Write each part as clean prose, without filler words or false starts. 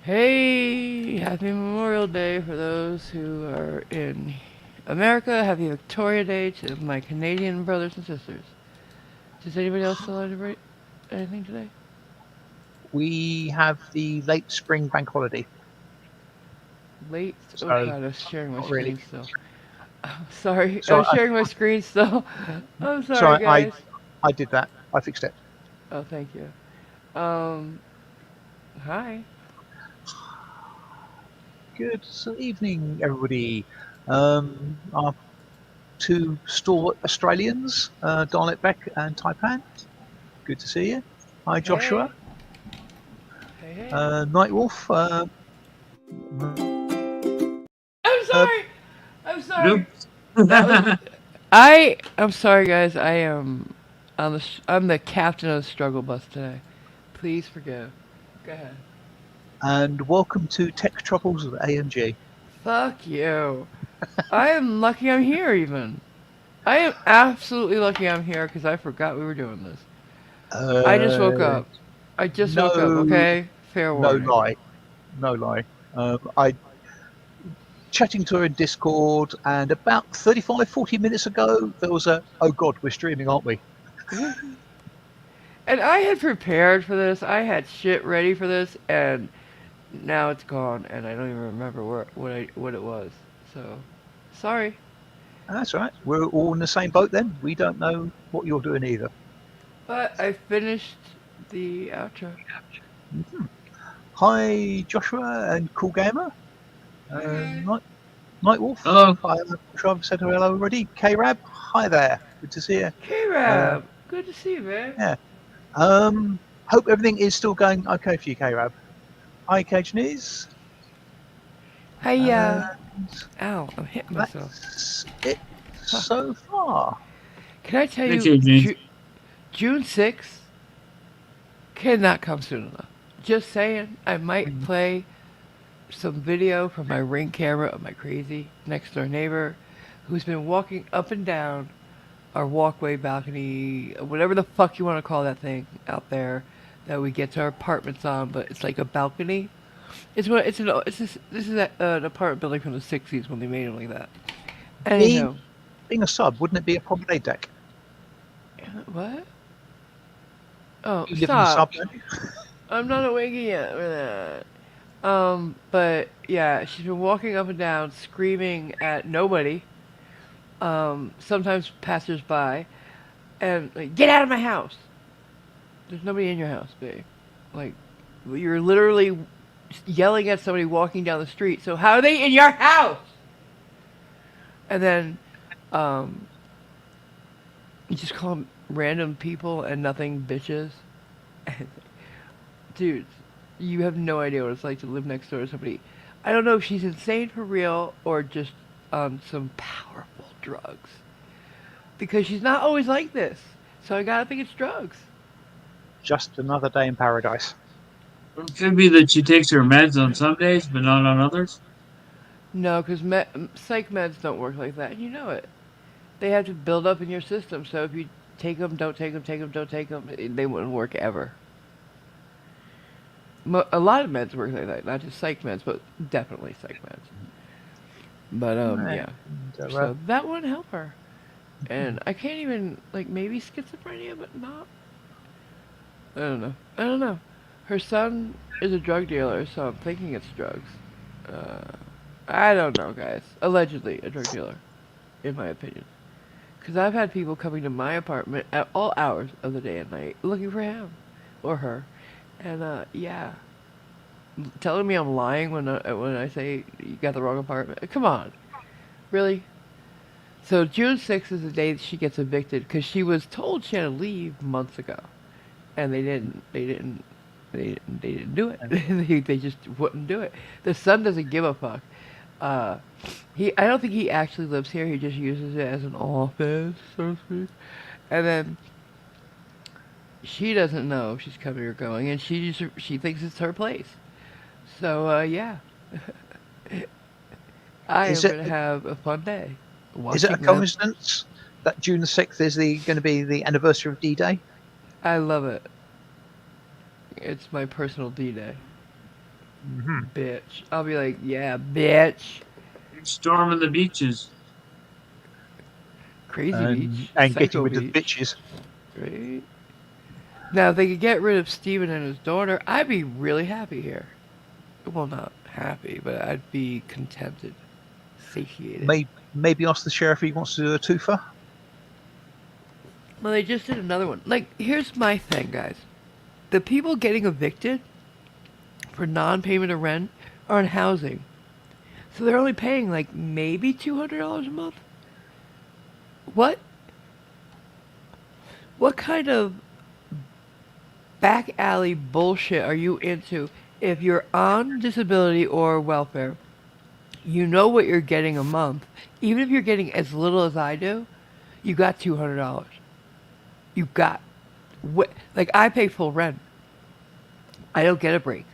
Hey, happy Memorial Day for those who are in America. Happy Victoria Day to my Canadian brothers and sisters. Does anybody else celebrate anything today? We have the late spring bank holiday. Late? So, Oh god, I was sharing my not really. screen still. I'm sorry, I So, was sharing my screen still. I'm so sorry, guys. I did that. I fixed it. Oh, thank you. Um, hi. Good evening, everybody. Our two stalwart Australians, Darlet Beck and Taipan. Good to see you. Hi, Joshua. Hey. Hey, hey. Nightwolf. I'm sorry. I'm sorry. Oops. That was. I'm sorry, guys. I am on the. I'm the captain of the struggle bus today. Please forgive. Go ahead. And welcome to Tech Troubles with AMG. Fuck you. I am lucky I'm here. Even. I am absolutely lucky I'm here because I forgot we were doing this. I just woke Uh, up. I just woke up. no, Okay. Fair no warning. lie, no lie. I chatting to her in Discord, and about 35, 40 minutes ago, there was a, oh God, we're streaming, aren't we? And I had prepared for this. I had shit ready for this, and now it's gone, and I don't even remember what it was. So, sorry. That's right. We're all in the same boat then. We don't know what you're doing either. But I finished the outro. Mhm. Hi, Joshua and Cool Gamer. Hi guys. Nightwolf. Hello. I'm sure I've said hello already. K-Rab. Hi there. Good to see you. Uh, K-Rab, good to see you, man. yeah. Hope everything is still going okay for you, K-Rab. Hi, Cajanies. Hiya. And Ow, I'm hitting myself. that's it Huh. so far. Can I tell Thank you, you, James. June 6th cannot come soon enough. Just saying, I might play some video from my Ring camera of my crazy next door neighbor who's been walking up and down our walkway, balcony, whatever the fuck you want to call that thing out there that we get to our apartments on, but it's like a balcony. This is an apartment building from the '60s when they made them like that. Being Anywho, being a sub, wouldn't it be a promenade deck? what? Oh, You live in a stop! sub, don't you? I'm not awake yet for that. But yeah, she's been walking up and down, screaming at nobody. Sometimes passersby, and like, get out of my house. There's nobody in your house, babe. Like, you're literally yelling at somebody walking down the street. So how are they in your house? And then, um, you just call them random people and nothing bitches. Dude, you have no idea what it's like to live next door to somebody. I don't know if she's insane for real or just on some powerful drugs. Because she's not always like this. So I gotta think it's drugs. Just another day in paradise. It could be that she takes her meds on some days, but not on others. No, because psych meds don't work like that. You know it. They have to build up in your system. So if you take them, don't take them, take them, don't take them, they wouldn't work ever. A lot of meds work like that, not just psych meds, but definitely psych meds. But yeah. And, So that wouldn't help her. And I can't even like maybe schizophrenia, but not. I don't know. I don't know. Her son is a drug dealer, so I'm thinking it's drugs. I don't know, guys. Allegedly a drug dealer, in my opinion. Because I've had people coming to my apartment at all hours of the day and night looking for him or her. And yeah, telling me I'm lying when I say you got the wrong apartment. Come on, really? So June 6th is the day that she gets evicted because she was told she had to leave months ago, and they didn't. They didn't do it. And They just wouldn't do it. The son doesn't give a fuck. Uh, I don't think he actually lives here. He just uses it as an office, so to speak. And then she doesn't know if she's coming or going, and she thinks it's her place. So yeah, I is am it gonna have a fun day is it a watching them. coincidence that June the 6th is going to be the anniversary of D-Day? I love it. It's my personal D-Day, Hmm. bitch. I'll be like, yeah, bitch. Storming the beaches. Crazy And beach, getting psycho rid of the beach, bitches. right? Now, if they could get rid of Steven and his daughter, I'd be really happy here. Well, not happy, but I'd be contented, satiated. Maybe ask the sheriff if he wants to do a twofer. Well, they just did another one. Like, here's my thing, guys. The people getting evicted for non-payment of rent are in housing. So they're only paying like maybe $200 a month. What what kind of back alley bullshit are you into if you're on disability or welfare? You know what you're getting a month. Even if you're getting as little as I do, you got $200. You got like I pay full rent. I don't get a break.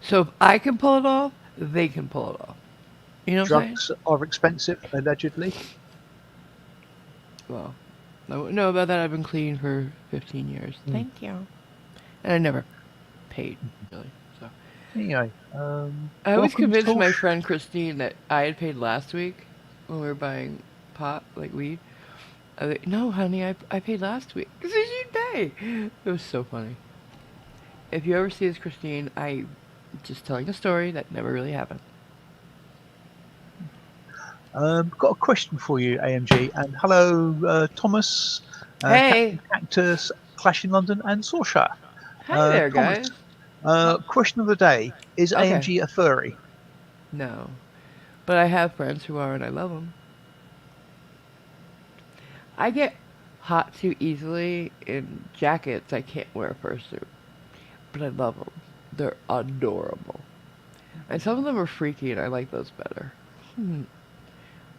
So if I can pull it off, they can pull it off. You know what I'm saying? Drugs are expensive, allegedly. Well, I wouldn't know about that. I've been clean for 15 years. Mm. Thank you. And I never paid, really. So Anyway, I was welcome, convinced my Torch. friend Christine that I had paid last week when we were buying pot, like weed. I was like, no, honey, I paid last week. Because she'd pay. It was so funny. If you ever see this, Christine, I just telling a story that never really happened. Got a question for you, AMG, and hello, Thomas, Hey! Captain Cactus, Clash in London, and Sorsha. Hi there, Thomas, guys. Huh? question of the day: is Okay. AMG a furry? No. But I have friends who are, and I love them. I get hot too easily in jackets. I can't wear a fursuit, but I love them. They're adorable, and some of them are freaky, and I like those better.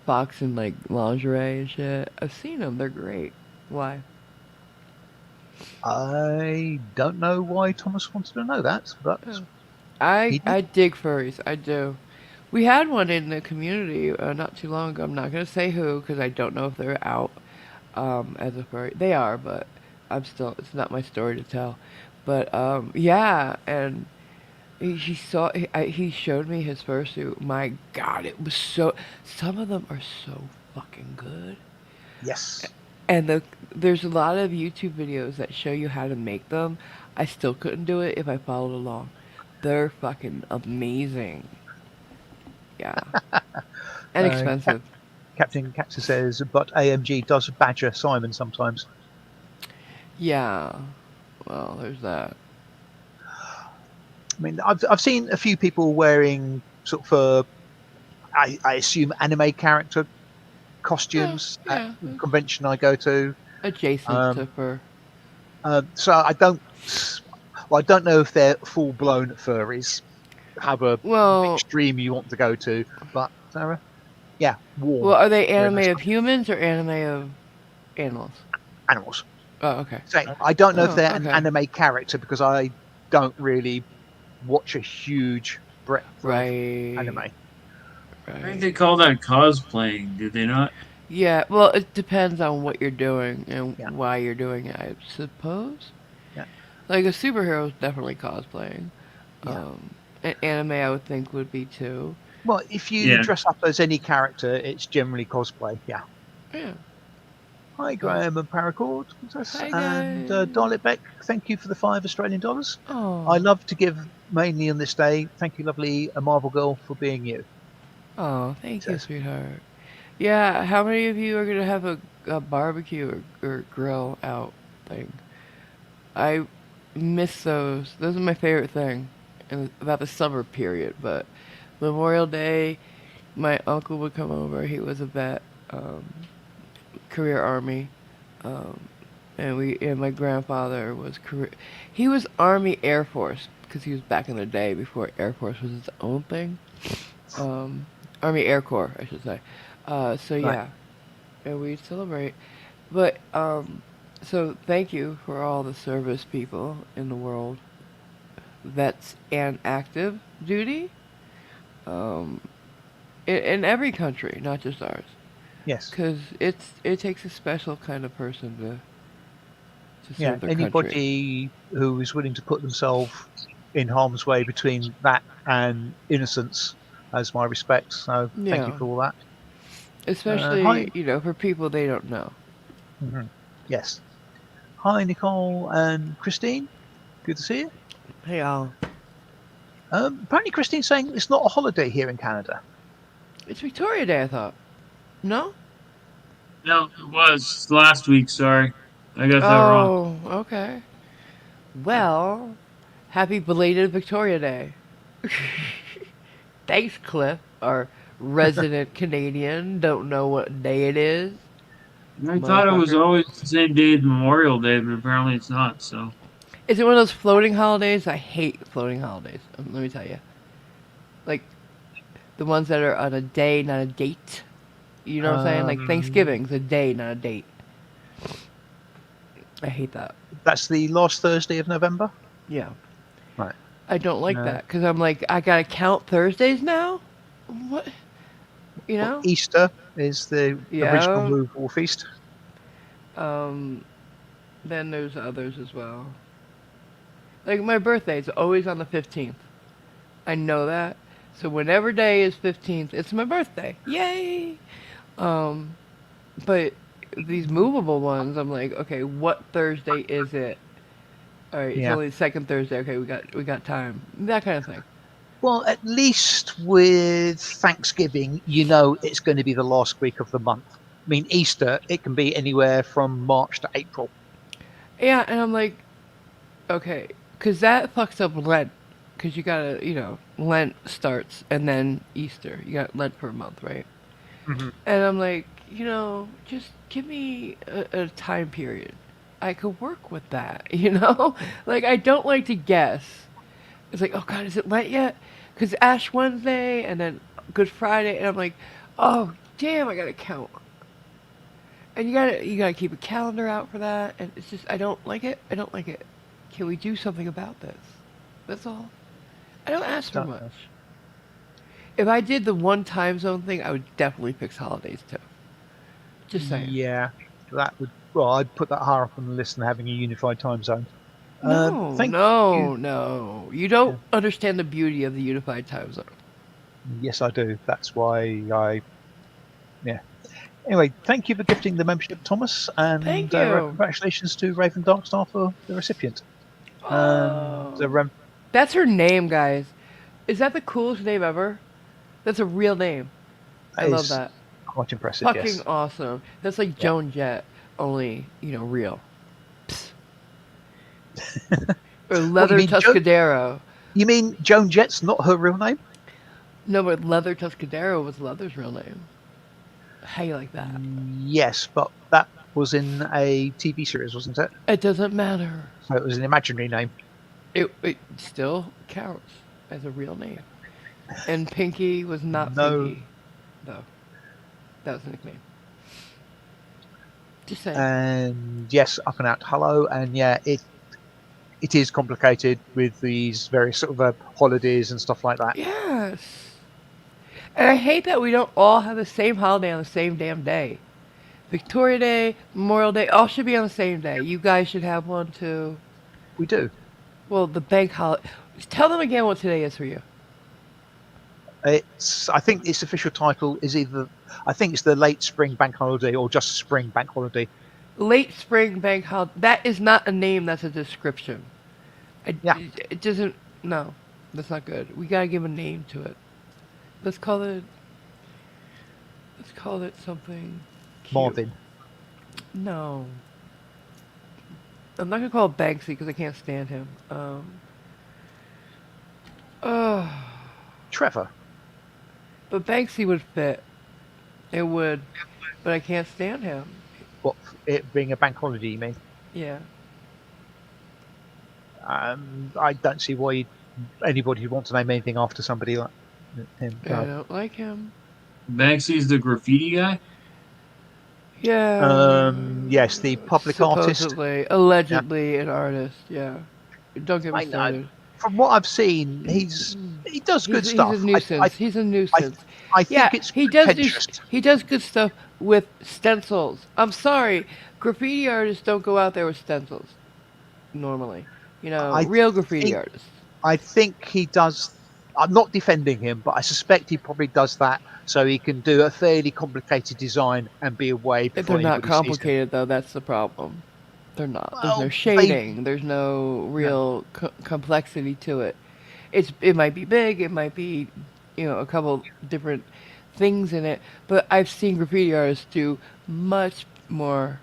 Fox in like lingerie and shit. I've seen them. They're great. Why? I don't know why Thomas wanted to know that, but Oh. he did. I dig furries. I do. We had one in the community not too long ago. I'm not gonna say who because I don't know if they're out as a furry. They are, but I'm still. It's not my story to tell. But yeah, and he showed me his fursuit. My God, it was so. Some of them are so fucking good. Yes. And there's a lot of YouTube videos that show you how to make them. I still couldn't do it if I followed along. They're fucking amazing. Yeah. And Uh, Cap- expensive. Captain Cactus says, but AMG does badger Simon sometimes. Yeah. Well, there's that. I mean, I've seen a few people wearing sort of, I assume, anime character Yeah, costumes at yeah. the It's convention I go to. adjacent to Um, fur. so I don't know if they're full blown furries, have a Well, extreme you want to go to, but yeah, well, warm, are they very anime nice of humans or anime of animals? animals. Oh, okay. So I don't know if Oh, they're an okay. anime character because I don't really watch a huge breadth of Right. anime. I think Right. they call that cosplaying, do they not? Yeah, well, it depends on what you're doing and Yeah, why you're doing it, I suppose. yeah, Like a superhero is definitely cosplaying. yeah. An anime I would think would be too. Well, if you Yeah. dress up as any character, it's generally cosplay. Yeah. Yeah. Hi, So, Graham and Paracord with us, hi and guys. Darlet Beck. Thank you for the £5 Australian. I Oh, love to give mainly on this day. Thank you, lovely Marvel Girl, for being you. oh, He thank you, says. sweetheart. Yeah, how many of you are gonna have a barbecue or grill out thing? I miss those. Those are my favorite thing, and about the summer period. But Memorial Day, my uncle would come over. He was a vet, career army, um, and my grandfather was he was Army Air Force because he was back in the day before Air Force was its own thing. Um, Army Air Corps, I should say. So Right. yeah, and we celebrate. But so thank you for all the service people in the world, vets and active duty, um, in every country, not just ours, Yes. because it takes a special kind of person to Yeah. serve their country. Anybody who is willing to put themselves in harm's way between that and innocence has my respects. So thank you Yeah, for all that. Hi. especially for people they don't know. Mhm. Yes. Hi, Nicole and Christine. Good to see you. Hey all, Apparently, Christine's saying it's not a holiday here in Canada. it's Victoria Day. I thought. No. No, it was last week. Sorry, I got that wrong. Oh, okay. Well, happy belated Victoria Day. Thanks, Cliff, our resident Canadian. Don't know what day it is, I thought it was motherfucker. always the same day as Memorial Day, but apparently it's not. So Is it one of those floating holidays? I hate floating holidays. Let me tell you. Like the ones that are on a day, not a date. You know what I'm saying? Like Um, Thanksgiving's a day, not a date. I hate that. that's the last Thursday of November. Yeah. Right. I don't like Uh, that because I'm like, I gotta count Thursdays now? What? You well, know? Easter is the original Yeah. move or feast. Um, then there's others as well. Like my birthday is always on the 15th. I know that. So whenever day is 15th, it's my birthday. Yay! Um, but these movable ones, I'm like, okay, what Thursday is it? All right, it's Yeah. only the second Thursday. Okay, we got time. That kind of thing. Well, at least with Thanksgiving, you know it's going to be the last week of the month. I mean, Easter, it can be anywhere from March to April. Yeah, and I'm like, okay, because that fucks up Lent. Because you gotta, Lent starts and then Easter. You got Lent for a month, right? Hmm. And I'm like, just give me a time period. I could work with that, Like, I don't like to guess. It's like, oh God, is it Lent yet? Because Ash Wednesday and then Good Friday, and I'm like, oh damn, I gotta count. And you gotta keep a calendar out for that, and it's just I don't like it. I don't like it. Can we do something about this? That's all. I don't ask for Don't much. know. If I did the one time zone thing, I would definitely fix holidays too. Just saying. Yeah, that would. Well, I'd put that higher up on the list than having a unified time zone. No, Thank you. no, no. You Yeah. don't understand the beauty of the unified time zone. Yes, I do. That's why I. Yeah. Anyway, thank you for gifting the membership, Thomas, Thank and you. congratulations to Raven Darkstar for the recipient. And Oh, that's her name, guys. Is that the coolest name ever? That's a real name. I that love is that. quite impressive. Fucking Yes. awesome. That's like Yeah. Joan Jett, only, real. Psst. Or What you Leather mean, Joan? Tuscadero. You mean Joan Jett's not her real name? No, but Leather Tuscadero was Leather's real name. How you like that? Yes, but that was in a TV series, wasn't it? It doesn't matter. So it was an imaginary name. It still counts as a real name. And Pinky was not No. Pinky, though. That was a nickname. Just saying. And yes, up and out hello. And yeah, it is complicated with these various sort of holidays and stuff like that. Yes. And I hate that we don't all have the same holiday on the same damn day. Victoria Day, Memorial Day, all should be on the same day. You guys should have one too. We do. Well, the bank holiday. Tell them again what today is for you. I think its official title is either, I think it's the late spring bank holiday or just spring bank holiday. Late spring bank holiday. That is not a name, that's a description. Yeah. It doesn't. No, that's not good. We gotta give a name to it. Let's call it. Let's call it something cute. Marvin. No. I'm not gonna call it Banksy because I can't stand him. Oh, Trevor. but Banksy would fit. It would, but I can't stand him. What, it being a bank holiday, you mean? Yeah. I don't see why anybody would want to name anything after somebody like him. I No. don't like him. Banksy's the graffiti guy. Yeah. Yes, the public artist. Supposedly, Yeah, allegedly an artist. Yeah. Don't get me I know. started. From what I've seen, he does good He's a stuff. nuisance. He's a I, nuisance. I Yeah, think it's he does pretentious. he does good stuff with stencils. I'm sorry, graffiti artists don't go out there with stencils normally. I Real graffiti think artists. I think he does. I'm not defending him, but I suspect he probably does that so he can do a fairly complicated design and be away If they're before not anybody sees him. complicated though, that's the problem. They're not. There's no Well, they shading. There's no no. real complexity to it. It might be big. It might be, a couple different things in it. But I've seen graffiti artists do much more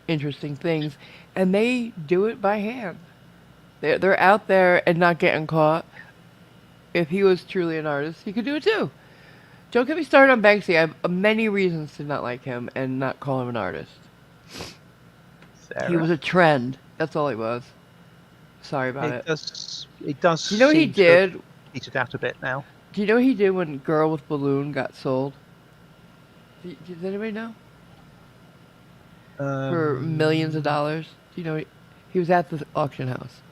interesting things, and they do it by hand. They're out there and not getting caught. If he was truly an artist, he could do it too. Don't get me started on Banksy. I have many reasons to not like him and not call him an artist. He was Sarah. a trend. That's all he was. Sorry about it. It does Do you know what he seem to have did? petered out a bit now. Do you know what he did when Girl with Balloon got sold? Does anybody know? For millions of dollars. Do you know he was at the auction house.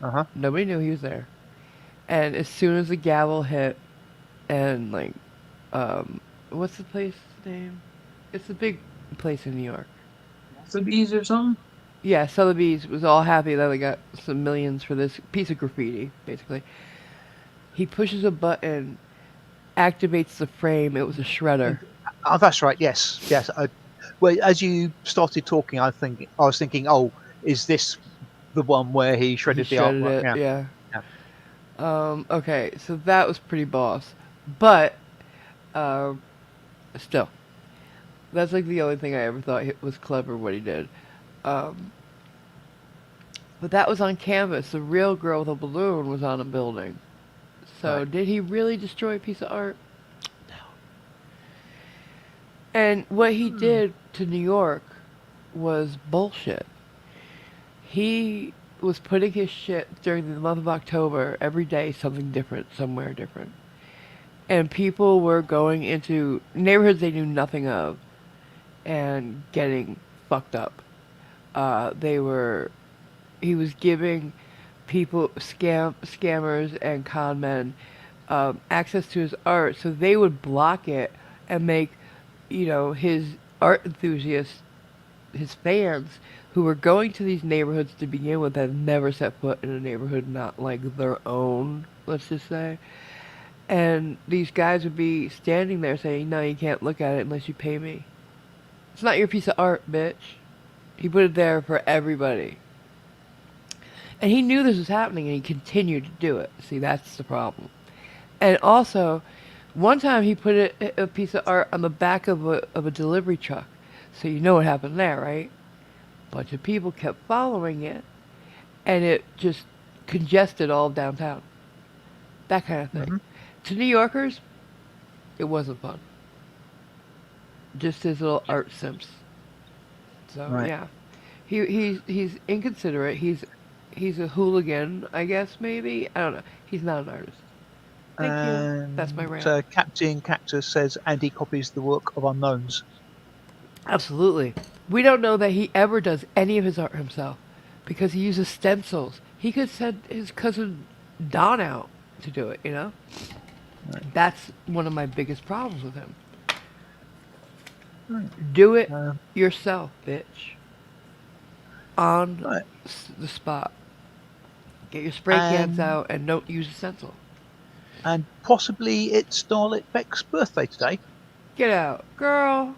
Uh-huh. Nobody knew he was there. And as soon as the gavel hit, and what's the place name? It's a big place in New York. Sotheby's or something. Yeah, Sotheby's was all happy that they got some millions for this piece of graffiti, basically. He pushes a button, activates the frame. It was a shredder. Oh, that's right. Yes, yes. Well, as you started talking, I was thinking, oh, is this the one where he He shredded the shredded artwork? it, Yeah. yeah. Yeah. Okay, so that was pretty boss. But, um, still, that's like the only thing I ever thought was clever what he did. Um, but that was on canvas. The real Girl with a Balloon was on a building. So Right. did he really destroy a piece of art? No. And what he did to New York was bullshit. He was putting his shit during the month of October, every day something different, somewhere different. And people were going into neighborhoods they knew nothing of and getting fucked up. They were, he was giving people, scammers and con men, access to his art so they would block it and make, his art enthusiasts, his fans, who were going to these neighborhoods to begin with, had never set foot in a neighborhood not like their own, let's just say. And these guys would be standing there saying, no, you can't look at it unless you pay me. It's not your piece of art, bitch. He put it there for everybody. And he knew this was happening and he continued to do it. See, that's the problem. And also, one time he put a piece of art on the back of a delivery truck. So you know what happened there, right? A bunch of people kept following it, and it just congested all of downtown. That kind of thing. Hmm. To New Yorkers, it wasn't fun. Just his little art simps. So Right. yeah, he's inconsiderate. He's a hooligan, I guess maybe. I don't know. He's not an artist. Thank you. That's my And rant. Captain Cactus says Andy copies the work of unknowns. Absolutely. We don't know that he ever does any of his art himself because he uses stencils. He could send his cousin Don out to do it, Right. That's one of my biggest problems with him. Right. Do it Um, yourself, bitch. On right. the spot. Get your spray cans And out and don't use a stencil. and possibly it's Starlet Beck's birthday today. Get out. Girl,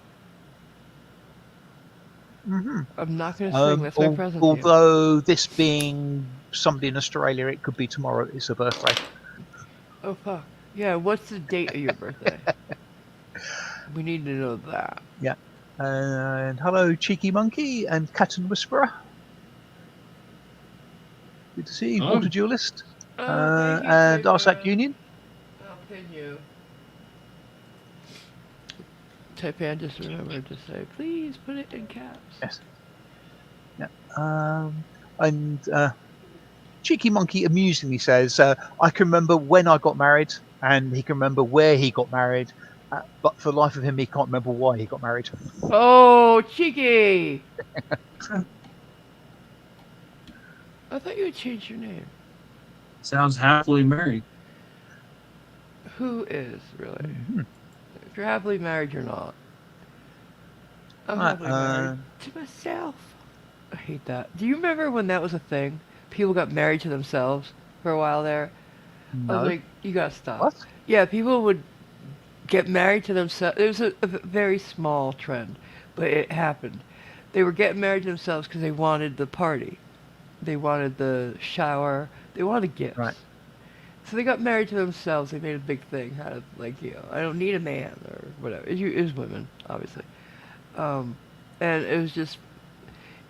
Hmm. I'm not going to sing. That's my present to you. Although this being somebody in Australia, it could be tomorrow. It's her birthday. Oh, fuck. Yeah, what's the date of your birthday? We need to know that. Yeah. And hello, Cheeky Monkey and Cat and Whisperer. Good to see you, Oh. Water Duelist. Oh, thank you, And Taper. Arsac Union. I'll pin you. Taipan just remembered to say, please put it in caps. Yes. Yeah. And Cheeky Monkey amusingly says, "I can remember when I got married, and he can remember where he got married, but for the life of him, he can't remember why he got married." Oh, cheeky! I thought you had changed your name. Sounds happily married. Who is, really? Mhm. If you're happily married, you're not. I'm Right, happily married to myself. I hate that. Do you remember when that was a thing? People got married to themselves for a while there. I was no. like, you gotta stop. What? Yeah, people would get married to themselves. It was a very small trend, but it happened. They were getting married to themselves because they wanted the party. They wanted the shower. They wanted Right. gifts. So they got married to themselves. They made a big thing out of like, I don't need a man or whatever. It was women, obviously. Um, and it was just,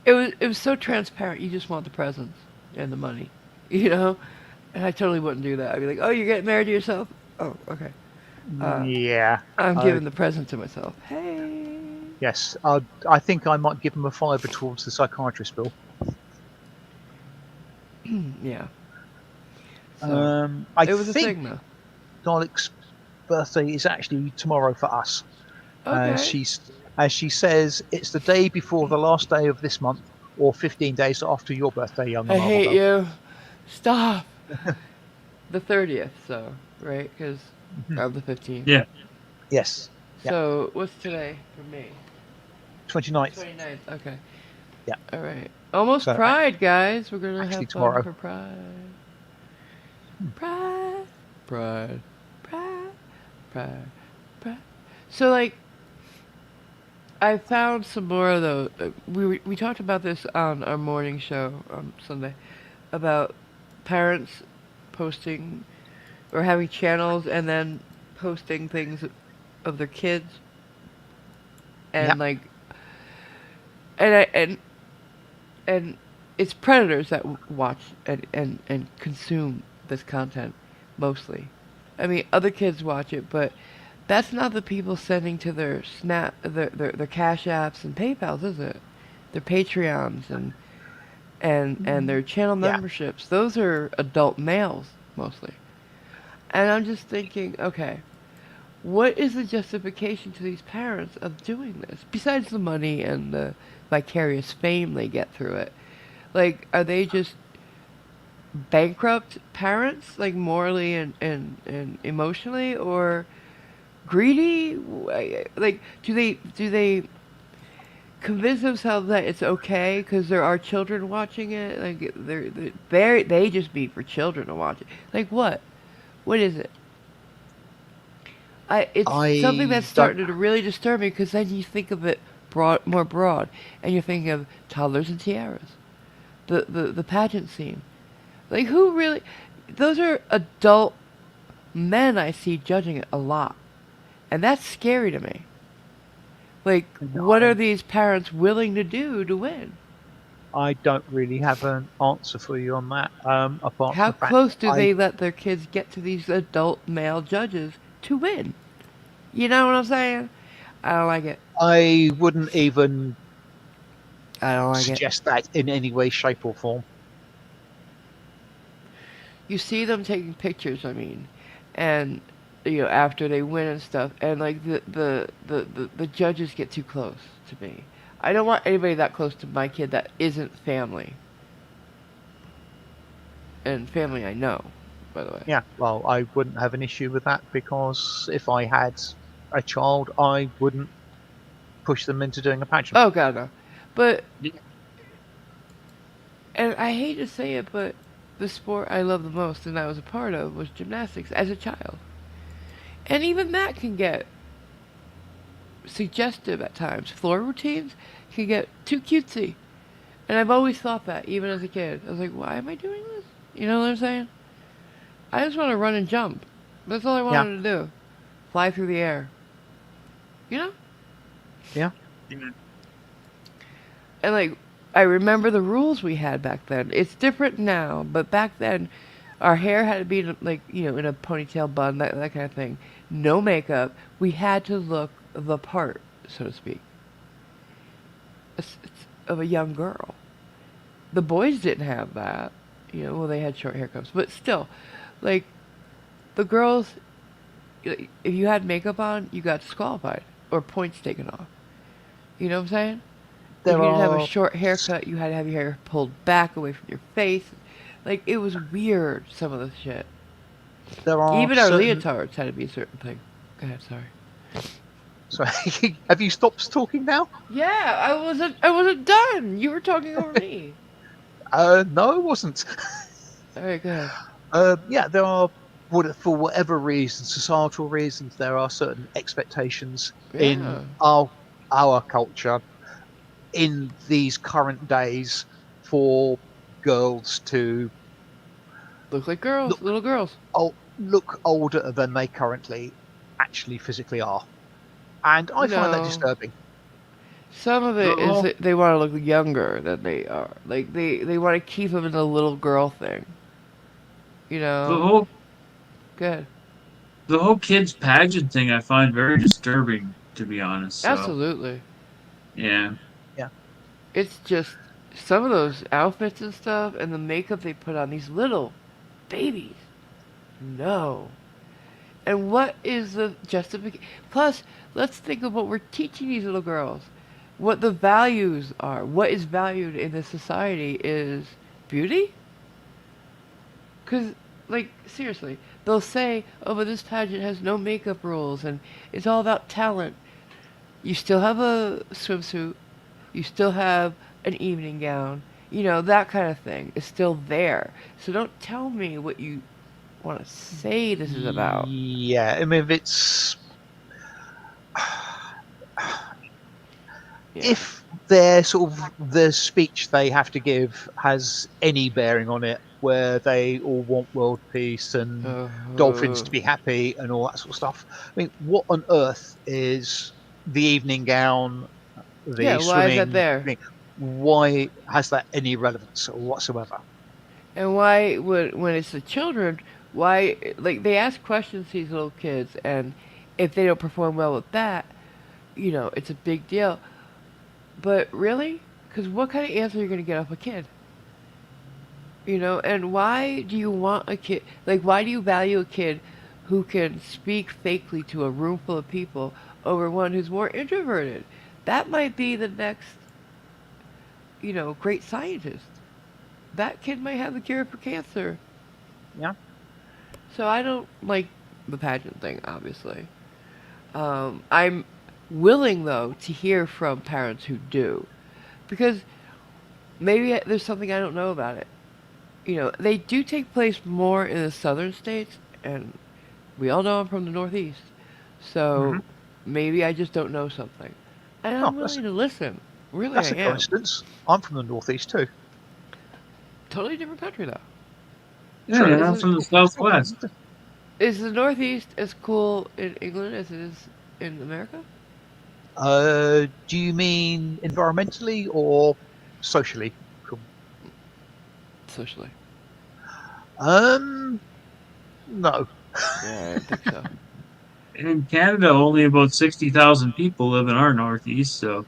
it was so transparent. You just want the presents and the money, you know. And I totally wouldn't do that. I'd be like, oh, you're getting married to yourself? Oh, okay. Uh, Yeah. I'm Uh, giving the present to myself. Hey. yes. I think I might give him a fiver towards the psychiatrist bill. Yeah. So I it was a think thing though. Dalek's birthday is actually tomorrow for us. Okay. As she says, it's the day before the last day of this month, or 15 days after your birthday, young I Marvel hate Girl. you. Stop. The 30th, so right, because Mhm. of the 15th. Yeah. Yes. Yeah. So what's today for me? 29th. 29th. Okay. Yeah. All right. Almost So Pride, guys. We're gonna actually have fun tomorrow. for Pride. Hmm. Pride. Pride. Pride. Pride. Pride. So like, I found some more of those. We talked about this on our morning show on Sunday about parents posting or having channels and then posting things of their kids Yeah. and like and I, and it's predators that watch and consume this content mostly. I mean, other kids watch it, but that's not the people sending to their Snap, their Cash Apps and PayPal's, is it? Their Patreons and their channel Yeah. memberships. Those are adult males mostly. And I'm just thinking, okay, what is the justification to these parents of doing this besides the money and the vicarious fame they get through it? Like, are they just bankrupt parents, like morally and emotionally, or greedy? Like, do they convince themselves that it's okay because there are children watching it? Like, they just be for children to watch it. Like, what? What is it? It's something that's I don't. starting to really disturb me because then you think of it more broad, and you're thinking of toddlers and tiaras, the pageant scene. Like, who really? Those are adult men I see judging it a lot, and that's scary to me. Like, what are I, these parents willing to do to win? I don't really have an answer for you on that. Apart How from the fact close do I they let their kids get to these adult male judges to win? You know what I'm saying? I don't like it. I wouldn't even I don't like it. suggest that in any way, shape, or form. You see them taking pictures, I mean, and after they win and stuff, and like the judges get too close to me. I don't want anybody that close to my kid that isn't family, and family I know, by the way. Yeah, well, I wouldn't have an issue with that because if I had a child, I wouldn't push them into doing a pageant. Oh god no, but Yeah. and I hate to say it, but the sport I love the most and I was a part of was gymnastics as a child, and even that can get suggestive at times. Floor routines can get too cutesy. And I've always thought that, even as a kid. I was like, why am I doing this? You know what I'm saying? I just want to run and jump. That's all I Yeah, wanted to do. Fly through the air. You know? yeah. Yeah. And like, I remember the rules we had back then. It's different now, but back then, our hair had to be like, in a ponytail bun, that kind of thing. No makeup. We had to look the part, so to speak, of a young girl. The boys didn't have that. Well, they had short haircuts, but still, like the girls, if you had makeup on, you got disqualified or points taken off. You know what I'm saying? If There you didn't have a are short haircut, you had to have your hair pulled back away from your face. Like it was weird. Some of the shit. there are Even our certain. leotards had to be a certain thing. Go ahead, sorry. Sorry, have you stopped talking now? Yeah, I wasn't done. You were talking over me. No, I wasn't. All right, go ahead. Yeah, there are, for whatever reasons, societal reasons, there are certain expectations in Yeah, our culture in these current days for girls to look like girls, look little girls. look older than they currently actually physically are, and I find that No, disturbing. some of The it is whole that they want to look younger than they are. Like they want to keep them in the little girl thing. You the know. whole Good. the whole kids pageant thing I find very disturbing, to be honest. So Absolutely. yeah, Yeah, It's just some of those outfits and stuff, and the makeup they put on these little babies. No. And what is the justification? Plus, let's think of what we're teaching these little girls. What the values are. What is valued in this society is beauty? Because, like, seriously, they'll say, oh, but this pageant has no makeup rules and it's all about talent. You still have a swimsuit, you still have an evening gown, that kind of thing is still there. So don't tell me what you want to say this is about. yeah. I mean, if it's Yeah. if their sort of the speech they have to give has any bearing on it, where they all want world peace and dolphins Uh, to be happy and all that sort of stuff. I mean, what on earth is the evening gown, yeah, the why is that swimming there? thing? Why has that any relevance whatsoever? And why would when it's the children, why like they ask questions to these little kids and if they don't perform well with that, it's a big deal. But really? Cuz what kind of answer are you going to get off a kid? And why do you want a kid like why do you value a kid who can speak fakely to a room full of people over one who's more introverted? That might be the next, great scientist. That kid might have the cure for cancer. Yeah. So I don't like the pageant thing, obviously. I'm willing, though, to hear from parents who do. Because maybe there's something I don't know about it. They do take place more in the southern states, and we all know I'm from the Northeast. Hmm. So maybe I just don't know something. And Oh, I'm willing to listen. Really, I that's a am. coincidence. I'm from the northeast too. Totally different country, though. yeah, True. and Is I'm it, from the Southwest. is the Northeast as cool in England as it is in America? Do you mean environmentally or socially? Cool. Socially. Um, no. Yeah, I didn't think so. In Canada, only about 60,000 people live in our Northeast, so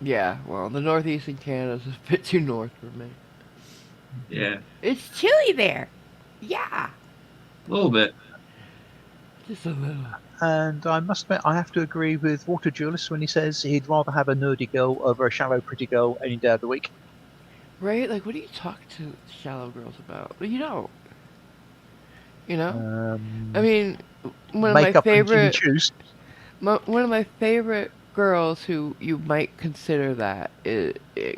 Yeah, well, the Northeast in Canada is a bit too north for me. yeah, It's chilly there. Yeah, a little bit. just a little. And I must admit, I have to agree with Water Julius when he says he'd rather have a nerdy girl over a shallow, pretty girl any day of the week. Right? Like, what do you talk to shallow girls about? Well, you don't. You know? I Um, mean, one of my Makeup and Jimmy favorite, Choos. one of my favorite girls who you might consider that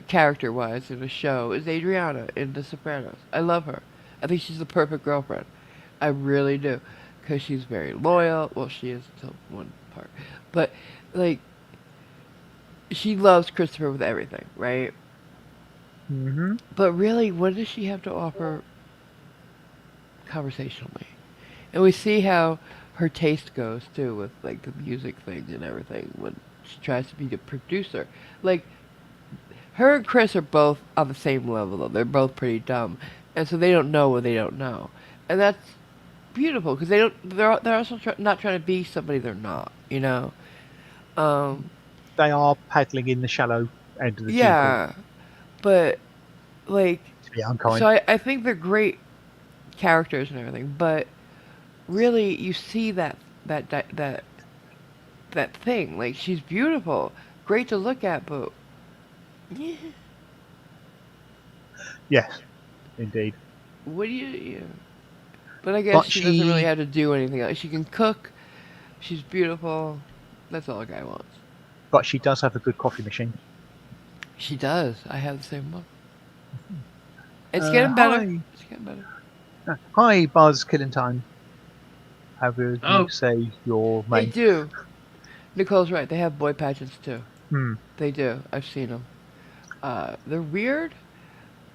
character-wise in a show is Adriana in The Sopranos. I love her. I think she's the perfect girlfriend. I really do, because she's very loyal. Well, she is until one part, but like she loves Christopher with everything, right? Hmm. But really, what does she have to offer conversationally? And we see how her taste goes too with like the music things and everything when she tries to be the producer. Like her and Chris are both on the same level though. They're both pretty dumb, and so they don't know what they don't know, and that's beautiful because they don't. They're also not trying to be somebody they're not. Um, They are paddling in the shallow end of the gene pool. yeah, but like, To be unkind. so I think they're great characters and everything, but really you see that thing. Like she's beautiful, great to look at, but yeah, Yes, indeed. what do you? But I guess But she doesn't really she, have to do anything else. She can cook. She's beautiful. That's all a guy wants. but she does have a good coffee machine. She does. I have the same one. It's getting better. Hi, It's getting better. hi, Buzz Killintime. How would you Oh, say your They name? do. Nicole's right. They have boy pageants too. Hmm. They do. I've seen them. They're weird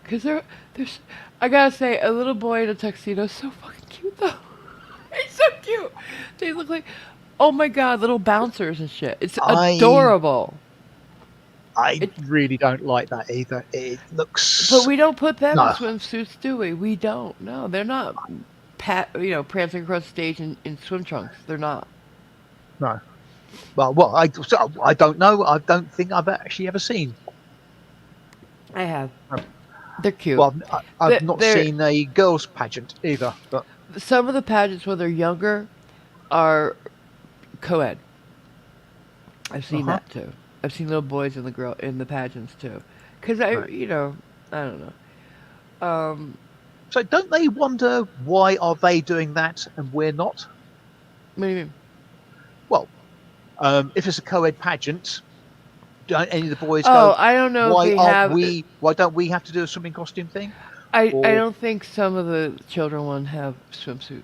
because there's. I gotta say, a little boy in a tuxedo is so fucking cute though. He's so cute. They look like, oh my god, little bouncers and shit. It's I adorable. I It, really don't like that either. It but looks we don't put them in no, swimsuits, do we? We don't. No, they're not. Prancing across the stage in swim trunks. They're not. no. Well, I don't know. I don't think I've actually ever seen. I have. Um, They're cute. Well, I've not They're seen a girls' pageant either. But some of the pageants when they're younger are co-ed. I've seen uh-huh. that too. I've seen little boys in the pageants too. Cause I, Right. I don't know. So don't they wonder why are they doing that and we're not? What do you mean? Well, if it's a co-ed pageant, don't any of the boys Oh, go? I don't know if Why they aren't have. we? Why don't we have to do a swimming costume thing? I Or don't think some of the children ones have swimsuits.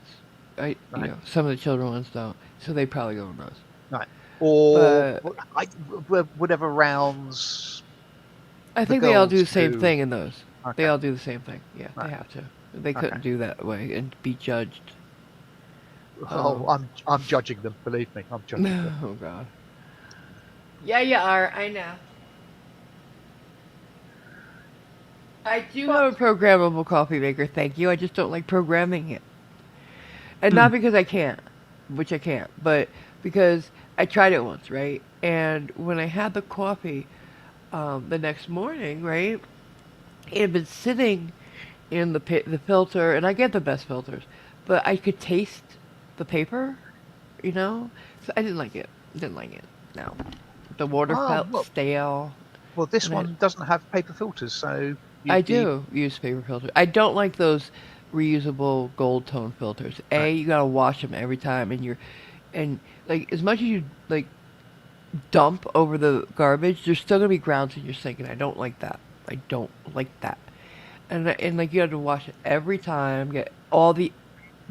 right, Some of the children ones don't. So they probably go in those. right, or But I, whatever rounds I the think they all do girls the same do. thing in those. They Okay, all do the same thing. Yeah, they right, have to. They okay. couldn't do that way and be judged. Oh, Um, I'm judging them. Believe me, I'm judging them. oh God. Yeah, you are. I know. I do But have a programmable coffee maker, thank you. I just don't like programming it. And hmm, not because I can't, which I can't, but because I tried it once, right? And when I had the coffee the next morning, right, it had been sitting in the filter, and I get the best filters, but I could taste the paper, you know? So I didn't like it. Didn't like it. No. The water oh felt stale, well, this and one doesn't have paper filters, so I you'd be do use paper filters. I don't like those reusable gold tone filters. right. You gotta wash them every time, and like as much as you like dump over the garbage, there's still gonna be grounds in your sink, and I don't like that. I don't like that. And like you have to wash it every time, get all the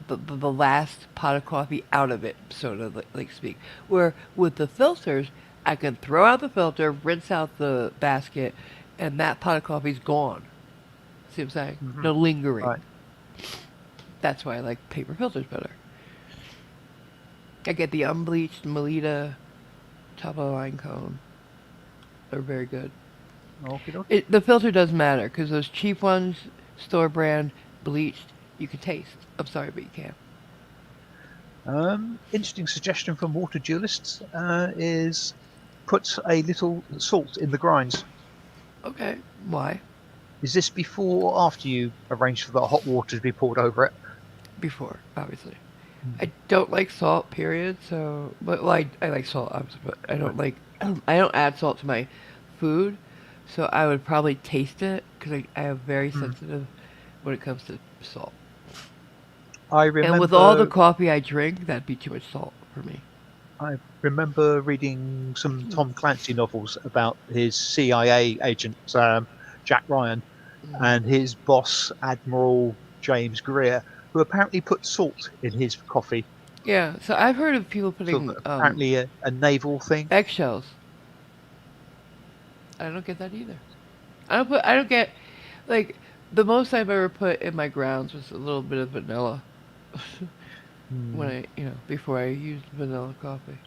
last pot of coffee out of it, so to like speak. Where with the filters, I can throw out the filter, rinse out the basket, and that pot of coffee's gone. See what I'm saying? Hmm. No lingering. Right. That's why I like paper filters better. I get the unbleached Melita top of the line cone. They're very good. Okay, okay. The filter does matter because those cheap ones, store brand, bleached, you can taste. I'm sorry, but you can't. Interesting suggestion from water duelists is put a little salt in the grinds. Okay. Why? Is this before or after you arrange for the hot water to be poured over it? Before, obviously. Mm. I don't like salt, period. So, but well, I like salt, obviously, but I Right. don't like. I don't add salt to my food, so I would probably taste it because I have very Mm. sensitive when it comes to salt. I And with all the remember coffee I drink, that'd be too much salt for me. I remember reading some Tom Clancy novels about his CIA agent Jack Ryan Mm. and his boss Admiral James Greer, who apparently put salt in his coffee. Yeah, so I've heard of people Sort putting of apparently a naval thing. eggshells. I don't get that either. I don't get like the most I've ever put in my grounds was a little bit of vanilla when Hmm. before I used vanilla coffee.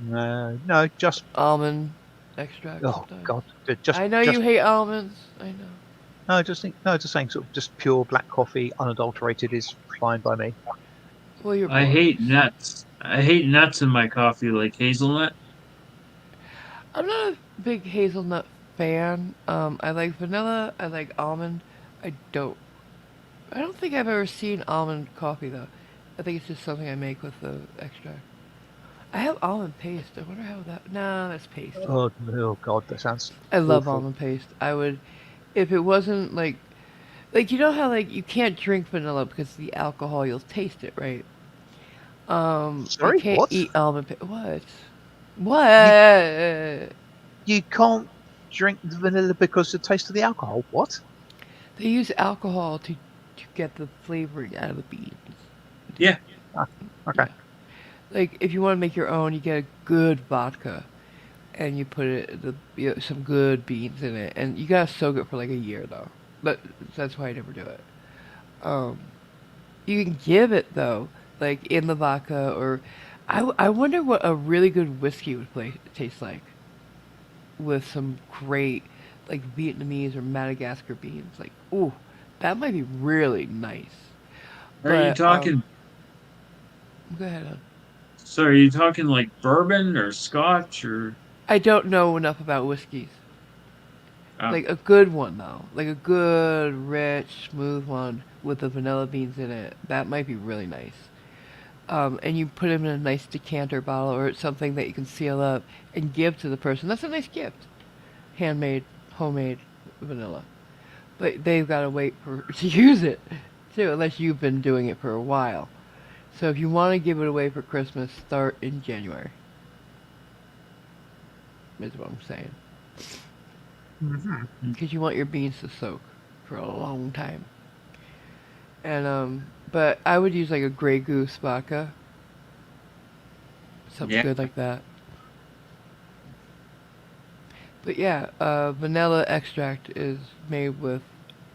No, just Almond extract oh sometimes. god, just I know you just hate almonds. I know. no, just saying sort of just pure black coffee, unadulterated is fine by me. Well, you're I boring. hate nuts. I hate nuts in my coffee, like hazelnut. I'm not a big hazelnut fan. I like vanilla. I like almond. I don't. I don't think I've ever seen almond coffee though. I think it's just something I make with the extract. I have almond paste. I wonder how that. Nah, that's paste. Oh God, that sounds I love awful. almond paste. I would, if it wasn't like you know how like you can't drink vanilla because the alcohol you'll taste it, right? You Sorry, can't what? eat almond paste. What? You What? you can't drink the vanilla because of the taste of the alcohol. What? They use alcohol to get the flavoring out of the beans. Yeah. Ah, okay. Yeah. Like if you want to make your own, you get a good vodka and you put some good beans in it, and you gotta soak it for like a year though. But that's why I never do it. Um, you can give it though, like in the vodka, or I wonder what a really good whiskey would taste like with some great like Vietnamese or Madagascar beans. Like, ooh, that might be really nice. Are you But talking? go ahead. So are you talking like bourbon or Scotch or? I don't know enough about whiskeys. Uh, Like a good one though, like a good, rich, smooth one with the vanilla beans in it. That might be really nice. And you put them in a nice decanter bottle or something that you can seal up and give to the person. That's a nice gift. Handmade, homemade vanilla. But they've got to wait for to use it too, unless you've been doing it for a while. So if you want to give it away for Christmas, start in January. Is what I'm saying. Hmm. Because you want your beans to soak for a long time. And but I would use like a Grey Goose vodka, something yeah. good like that. But yeah, vanilla extract is made with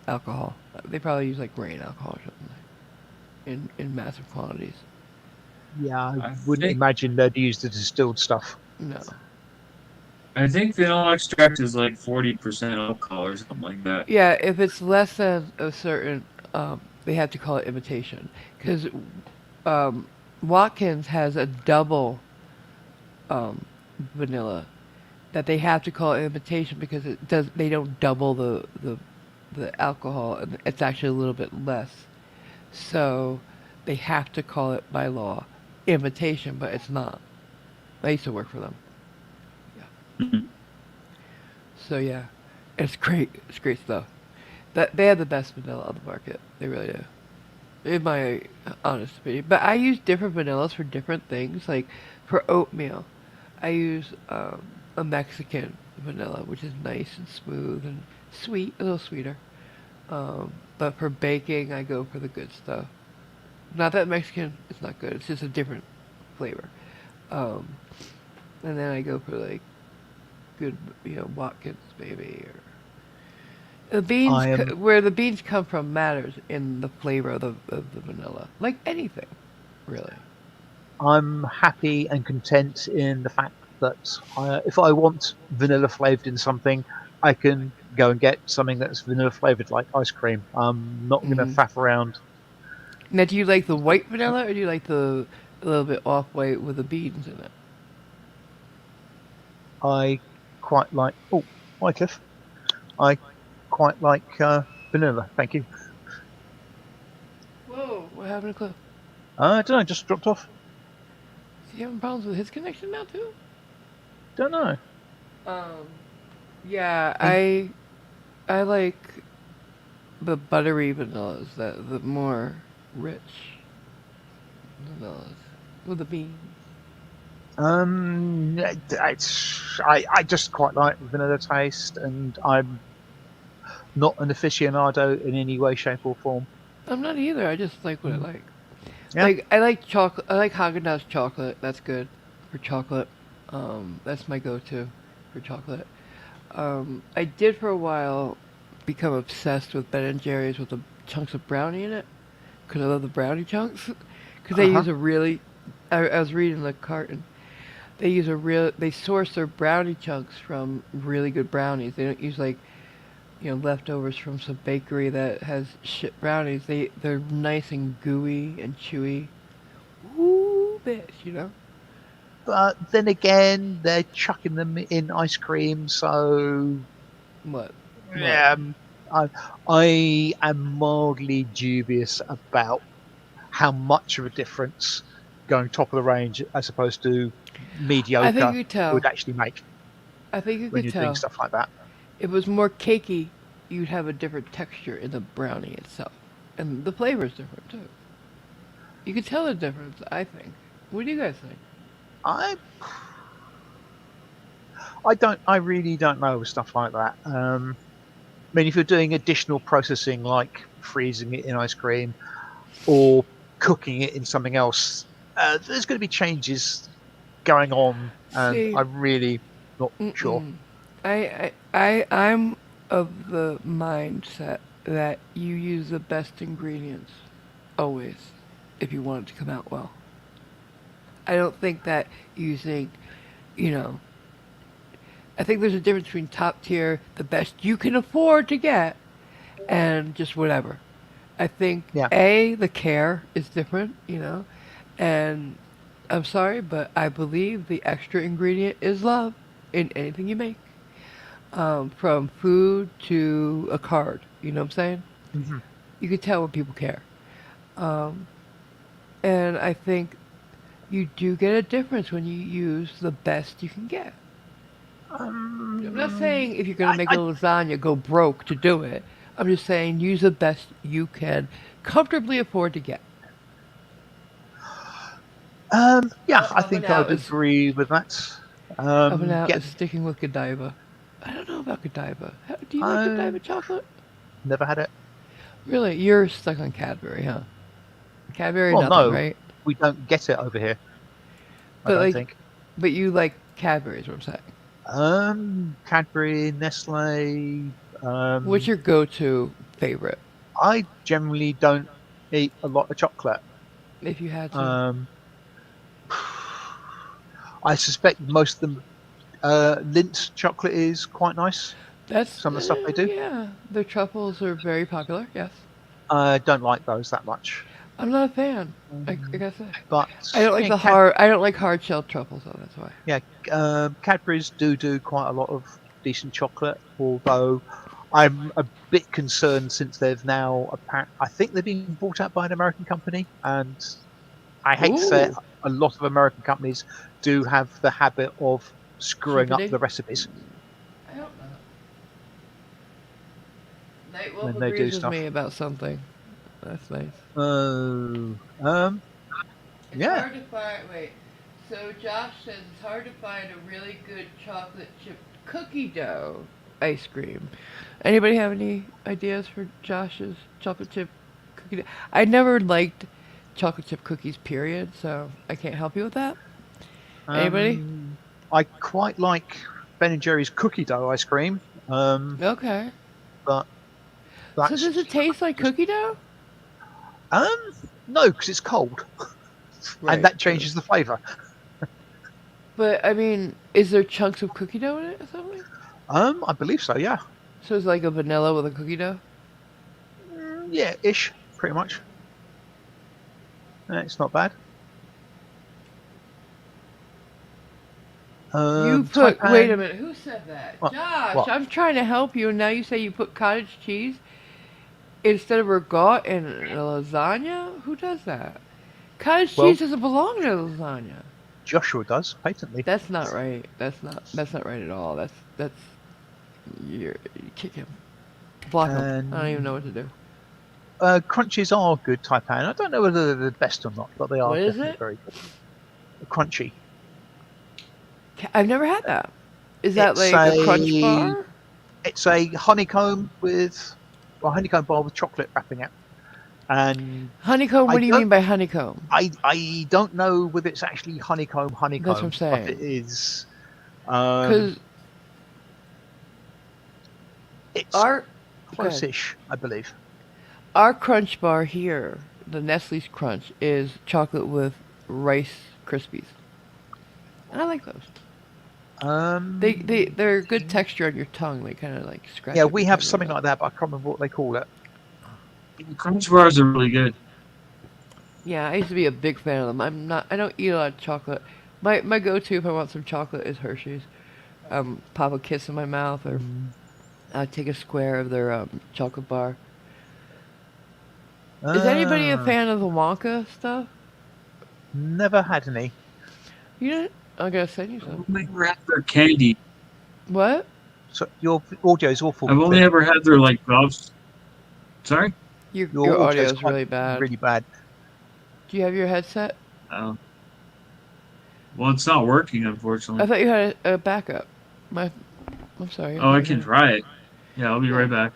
alcohol. They probably use like grain alcohol or something in massive quantities. Yeah, I I wouldn't think imagine they'd use the distilled stuff. No, I think vanilla extract is like 40% alcohol or something like that. yeah, if it's less than a certain, they have to call it imitation because um, Watkins has a double um, vanilla that they have to call it imitation because it does they don't double the alcohol and it's actually a little bit less. So they have to call it by law imitation, but it's not. I used to work for them. Yeah. Mhm. So yeah, it's great. It's great stuff. That they have the best vanilla on the market. They really do. In my honest opinion. But I use different vanillas for different things. Like for oatmeal, I use a Mexican vanilla, which is nice and smooth and sweet, a little sweeter. But for baking, I go for the good stuff. Not that Mexican is not good. It's just a different flavor. Um, and then I go for like good, Watkins maybe or the beans. I am Where the beans come from matters in the flavor of the vanilla. Like anything, really. I'm happy and content in the fact that if I want vanilla flavored in something, I can go and get something that's vanilla flavored, like ice cream. I'm not going to Mm. faff around. Now, do you like the white vanilla or do you like the a little bit off white with the beans in it? I quite like. Oh, hi Cliff. I quite like vanilla. Thank you. Whoa, what happened to Cliff? I don't know. Just dropped off. Is he having problems with his connection now too? Don't know. Um, yeah, He, I like the buttery vanillas, the more rich vanillas with the beans. I just quite like the vanilla taste, and I'm not an aficionado in any way, shape, or form. I'm not either. I just like what I Mm. like. Yeah. Like I like chocolate. I like Haagen-Dazs chocolate. That's good for chocolate. That's my go-to for chocolate. I did for a while become obsessed with Ben and Jerry's with the chunks of brownie in it because I love the brownie chunks. Because they Uh huh. use a really. I was reading the carton. They use a real. They source their brownie chunks from really good brownies. They don't use like leftovers from some bakery that has shit brownies. They're nice and gooey and chewy. Ooh, bitch. But then again, they're chucking them in ice cream, so What? What? Um, I, I am mildly dubious about how much of a difference going top of the range as opposed to I think mediocre you could tell. would actually make I think you when could you're doing tell. stuff like that. If it was more cakey, you'd have a different texture in the brownie itself. And the flavor's different too. You could tell the difference, I think. What do you guys think? I I really don't know with stuff like that. I mean, if you're doing additional processing like freezing it in ice cream or cooking it in something else, there's going to be changes going on, and See, I'm really not sure. mm-mm. I'm of the mindset that you use the best ingredients always if you want it to come out well. I don't think that using, you know, I think there's a difference between top tier, the best you can afford to get, and just whatever. I think Yeah. the care is different, and I'm sorry, but I believe the extra ingredient is love in anything you make, from food to a card. You know what I'm saying? hmm You can tell when people care, um, and I think you do get a difference when you use the best you can get. I'm not Um, saying if you're going to make a lasagna, go broke to do it. I'm just saying use the best you can comfortably afford to get. yeah, I Up and think I'd out is agree with that. Up and out Get is sticking with Godiva. I don't know about Godiva. Do you like I Godiva chocolate? never had it. Really, you're stuck on Cadbury, huh? Cadbury, Well, nothing, no, right? we don't get it over here. I But don't like, think. but you like Cadbury, is what I'm saying. Cadbury, Nestle. What's Um, your go-to favorite, I generally don't eat a lot of chocolate. if you had to? Um, I suspect most of the Lindt chocolate is quite nice. That's Some of the stuff they do. yeah. The truffles are very popular. Yes, I don't like those that much. I'm not a fan. I Um, gotta say, but I don't like yeah, the hard. I don't like hard shelled truffles, though. That's why. yeah, Cadbury's do quite a lot of decent chocolate. Although I'm a bit concerned since they've now I think they're being bought out by an American company, and I hate to say it, Ooh, a lot of American companies do have the habit of screwing up cheapening. the recipes I hope not. Nightwolf when they do agrees with stuff. me about something. That's nice. Oh, It's yeah. hard to find. Wait. So Josh says it's hard to find a really good chocolate chip cookie dough ice cream. Anybody have any ideas for Josh's chocolate chip cookie dough? I never liked chocolate chip cookies, period, so I can't help you with that. Anybody? I quite like Ben and Jerry's cookie dough ice cream, Okay. but So does it that's taste like just cookie dough? um no, because it's cold, and Right, that true. changes the flavour. But I mean, is there chunks of cookie dough in it or something? I believe so. Yeah, So it's like a vanilla with a cookie dough? yeah, ish, pretty much. It's not bad. You put. Wait a Taipan. minute. Who said that? What? Josh, What? I'm trying to help you, and now you say you put cottage cheese instead of ergot in a lasagna? Who does that? Cottage cheese Well, doesn't belong in a lasagna. Joshua does patently. That's not right. That's not right at all. That's you kick him, block him. I don't even And know what to do. crunchies are good Taipan. I don't know whether they're the best or not, but they are What is definitely it? very good. Crunchy. I've never had that. Is that It's like a crunch a bar? it's a honeycomb with a honeycomb bar with chocolate wrapping it, and Honeycomb. I What do you don't mean by honeycomb? I don't know whether it's actually That's what I'm honeycomb, but it saying. is. Um, Cause it's our good. close-ish, I believe. Our Crunch bar here, the Nestle's Crunch, is chocolate with Rice Krispies. And I like those. They're good texture on your tongue. They kind of like scratch Yeah, up we your have tongue a something little. like that, but I can't remember what they call it. Crunch bars are really good. Yeah, I used to be a big fan of them. I'm not. I don't eat a lot of chocolate. My go-to if I want some chocolate is Hershey's. Pop a kiss in my mouth, or take a square of their chocolate bar. Is anybody a fan of the Wonka stuff? Never had any. You know, I'm gonna send you I've some. only ever had their candy. What? So your audio is awful. I've only Then. ever had their like gobs. Sorry. Your Your audio audio is is quite really bad. really bad. Do you have your headset? Oh. Well, it's not working, I unfortunately. thought you had a backup. My, I'm sorry. I Oh, thought I you can had. try it. Yeah, I'll be Yeah. right back.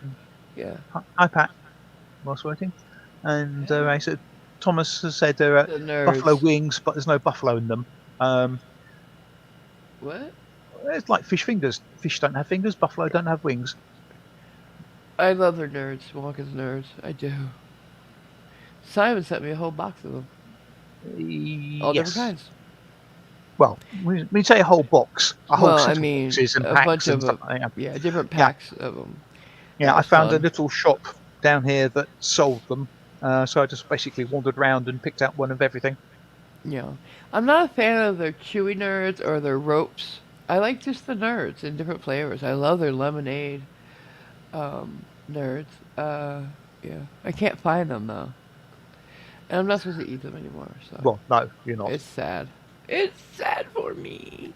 Yeah. Hi, Pat. Whilst waiting, and so Thomas has said there are The buffalo nerds. wings, but there's no buffalo in them. What? It's like fish fingers. Fish don't have fingers. Buffalo don't have wings. I love their nerds. Wonka's nerds. I do. Simon sent me a whole box of them. All different Yes. kinds. Well, when you say a whole box, a whole Well, I set of mean, boxes and a bunch packs and of stuff like that. yeah, different Yeah, packs of them. yeah. That I was found a fun. little shop down here that sold them, so I just basically wandered around and picked out one of everything. Yeah. I'm not a fan of their chewy nerds or their ropes. I like just the nerds in different flavors. I love their lemonade nerds. Yeah. I can't find them though. And I'm not supposed to eat them anymore, so Well, no, you're not. it's sad. It's sad for me.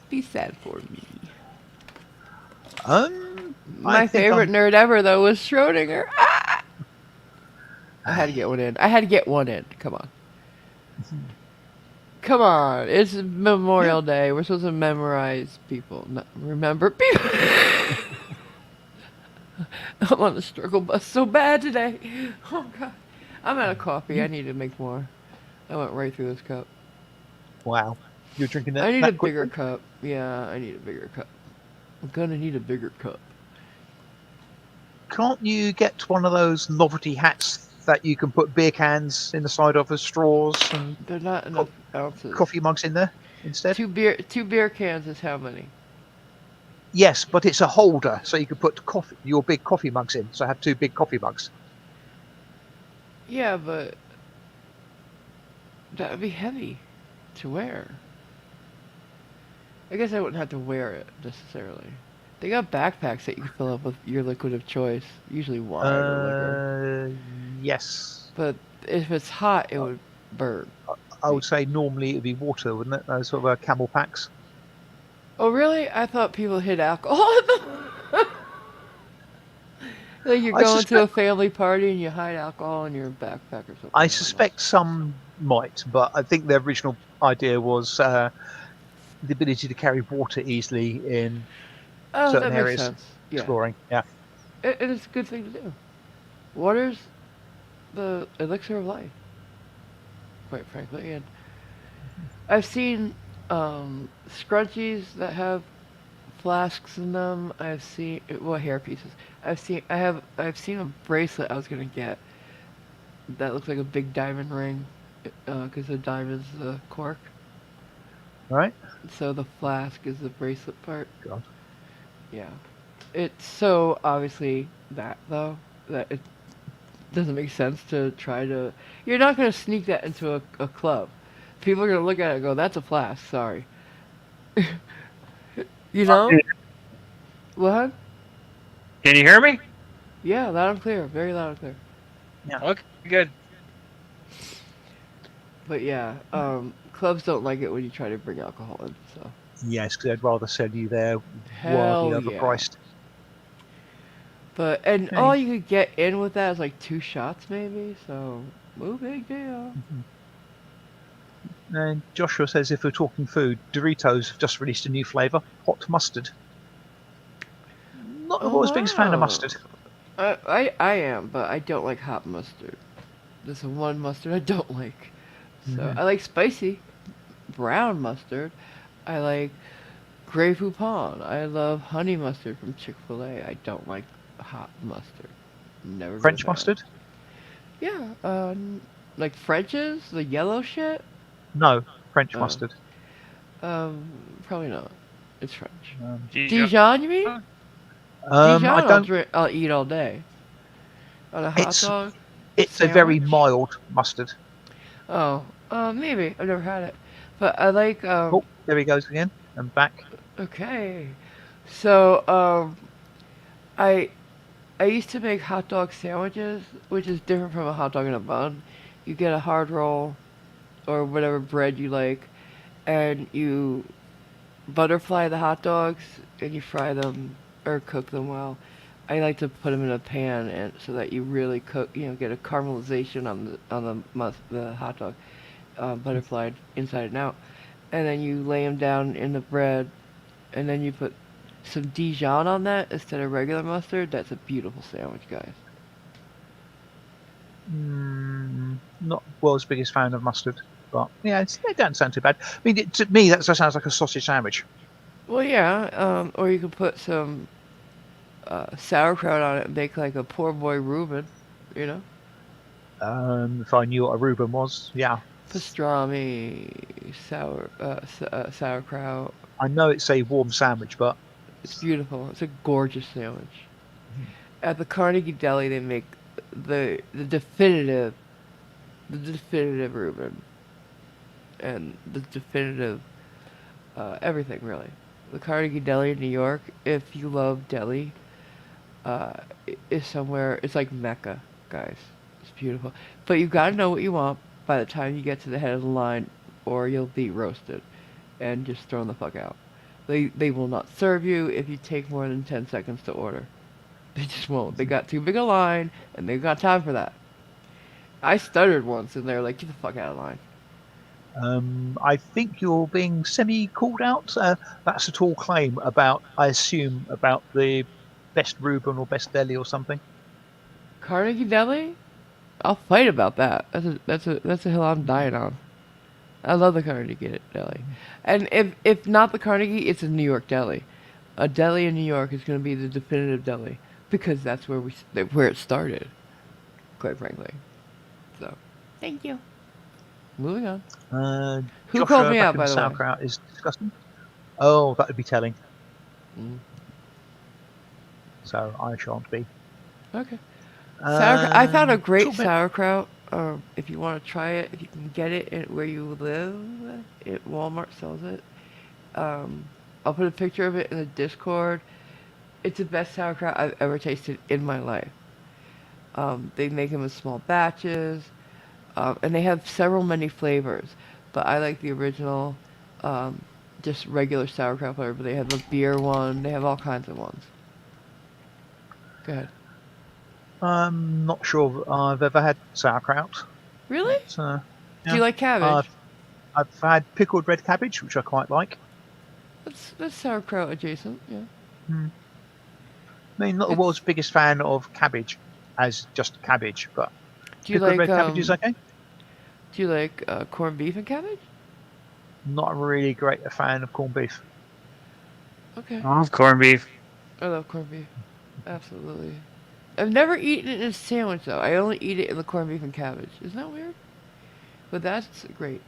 Be sad for me. I My think favorite I'm. nerd ever though was Schrodinger. Ah! I had to get one in. I had to get one in. Come on. Come on. It's Memorial Day. We're supposed to memorize people, not remember people. I'm on the struggle bus so bad today. Oh god. I'm out of coffee. I need to make more. I went right through this cup. Wow, you're drinking that I need a that bigger quickly? cup. Yeah, I need a bigger cup. I'm gonna need a bigger cup. Can't you get one of those novelty hats that you can put beer cans in the side of as straws and They're not enough ounces. coffee mugs in there instead? Two beer cans is how many? Yes, but it's a holder, so you can put your big coffee mugs in. So I have two big coffee mugs. Yeah, but that would be heavy to wear. I guess I wouldn't have to wear it necessarily. They got backpacks that you can fill up with your liquid of choice, usually wine or liquor. Yes. But if it's hot, it would burn. I would say normally it would be water, wouldn't it? Those sort of camel packs. Oh, really? I thought people hid alcohol in them. Like you're going to a family party and you hide alcohol in your backpack or something. I suspect some might, but I think the original idea was the ability to carry water easily in Oh, certain that makes areas sense. Yeah. exploring. Yeah. It is a good thing to do. Water's the elixir of life, quite frankly. And I've seen scrunchies that have flasks in them. I've seen hair pieces. I've seen a bracelet I was gonna get that looks like a big diamond ring, because the diamond's the cork. Right. So the flask is the bracelet part. God. Yeah. It's so obviously that though that it doesn't make sense to try to. You're not gonna sneak that into a club. People are gonna look at it and go, "That's a flask." Sorry. You know? What? Can you hear me? Yeah, loud and clear. Very loud and clear. Okay, good. But yeah, clubs don't like it when you try to bring alcohol in. So Yes, because I'd rather sell you there hell wildly yeah. overpriced. But and Okay. all you could get in with that is like 2 shots maybe. So no big deal. And Joshua says if we're talking food, Doritos have just released a new flavour, hot mustard. Not the world's biggest fan of mustard. I am, but I don't like hot mustard. There's one mustard I don't like. So I like spicy brown mustard. I like Grey Poupon. I love honey mustard from Chick-fil-A. I don't like hot mustard. Never been a French fan. mustard? Yeah, like French's, the yellow shit. No, French Oh. mustard. Probably not. It's French. Dijon? Dijon, you mean? I Dijon, don't. I'll eat all day. On a hot It's dog. it's a very sandwich? mild mustard. Oh, maybe I've never had it, but I like. Oh, there he goes again and back. Okay, so I I used to make hot dog sandwiches, which is different from a hot dog in a bun. You get a hard roll or whatever bread you like, and you butterfly the hot dogs and you fry them or cook them well. I like to put them in a pan and so that you really cook, get a caramelization on the hot dog, butterflied inside and out, and then you lay them down in the bread, and then you put some Dijon on that instead of regular mustard. That's a beautiful sandwich, guys. Not world's biggest fan of mustard, but yeah, it doesn't sound too bad. I mean, to me, that sounds like a sausage sandwich. Well, yeah, or you could put some sauerkraut on it and make like a poor boy Reuben, you know? If I knew what a Reuben was, yeah. Pastrami, sauerkraut. I know it's a warm sandwich, but It's beautiful. It's a gorgeous sandwich. At the Carnegie Deli, they make the definitive Reuben, and the definitive everything really. The Carnegie Deli in New York, if you love deli, is somewhere. It's like Mecca, guys. It's beautiful, but you got to know what you want by the time you get to the head of the line, or you'll be roasted and just thrown the fuck out. They will not serve you if you take more than 10 seconds to order. They just won't. They got too big a line, and they got time for that. I stuttered once, and they're like, "Get the fuck out of line." I think you're being semi-called out. That's a tall claim about, I assume, about the best Reuben or best deli or something. Carnegie Deli? I'll fight about that. That's a hill I'm dying on. I love the Carnegie Deli, and if not the Carnegie, it's a New York deli. A deli in New York is going to be the definitive deli because that's where it started. Quite frankly. So, thank you. Moving on. Who Joshua called me out, Beckham by the way? sauerkraut is disgusting. Oh, that would be telling. Mm. So I shan't be. Okay. I found a great Strawberry- sauerkraut. If you want to try it, if you can get it where you live, Walmart sells it. I'll put a picture of it in the Discord. It's the best sauerkraut I've ever tasted in my life. They make them in small batches, and they have many flavors. But I like the original, just regular sauerkraut flavor. But they have a beer one. They have all kinds of ones. Go ahead. I'm not sure I've ever had sauerkraut. Really? But, Do you like cabbage? I've had pickled red cabbage, which I quite like. That's sauerkraut adjacent, yeah. I mean, not the world's biggest fan of cabbage as just cabbage, but Do you pickled like red cabbage is okay. Do you like corned beef and cabbage? Not really great a fan of corned beef. Okay. I love corned beef. I love corned beef. Absolutely. I've never eaten it in a sandwich though. I only eat it in the corned beef and cabbage. Isn't that weird? But that's a great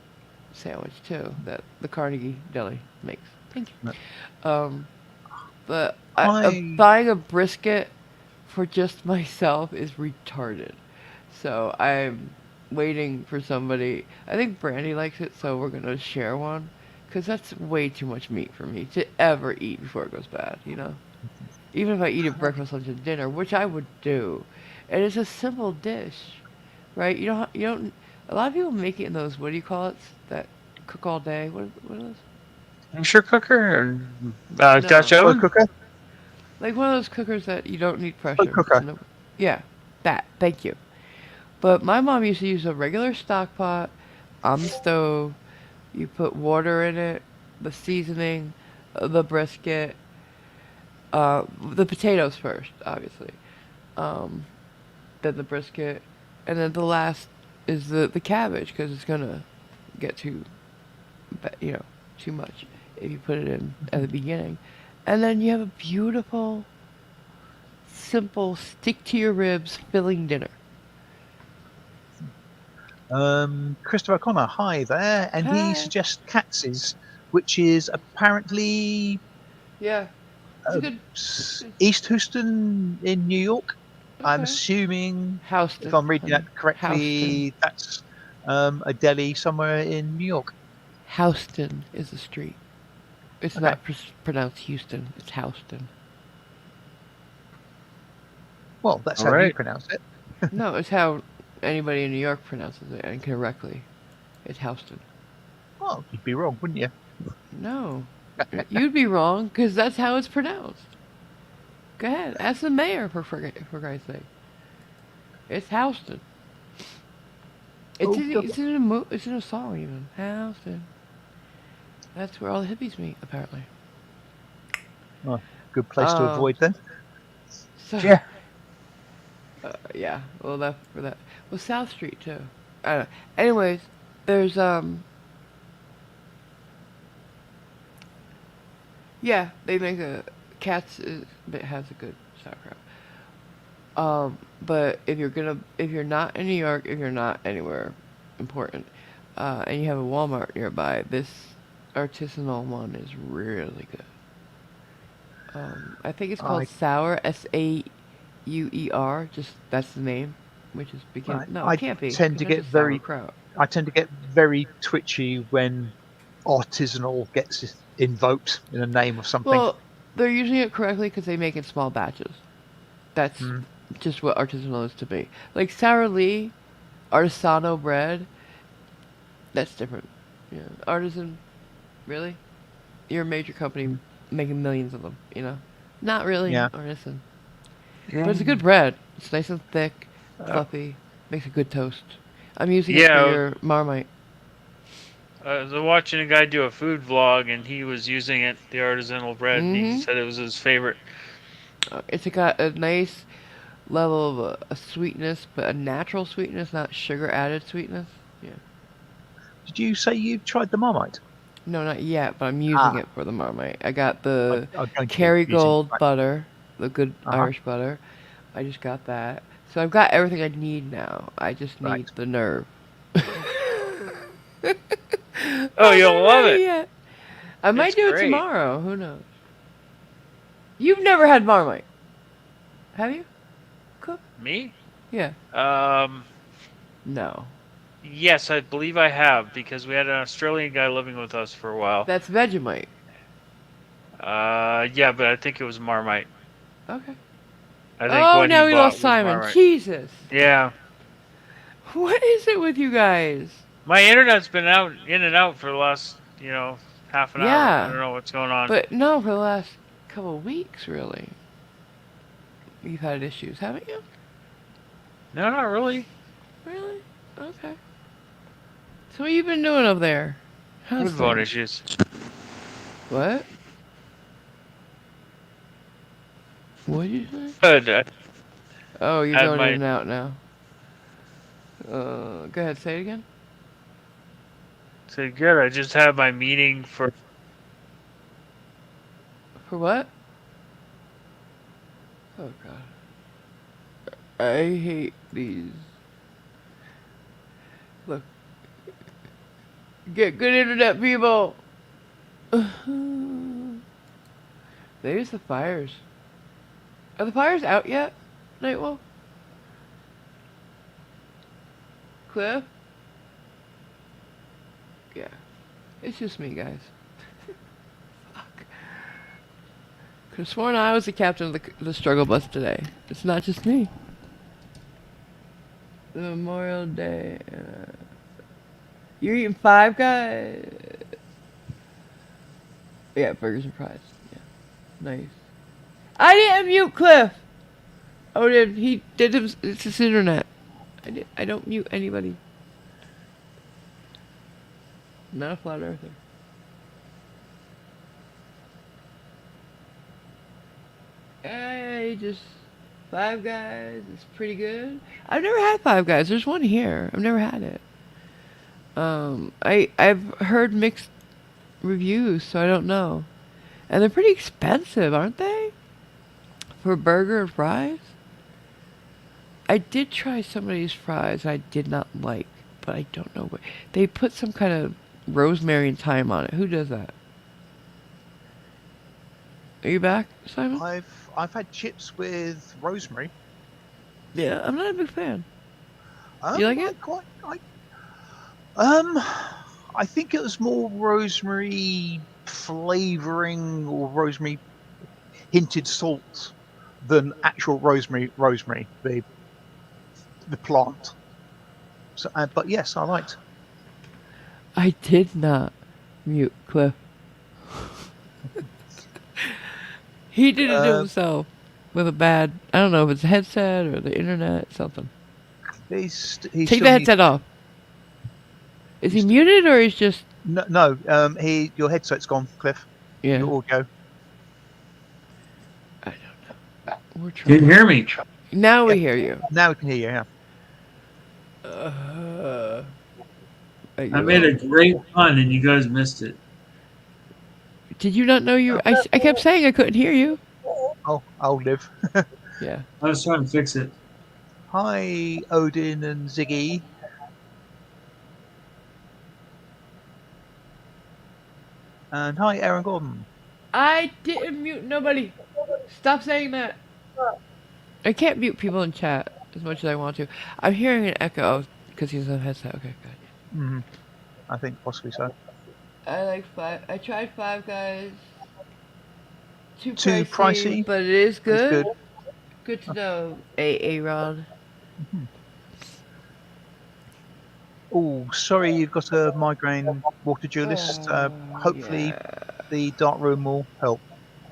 sandwich too that the Carnegie Deli makes. Thank you. But buying a brisket for just myself is retarded. So I'm waiting for somebody. I think Brandy likes it, so we're gonna share one. Cause that's way too much meat for me to ever eat before it goes bad. Even if I eat it breakfast, lunch, and dinner, which I would do, and it's a simple dish, right? You don't. A lot of people make it in those. What do you call it? That cook all day. What are those? Pressure cooker or No. Dutch Slow oven? cooker? Like one of those cookers that you don't need pressure. Slow cooker. No- Yeah, that. Thank you. But my mom used to use a regular stock pot on the stove. You put water in it, the seasoning, the brisket, the potatoes first, obviously. Then the brisket, and then the last is the cabbage because it's gonna get too much if you put it in at the beginning, and then you have a beautiful, simple stick to your ribs filling dinner. Christopher O'Connor, hi there, and Hi. he suggests Katz's, which is apparently Yeah, it's a good. East Houston in New York. I'm Okay. assuming, Houston. if I'm reading honey. that correctly, that's a deli somewhere in New York. Houston is the street. It's Okay. not pronounced Houston. It's Houston. Well, that's All how you right. pronounce it. No, it's how anybody in New York pronounces it incorrectly. It's Houston. Well, you'd be wrong, wouldn't you? No, you'd be wrong because that's how it's pronounced. Go ahead, ask the mayor for Christ's sake. It's Houston. Oh, It's in a song even. Houston. That's where all the hippies meet, apparently. good place to avoid then. So, Yeah. yeah. Well, that for that. Well, South Street too. I don't know. Anyways, there's Yeah, they make a it has a good sauerkraut. But if you're not in New York, if you're not anywhere important, and you have a Walmart nearby, this artisanal one is really good. I think it's called I Sour, Sauer. Just that's the name, which is became Right. no, I it can't be tend because to that's get just very sauerkraut. I tend to get very twitchy when artisanal gets invoked in the name of something. Well, they're using it correctly because they make it in small batches. That's Mm, just what artisanal is to me. Like Sara Lee, artisano bread, that's different. Yeah, artisan, really? You're a major company mm, making millions of them, you know? Not really yeah. artisan. But it's a good bread. It's nice and thick, Uh, fluffy, makes a good toast. I'm using it for yeah, your Marmite. I was watching a guy do a food vlog, and he was using it, the artisanal bread, and he Mm-hmm. said it was his favorite. It's got a nice level of a sweetness, but a natural sweetness, not sugar added sweetness. Yeah. Did you say you tried the Marmite? No, not yet, but I'm using Ah, it for the Marmite. I got I, the I'm going to be using. Kerrygold Right. butter, the good Uh-huh. Irish butter. I just got that. So I've got everything I need now. I just Right. need the nerve. Oh, I'm you'll not love ready it. yet. I might It's do it great. tomorrow. Who knows? You've never had Marmite, have you? Cook? Me? Yeah. Um, No. yes, I believe I have, because we had an Australian guy living with us for a while. That's Vegemite. Yeah, but I think it was Marmite. Okay. I think Oh, what he now we bought lost was Simon. Marmite. Jesus. Yeah. What is it with you guys? My internet's been out in and out for the last, half an hour. I Yeah. don't know what's going on. But no, for the last couple of weeks, really. You've had issues, haven't you? No, not really. Really? Okay. So what you been doing up there? How's Good phone things? issues. What? What did you say? Good. I Oh, you're had going in my and out now. Go ahead, say it again. said good. I just had my meeting for. For what? Oh god. I hate these. Look. Get good internet, people! There's the fires. Are the fires out yet, Nightwolf? Cliff? Yeah. It's just me, guys. Fuck. Could've sworn I was the captain of the struggle bus today. It's not just me. The Memorial Day. You're eating Five Guys? Yeah, burgers and fries. Yeah. Nice. I didn't mute Cliff! Oh, he did it's his internet. I don't mute anybody. Not a flat earther. Just Five Guys. It's pretty good. I've never had Five Guys. There's one here. I've never had it. I've heard mixed reviews, so I don't know. And they're pretty expensive, aren't they? For a burger and fries? I did try some of these fries I did not like, but I don't know what. They put some kind of rosemary and thyme on it. Who does that? Are you back, Simon? I've had chips with rosemary. Yeah, I'm not a big fan. You like it? I think it was more rosemary flavouring or rosemary hinted salt than actual rosemary, the plant. So, but yes, I liked. I did not mute Cliff. He did it to Uh, himself with a bad. I don't know if it's a headset or the internet, something. he Take still the needs. headset off. Is he He's muted or he's just? no. Your headset's gone, Cliff. Yeah. Your audio. I don't know. We're Can you trying. hear me? Now we Yep. hear you. Now we can hear you. Yeah. Bet I you made will. a great pun and you guys missed it. Did you not know you? I kept saying I couldn't hear you. I'll live. Yeah. I was trying to fix it. Hi, Odin and Ziggy. And hi, Aaron Gordon. I didn't mute nobody. Stop saying that. I can't mute people in chat as much as I want to. I'm hearing an echo because he's on a headset. Okay, good. Mm, I think possibly so. I like Five. I tried Five Guys. Too Too pricey, pricey. but it is It's good. good. Good to know. Aaron. Mhm. Oh, sorry, you've got a migraine, water duelist. Hopefully, Yeah. the dark room will help.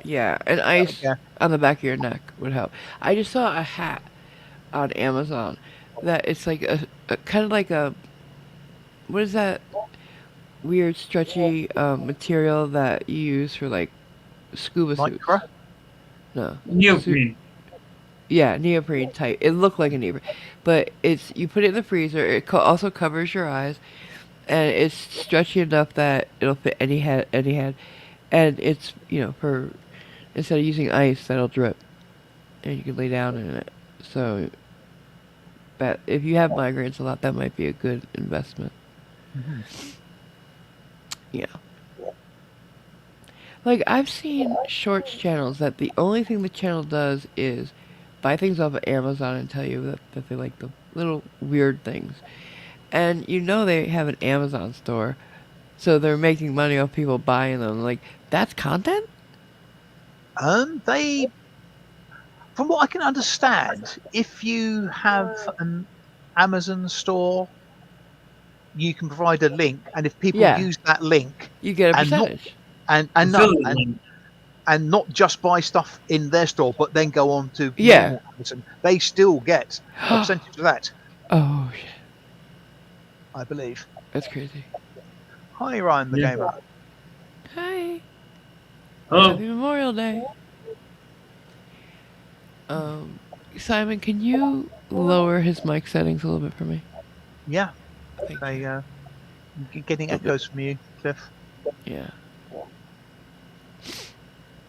Yeah, and ice Yeah. on the back of your neck would help. I just saw a hat on Amazon that it's like a kind of like a what is that weird stretchy material that you use for like scuba suits? Lycra. No. Neoprene. Yeah, neoprene type. It looked like a neoprene, but it's you put it in the freezer. It also covers your eyes, and it's stretchy enough that it'll fit any head, and it's for instead of using ice that'll drip, and you can lay down in it. So that if you have migraines a lot, that might be a good investment. Mm-hmm. Yeah. Like I've seen shorts channels that the only thing the channel does is buy things off of Amazon and tell you that they like the little weird things. And they have an Amazon store, so they're making money off people buying them. Like that's content? They, from what I can understand, if you have an Amazon store, you can provide a link, and if people Yeah. use that link You get a and not percentage. and no Affiliate link. and not just buy stuff in their store, but then go on to Yeah. normal Amazon, they still get a percentage of that, Oh shit. I believe. That's crazy. Hi, Ryan the Yeah. Gamer. Hi. Hello. Happy Memorial Day. Simon, can you lower his mic settings a little bit for me? Yeah, Thank they you. getting Little bit. echoes from you, Cliff. Yeah.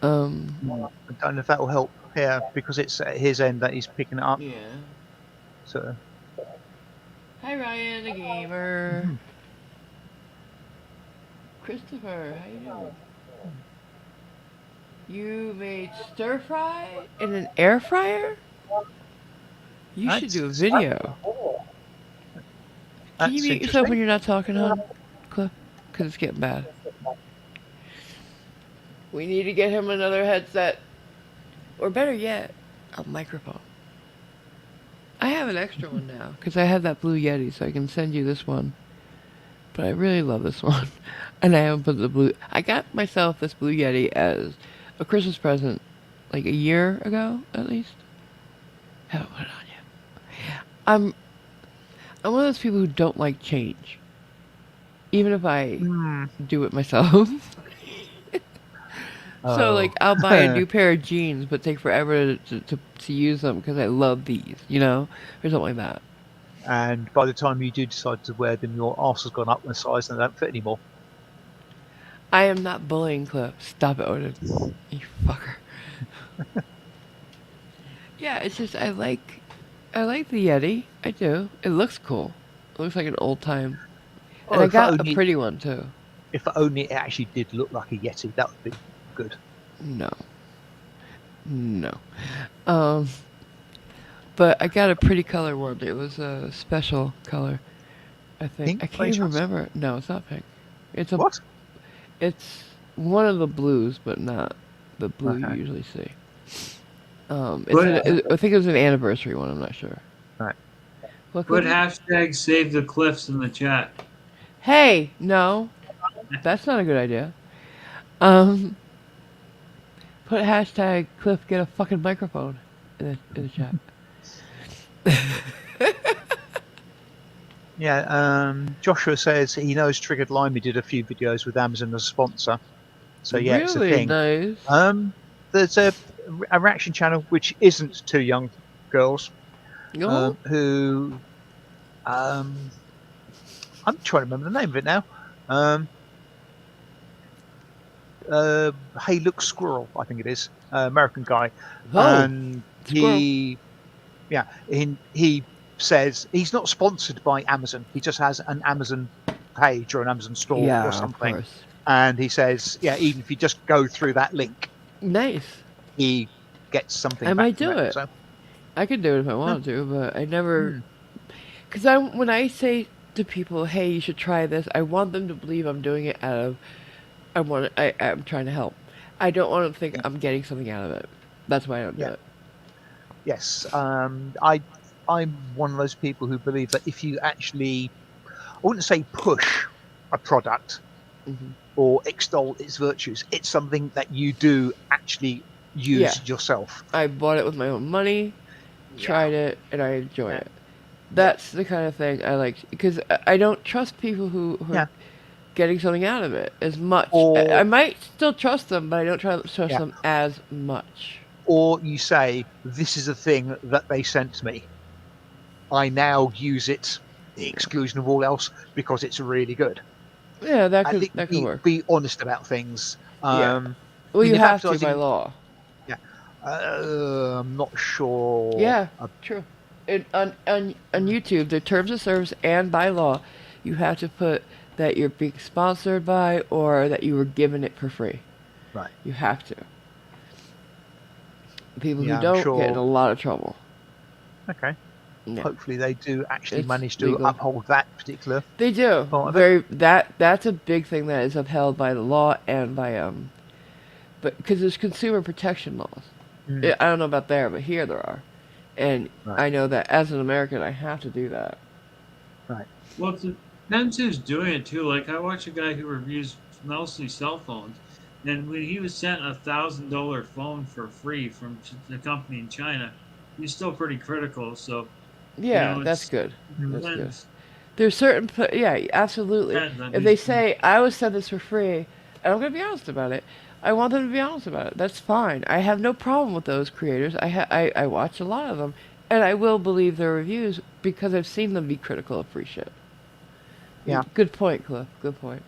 I don't know if that will help here because it's at his end that he's picking it up. Yeah. So Hi Ryan the gamer. mhm. Christopher, how you doing? You made stir fry in an air fryer? You should do a That's video. Can you that's mute yourself interesting. when you're not talking, hon? Cliff? Because it's getting bad. We need to get him another headset. Or better yet, a microphone. I have an extra one now because I have that Blue Yeti, so I can send you this one. But I really love this one. And I haven't put the blue. I got myself this Blue Yeti as a Christmas present like a year ago, at least. Haven't put it on yet. I'm one of those people who don't like change. Even if I Hmm. do it myself. So, Oh. like, I'll buy a new pair of jeans, but take forever to use them because I love these, or something like that. And by the time you do decide to wear them, your arse has gone up in size and they don't fit anymore. I am not bullying Cliff. Stop it, Odin. You fucker. Yeah, it's just I like the Yeti. I do. It looks cool. It looks like an old time. And Oh, I got a pretty one too. if only it actually did look like a Yeti, that would be good. No. No. Um but I got a pretty color one. It was a special color. I think. Pink, I by can't any even chance? remember. No, it's not pink. It's a What? It's one of the blues, but not the blue Okay. you usually see. I think it was an anniversary one. I'm not sure. Right. What Put Cookie? hashtag save the cliffs in the chat. Hey, no, that's not a good idea. Um, put hashtag Cliff get a fucking microphone in the chat. Yeah, Joshua says he knows Triggered Limey did a few videos with Amazon as a sponsor. So yeah, it's a Really thing. nice. There's a reaction channel which isn't two young girls No? who I'm trying to remember the name of it now. Hey Look Squirrel, I think it is, American guy, Oh, and squirrel. he says he's not sponsored by Amazon. He just has an Amazon page or an Amazon store or Yeah, of something, course. and he says, yeah, even if you just go through that link, Nice. he gets something I back might from do it. it. So, I could do it if I wanted to, but I never. hmm, Because when I say to people, "Hey, you should try this," I want them to believe I'm doing it out of I'm trying to help. I don't want them to think yeah, I'm getting something out of it. That's why I don't do yeah, it. yes. I'm one of those people who believe that if you actually, I wouldn't say push a product Hmm. or extol its virtues, it's something that you do actually Yeah, use yourself. I bought it with my own money, Yeah, tried it, and I enjoy yeah, it. yeah, That's the kind of thing I like because I don't trust people who are yeah. getting something out of it as much. I Or might still trust them, but I don't trust yeah, them as much. or you say this is a thing that they sent me. I now use it, the exclusion of all else, because it's really good. Yeah, At least that could be work. be honest about things. Yeah. I Well, mean, you if have to by advertising, law. yeah, I'm not sure. Yeah, true. On YouTube, the terms of service and by law, you have to put that you're being sponsored by or that you were given it for free. Right. You have to. People who Yeah, I'm don't get in sure. a lot of trouble. Okay. Yeah, Hopefully, they do actually it's manage to legal. uphold that particular They do. part of it. Very that's a big thing that is upheld by the law and by but because there's consumer protection laws. Mm, I don't know about there, but here there are. And right. I know that as an American, I have to do that. Right. Well, it depends who's doing it too. Like I watch a guy who reviews mostly cell phones, and when he was sent $1,000 phone for free from the company in China, he's still pretty critical. So Yeah, that's it's good. Mm, That's good. depends. There's yeah, absolutely. Depends on If they who's. say I was sent this for free, and I'm gonna be honest about it, I want them to be honest about it. That's fine. I have no problem with those creators. I watch a lot of them, and I will believe their reviews because I've seen them be critical of free shit. yeah. Good point, Cliff. Good point.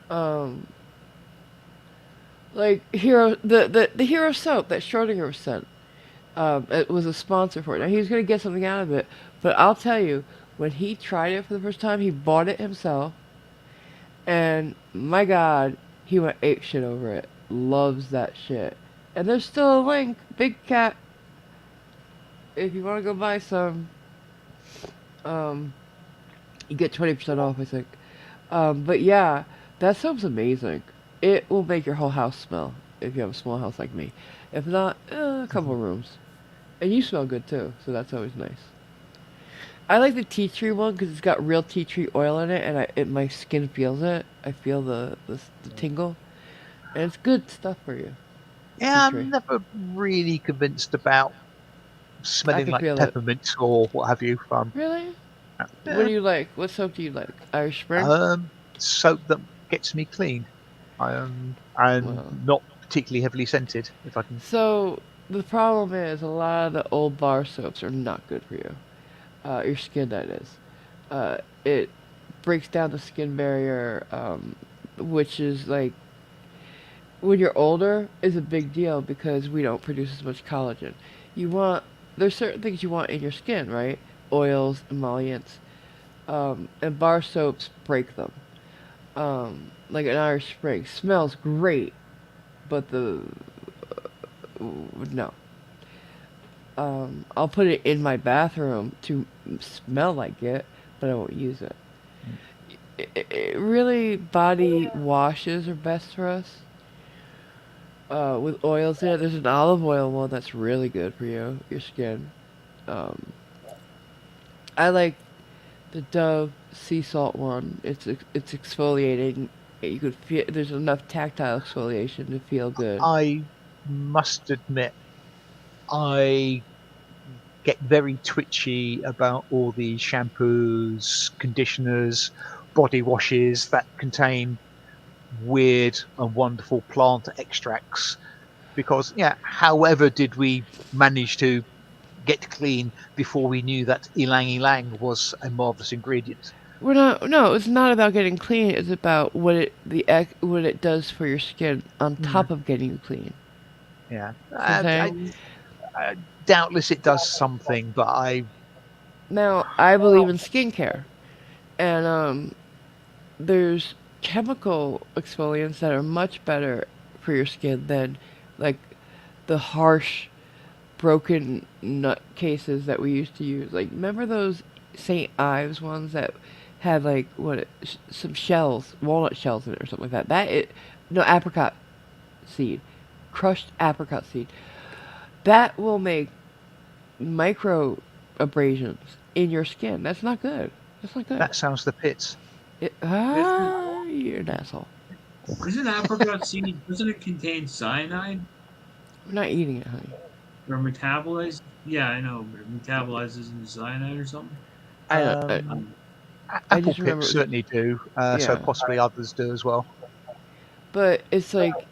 Um, like Hero, the Hero soap that Schrodinger was sent. It was a sponsor for it. Now he was gonna get something out of it, but I'll tell you, when he tried it for the first time, he bought it himself, and my God, he went ape shit over it. Loves that shit. And there's still a link, Big Cat, if you want to go buy some. Um, you get 20% off, I think. But yeah, that soap's amazing. It will make your whole house smell if you have a small house like me. If not, a couple rooms. And you smell good too, so that's always nice. I like the tea tree one because it's got real tea tree oil in it, and my skin feels it. I feel the tingle, and it's good stuff for you. Yeah, Tea tree. I'm never really convinced about I smelling can like feel it. peppermint or what have you. Really? What Yeah, do you like? What soap do you like? Irish Spring? soap that gets me clean. And Well, not particularly heavily scented, if I can. so the problem is a lot of the old bar soaps are not good for you. Your skin, that is. It breaks down the skin barrier, which is like when you're older is a big deal because we don't produce as much collagen. You want there's certain things you want in your skin, right? Oils, emollients, and bar soaps break them. Like an Irish Spring smells great, but no. I'll put it in my bathroom to smell like it, but I won't use it. Really, body washes are best for us. with oils in it. There's an olive oil one that's really good for your skin. Um, I like the Dove sea salt one. It's exfoliating. You could feel there's enough tactile exfoliation to feel good. I must admit, I get very twitchy about all the shampoos, conditioners, body washes that contain weird and wonderful plant extracts. Because, yeah, however did we manage to get clean before we knew that ylang ylang was a marvelous ingredient? We're not. No, it's not about getting clean. It's about what it does for your skin on Mm, top of getting you clean. yeah, So I'm saying. doubtless it does something, but I Now I believe in skincare, and there's chemical exfoliants that are much better for your skin than like the harsh broken nut cases that we used to use. Like, remember those St. Ives ones that had like some shells, walnut shells in it or something like that. No, apricot seed, crushed apricot seed. That will make micro abrasions in your skin. That's not good. That's not good. that sounds the pits. Isn't You're an asshole. isn't apricot seed? Doesn't it contain cyanide We're not eating it, honey. or metabolize? Yeah, I know, but it metabolizes into cyanide or something. I don't. Um, Um, I Apple just remember pits it was. certainly do, so Yeah, possibly others do as well. but it's like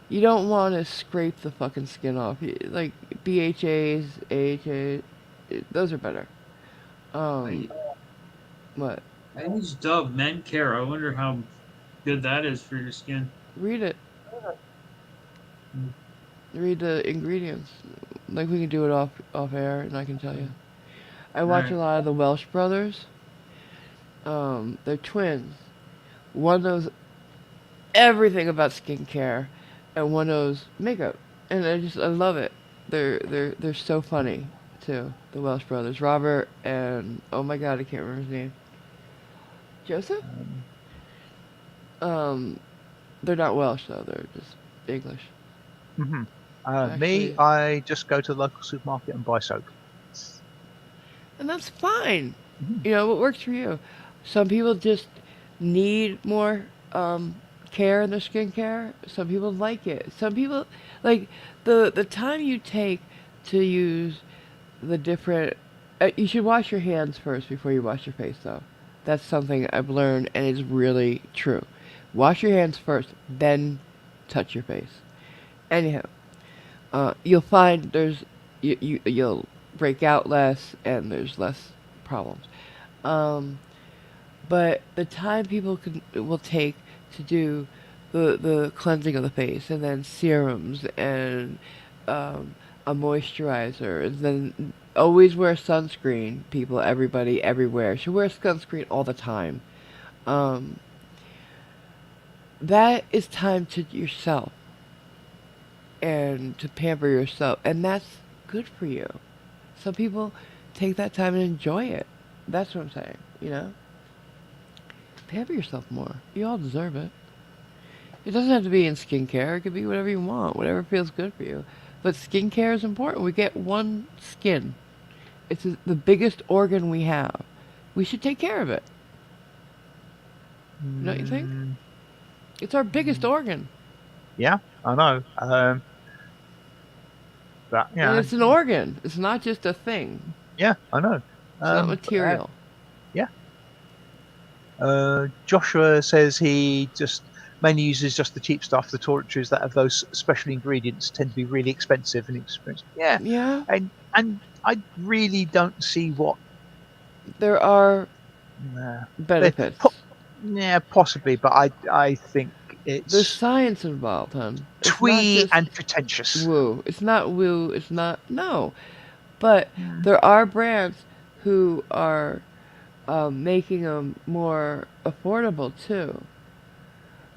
you don't want to scrape the fucking skin off. Like BHAs, AHAs, those are better. I, Um, what? I use Dove Men Care. I wonder how good that is for your skin. Read it. Mm, Read the ingredients. Like we can do it off air, and I can tell you. I All watch a right. lot of the Welsh brothers. They're twins. One knows everything about skincare, and one knows makeup, and I love it. They're so funny too. The Welsh brothers, Robert and oh my god, I can't remember his name. Joseph? Um, Um, they're not Welsh though. They're just English. mhm. Me, Actually, I just go to the local supermarket and buy soap. and that's fine. Mhm. You know what works for you. Some people just need more care in their skincare. Some people like it. Some people like the time you take to use the different. You should wash your hands first before you wash your face, though. That's something I've learned, and it's really true. Wash your hands first, then touch your face. Anyhow, you'll find you'll break out less, and there's less problems. Um, but the time will take to do the cleansing of the face, and then serums and um, a moisturizer, and then always wear sunscreen. People, everybody, everywhere should wear sunscreen all the time. Um, that is time to yourself and to pamper yourself, and that's good for you. Some people take that time and enjoy it. That's what I'm saying. You know, pamper yourself more. You all deserve it. It doesn't have to be in skincare. It could be whatever you want, whatever feels good for you. But skincare is important. We get one skin. It's the biggest organ we have. We should take care of it. Don't you think? Mm, It's our biggest organ. yeah, I know. But And yeah, it's an organ. It's not just a thing. yeah, I know. It's not But, material. yeah. Joshua says he just mainly uses just the cheap stuff. The toiletries that have those special ingredients tend to be really expensive and expensive. Yeah, Yeah, and I really don't see what. there are Uh, they, benefits. yeah, possibly, but I think There's it's science involved, hon. It's not twee just and pretentious. woo. It's not woo. It's not no. But Mm. there are brands who are making them more affordable too.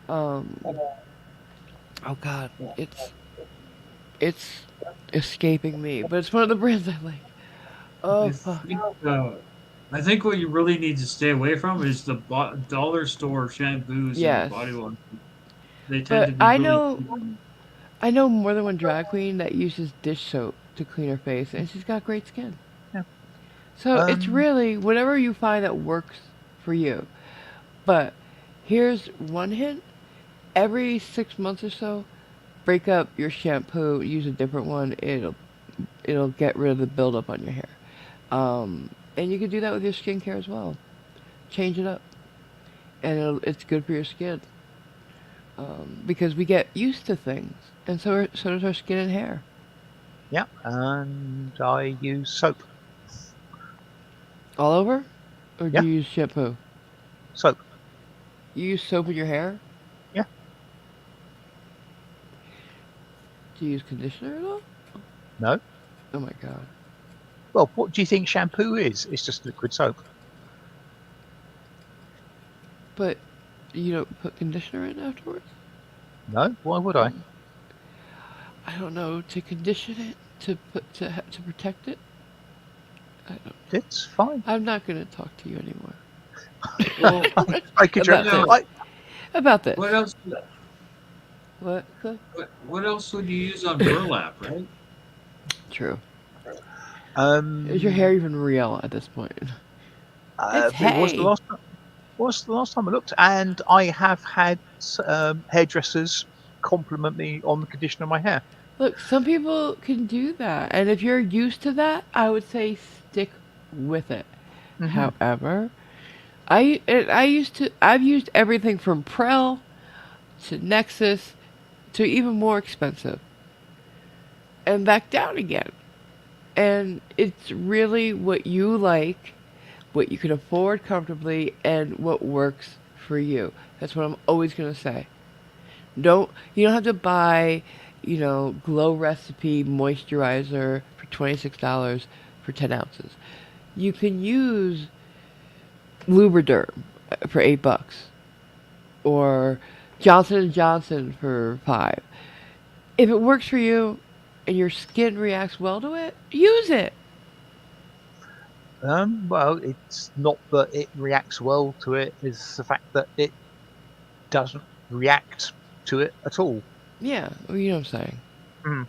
Um, oh God, it's escaping me, but it's one of the brands I like. Oh I fuck. think I think what you really need to stay away from is the dollar store shampoos and Yes, body wash. They tend to but be really cheap. I know more than one drag queen that uses dish soap to clean her face, and she's got great skin. Yeah. So it's really whatever you find that works for you. But here's one hint: every 6 months or so, break up your shampoo, use a different one. It'll get rid of the buildup on your hair. And you can do that with your skincare as well. Change it up, and it's good for your skin. Because we get used to things, and so does our skin and hair. Yeah, and I use soap. All over, or do Yeah. you use shampoo? Soap. You use soap in your hair? Yeah. Do you use conditioner at all? No. Oh my god. Well, what do you think shampoo is? It's just liquid soap. But you don't put conditioner in afterwards? No. Why would I? I don't know. To condition it, to protect it. I don't. It's fine. I'm not gonna talk to you anymore. Well, I could About try. this. About this. what else? What? Cliff? What else would you use on burlap, right? True. Um, Is your hair even real at this point? It's it was hay. the last time I looked, and I have had hairdressers compliment me on the condition of my hair. Look, some people can do that, and if you're used to that, I would say stick with it. Mhm. However, I've used everything from Prel to Nexus to even more expensive, and back down again. And it's really what you like, what you can afford comfortably, and what works for you. That's what I'm always gonna say. You don't have to buy, Glow Recipe moisturizer for $26 for 10 ounces. You can use Lubriderm for $8 or Johnson and Johnson for 5. If it works for you and your skin reacts well to it, use it. Well, it's not that it reacts well to it; it's the fact that it doesn't react to it at all. Yeah, well, you know what I'm saying. Mm.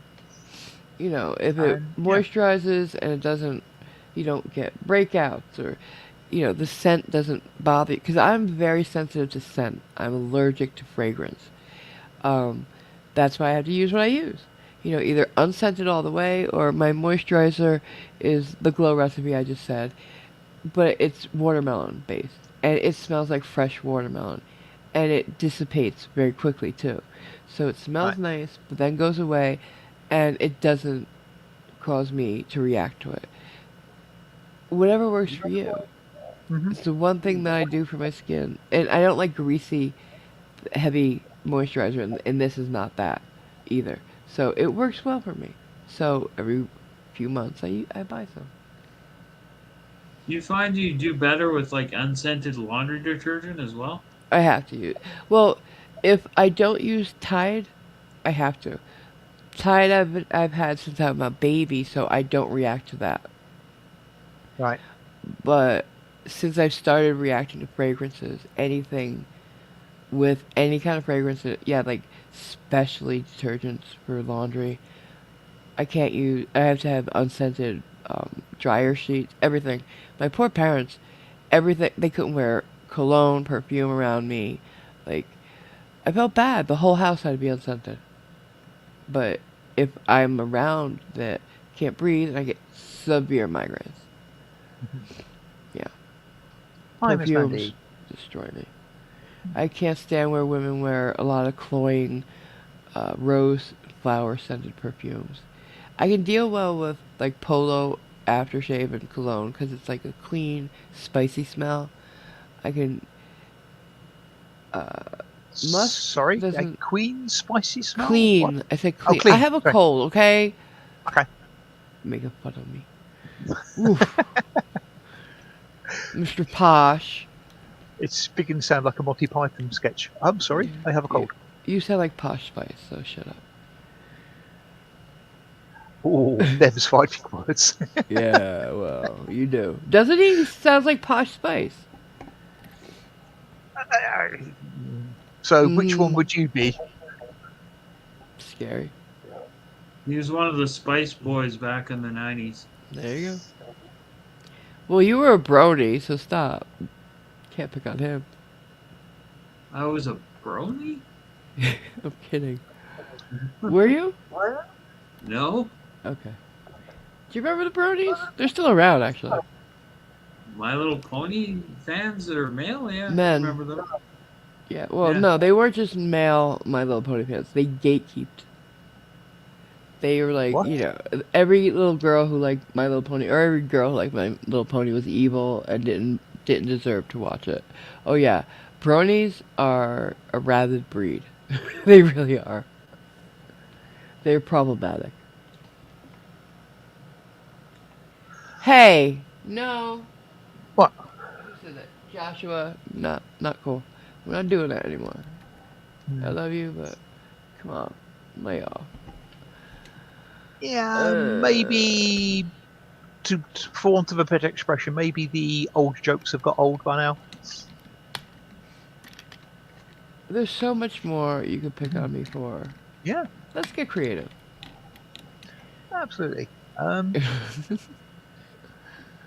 If it And yeah. moisturizes and it doesn't, you don't get breakouts or, the scent doesn't bother you. Because I'm very sensitive to scent. I'm allergic to fragrance. That's why I have to use what I use. Either unscented all the way or my moisturizer is the Glow Recipe I just said. But it's watermelon based. And it smells like fresh watermelon. And it dissipates very quickly too. So it smells Right. nice, but then goes away, and it doesn't cause me to react to it. Whatever works for you. Mhm. It's the one thing that I do for my skin. And I don't like greasy, heavy moisturizer, and this is not that either. So it works well for me. So every few months I buy some. You find you do better with like unscented laundry detergent as well? I have to use. Well, if I don't use Tide, I have to. Tide I've had since I'm a baby, so I don't react to that. Right. But since I've started reacting to fragrances, anything with any kind of fragrance, yeah, like specially detergents for laundry, I can't use. I have to have unscented dryer sheets, everything. My poor parents, everything they couldn't wear cologne, perfume around me. Like I felt bad. The whole house had to be unscented. But if I'm around that can't breathe, and I get severe migraines. Yeah, Hi, Miss perfumes Mandy. destroy me. I can't stand where women wear a lot of cloying, rose flower scented perfumes. I can deal well with like Polo aftershave and cologne because it's like a clean, spicy smell. I can. Musk Sorry, a doesn't queen spicy smell. What? clean. I said Oh, clean. I clean. have a Sorry. cold. Okay, Okay. making fun of me. Oof. Mr. Posh. It's beginning to sound like a Monty Python sketch. I'm sorry, I have a cold. You sound like Posh Spice, so shut up. Oh, Nev's fighting words. Yeah, well, you do. Doesn't he? He sounds like Posh Spice. So, which one would you be? Scary. He was one of the Spice Boys back in the 90s. There you go. Well, you were a Brody, so stop. Can't pick on him. I was a brony? I'm kidding. Were you? No. Okay. Do you remember the Brodies? They're still around, actually. My Little Pony fans that are male, yeah, I Men. remember them. Yeah, well, Yeah. no, they weren't just male My Little Pony fans. They gatekeeped. They were like, What? you know, every little girl who liked My Little Pony, or every girl who liked My Little Pony was evil and didn't deserve to watch it. Oh yeah, bronies are a rabid breed. They really are. They're problematic. Hey, no. What? Who said that? Joshua, not cool. We're not doing that anymore. I love you, but come on, lay off. Yeah, maybe for want of a better expression, maybe the old jokes have got old by now. There's so much more you could pick on me for. Yeah, Let's get creative. absolutely.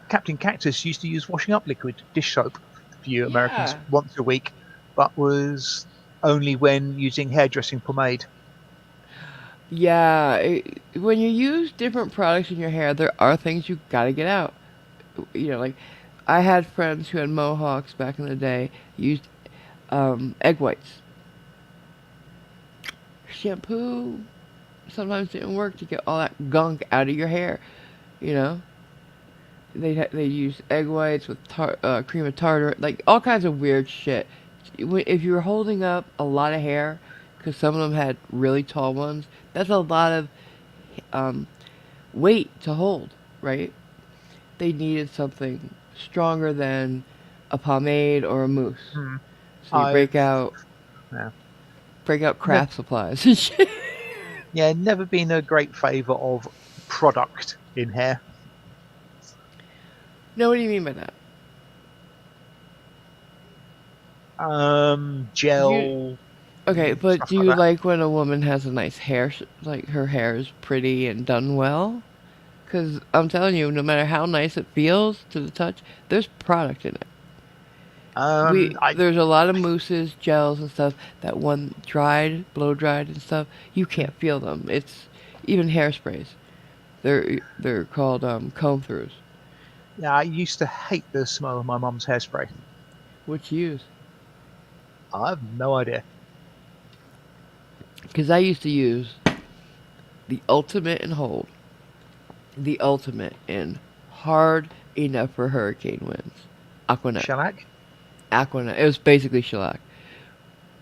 Captain Cactus used to use washing up liquid, dish soap, for you Americans Yeah. once a week, but was only when using hairdressing pomade. Yeah, when you use different products in your hair, there are things you gotta get out. You know, like I had friends who had mohawks back in the day used egg whites. Shampoo sometimes didn't work to get all that gunk out of your hair. You know, they use egg whites with cream of tartar, like all kinds of weird shit. If you were holding up a lot of hair, because some of them had really tall ones, that's a lot of um, weight to hold, right? They needed something stronger than a pomade or a mousse. Hmm. So you I've yeah, break out ne- craft supplies and shit. yeah, never been a great favour of product in hair. No, what do you mean by that? You Gel, okay, but stuff do like you that. like when a woman has a nice hair, like her hair is pretty and done well? Because I'm telling you, no matter how nice it feels to the touch, there's product in it. I There's a lot of mousses, gels, and stuff that when dried, blow dried, and stuff, you can't feel them. It's even hairsprays. They're called comb throughs. yeah, I used to hate the smell of my mum's hairspray. What you use? I have no idea. Because I used to use the ultimate in hold, the ultimate in hard enough for hurricane winds. Aquanet. Shellac? Aquanet. It was basically shellac.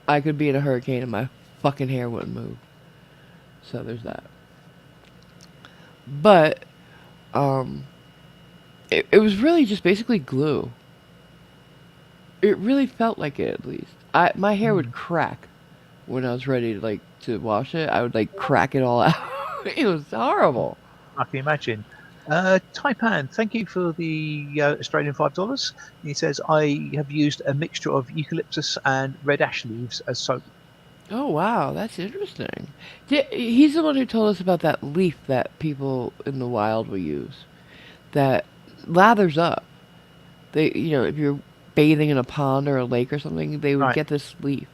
I could be in a hurricane and my fucking hair wouldn't move. So there's that. But um, it was really just basically glue. It really felt like it at least. My hair would crack when I was ready to wash it. I would like crack it all out. It was horrible. I can imagine. Taipan, thank you for the Australian $5. He says, I have used a mixture of eucalyptus and red ash leaves as soap. Oh wow, that's interesting. He's the one who told us about that leaf that people in the wild will use that lathers up. They, if you're bathing in a pond or a lake or something, they would Right. get this leaf.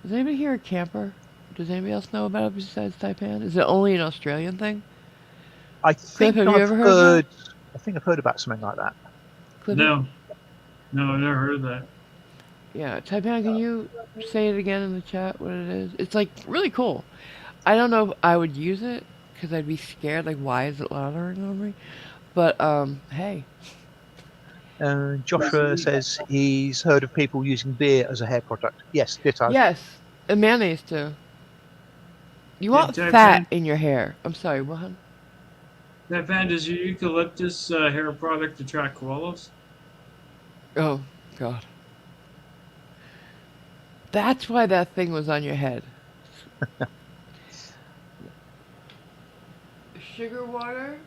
Is anybody here a camper? Does anybody else know about it besides Taipan? Is it only an Australian thing? I Cliff, think have you I've ever heard of that? heard. I think I've heard about something like that. Cliff, No, no, I've never heard of that. yeah, Taipan, can you say it again in the chat what it is? It's like really cool. I don't know if I would use it because I'd be scared. Like, why is it lathering on me? But hey, Joshua says he's heard of people using beer as a hair product. Yes, ditto. yes, and mayonnaise too. You Hey, want Taipan, fat in your hair. I'm sorry, what? Taipan, does your eucalyptus hair product attract koalas? Oh God, that's why that thing was on your head. Sugar water.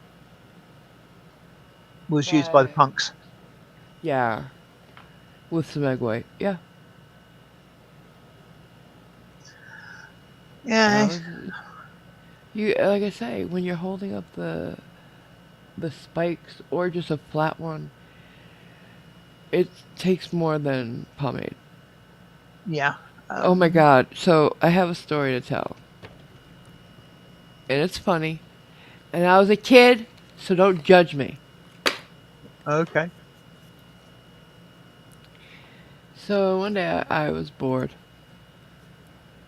Was used by the By punks. yeah, with some egg white. Yeah, Yeah, that was You like I say, when you're holding up the spikes or just a flat one, it takes more than pomade. Yeah. Oh my god! So I have a story to tell, and it's funny. And I was a kid, so don't judge me. Okay. So one day I was bored.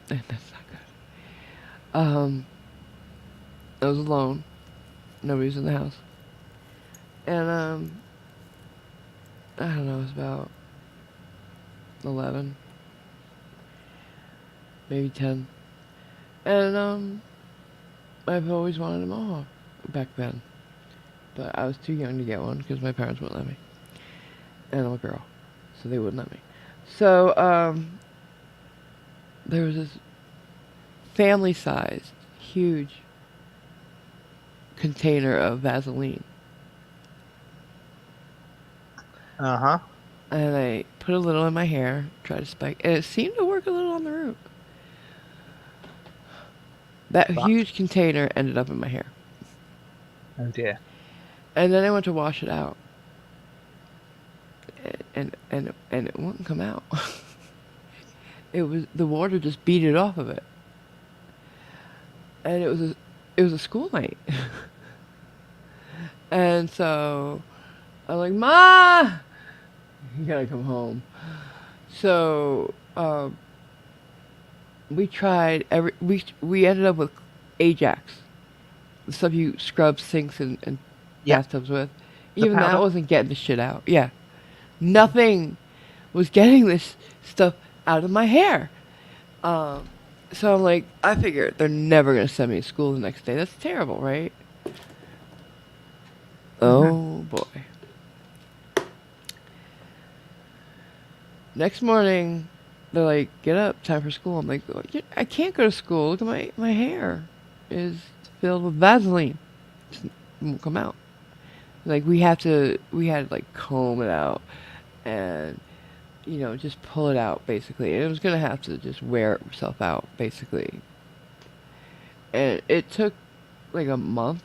That's not good. I was alone. Nobody was in the house. And I don't know, it was about 11, maybe 10. And I've always wanted a mohawk back then. But I was too young to get one because my parents wouldn't let me. And I'm a girl, so they wouldn't let me. So there was this family-sized, huge container of Vaseline. Uh-huh. And I put a little in my hair, tried to spike, and it seemed to work a little on the root. That But, huge container ended up in my hair. oh dear. And then I went to wash it out. And it wouldn't come out. It was the water just beat it off of it. And it was a school night. And so I'm like, "Ma, you gotta come home." So we tried we ended up with Ajax, the stuff you scrub sinks and Yeah. bathtubs with. The Even that powder? wasn't getting the shit out. Yeah, nothing was getting this stuff out of my hair. So I'm like, I figured they're never gonna send me to school the next day. That's terrible, right? Oh boy. Next morning, they're like, get up, time for school. I'm like, "Oh, I can't go to school. Look at my hair is filled with Vaseline. It won't come out. Like we had to like comb it out and just pull it out basically. And it was gonna have to just wear itself out basically. And it took like a month.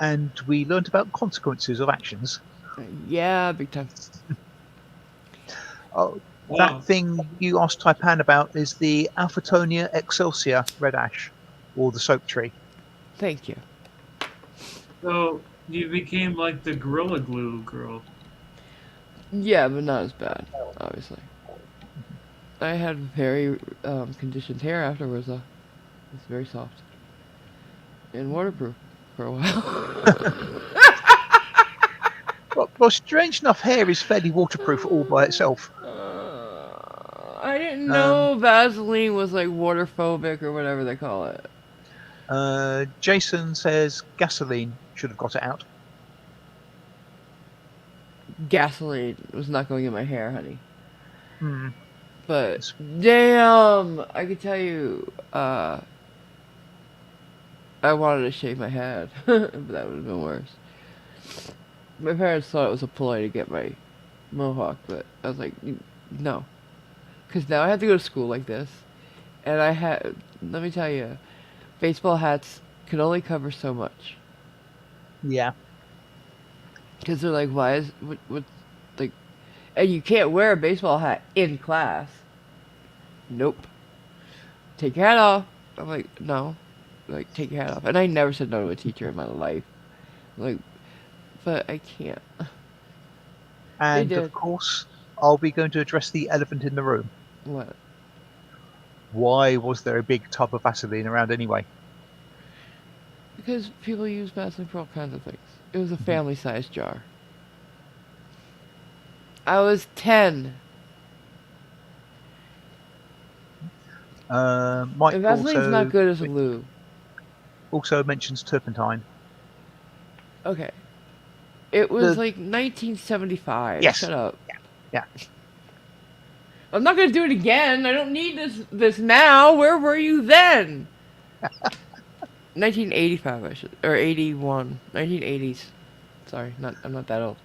And we learned about consequences of actions. Yeah, big time. Oh, Wow. that thing you asked Taipan about is the Alphatonia excelsior red ash, or the soap tree. Thank you. So you became like the Gorilla Glue girl. Yeah, but not as bad, obviously. I had very conditioned hair afterwards, though. It's very soft and waterproof for a while. Well, strange enough, hair is fairly waterproof all by itself. I didn't know Vaseline was like waterphobic or whatever they call it. Jason says gasoline should have got it out. Gasoline was not going in my hair, honey. Hmm. But damn, I could tell you, I wanted to shave my head, but that would have been worse. My parents thought it was a ploy to get my mohawk, but I was like, no. Because now I have to go to school like this. And let me tell you, baseball hats can only cover so much. Yeah. Because they're like, why is, like, and you can't wear a baseball hat in class. Nope. Take your hat off. I'm like, no. Like, take your hat off. And I never said no to a teacher in my life. Like, but I can't. And did. of course, are we going to address the elephant in the room? What? Why was there a big tub of Vaseline around anyway? Because people use Vaseline for all kinds of things. It was a family-sized jar. I was 10. Mike And Vaseline's not good as a lube. also mentions turpentine. Okay. It was like 1975. Yes. Shut up. Yeah. I'm not gonna do it again. I don't need this now. Where were you then? 1985, I should, or 81, 1980s. Sorry, I'm not that old.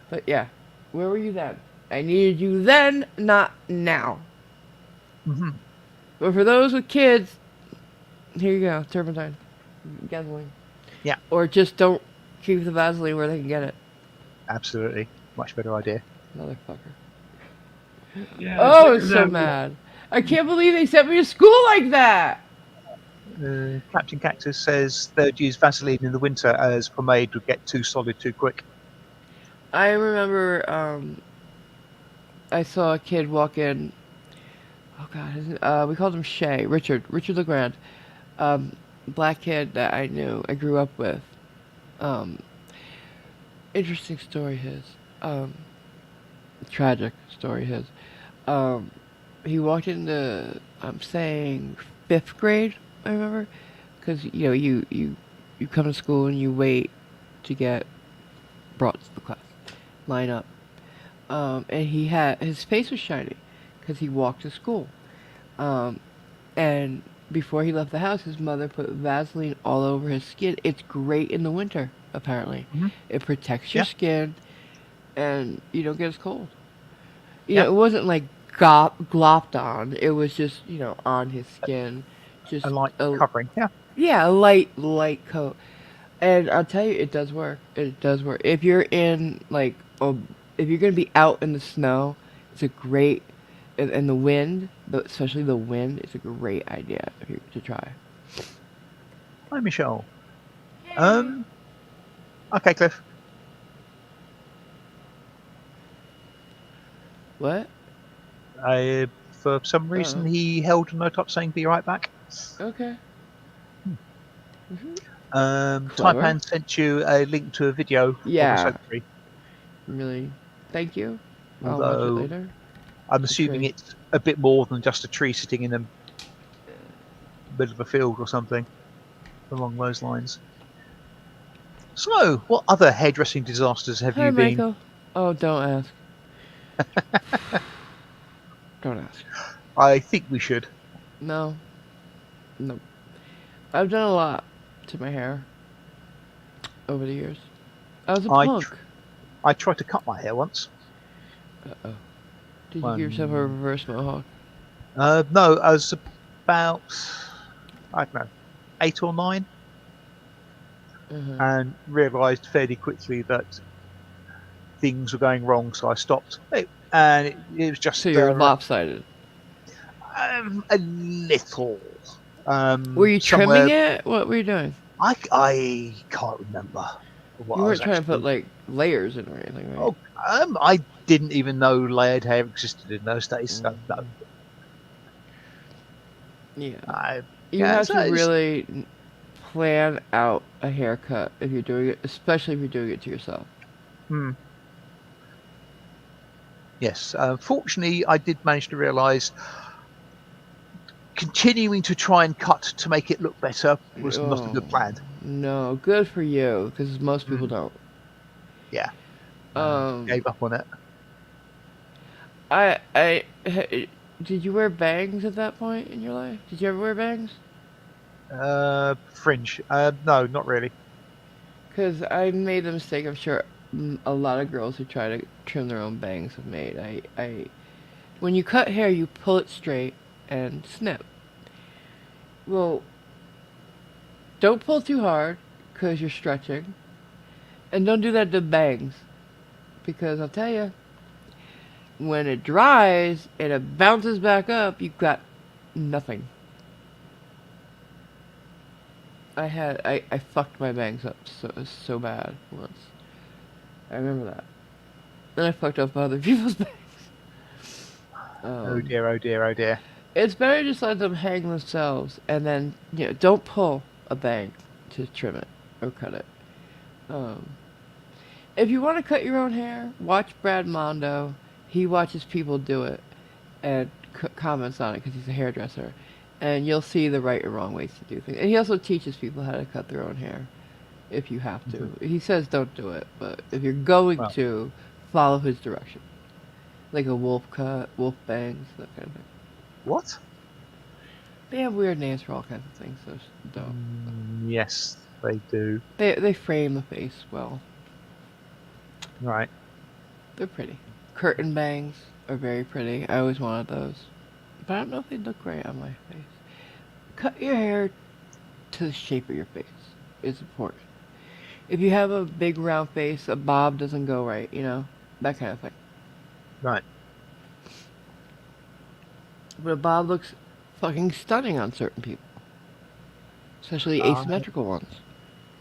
But yeah, where were you then? I needed you then, not now. Mm-hmm. But for those with kids, here you go, turpentine. gasoline. Yeah. Or just don't keep the Vaseline where they can get it. Absolutely. Much better idea. Motherfucker. Yeah, I Oh, I was figured so that would. mad. I can't believe they sent me to school like that. Captain Cactus says they'd use Vaseline in the winter as pomade would get too solid too quick. I remember I saw a kid walk in. Oh God, we called him Shay. Richard Legrand. Um, Black kid that I knew. I grew up with. Um, Interesting story his. Um, Tragic story his. Um, he walked into, I'm saying, 5th grade, I remember. Because, you come to school and you wait to get brought to the class. Line up. And his face was shiny because he walked to school. And before he left the house, his mother put Vaseline all over his skin. It's great in the winter, apparently. Mm-hmm. It protects your Yeah. skin, and you don't get as cold. Yeah. It wasn't like glopped on. It was just, on his skin. Just A light covering. Yeah. yeah, a light coat. And I'll tell you, it does work. It does work. If you're in if you're gonna be out in the snow, it's a great, and the wind, especially the wind, it's a great idea to try. Hi, Michelle. Okay, Cliff. What? For some reason, he held a note up saying "Be right back." Okay. Clever. Taipan sent you a link to a video of Yeah. a soap tree. Really? Thank you. I'll watch it Although later. I'm assuming tree. it's a bit more than just a tree sitting in the middle of a field or something along those lines. So, what other hairdressing disasters have Hi, you been? Michael. Oh, don't ask. Don't ask. I think we should. No. I've done a lot to my hair over the years. I was a punk. I tried to cut my hair once. Uh-oh. Did you give yourself a reverse mohawk? No, I was about, I don't know, 8 or 9, and realised fairly quickly that things were going wrong, so I stopped. And it was just... So you're lopsided? A little. Were you trimming it? What were you doing? I can't remember what You I weren't was trying to actually... put like layers in or anything, right? Oh, I didn't even know layered hair existed in those days. So no. Yeah. You have to really plan out a haircut if you're doing it, especially if you're doing it to yourself. Yes. Fortunately, I did manage to realise continuing to try and cut to make it look better was not a good plan. No, good for you, because most people don't. Yeah. Gave up on it. Did you wear bangs at that point in your life? Did you ever wear bangs? Fringe. No, not really. Because I made the mistake, I'm sure a lot of girls who try to trim their own bangs have made. When you cut hair, you pull it straight and snip. Well, don't pull too hard, because you're stretching. And don't do that to bangs. Because I'll tell you, when it dries and it bounces back up, you've got nothing. I fucked my bangs up so bad once. I remember that. Then I fucked up other people's bangs. Oh dear, oh dear, oh dear. It's better to just let them hang themselves, and then don't pull a bang to trim it or cut it. If you want to cut your own hair, watch Brad Mondo. He watches people do it and comments on it because he's a hairdresser, and you'll see the right and wrong ways to do things. And he also teaches people how to cut their own hair if you have to. He says don't do it, but if you're going to, follow his direction. Like a wolf cut, wolf bangs, that kind of thing. What? They have weird names for all kinds of things, so don't. Yes, they do. They frame the face well. Right. They're pretty. Curtain bangs are very pretty. I always wanted those. But I don't know if they'd look great on my face. Cut your hair to to the shape of your face. It's important. If you have a big round face, a bob doesn't go right, that kind of thing. Right. But a bob looks fucking stunning on certain people, especially Uh, asymmetrical ones.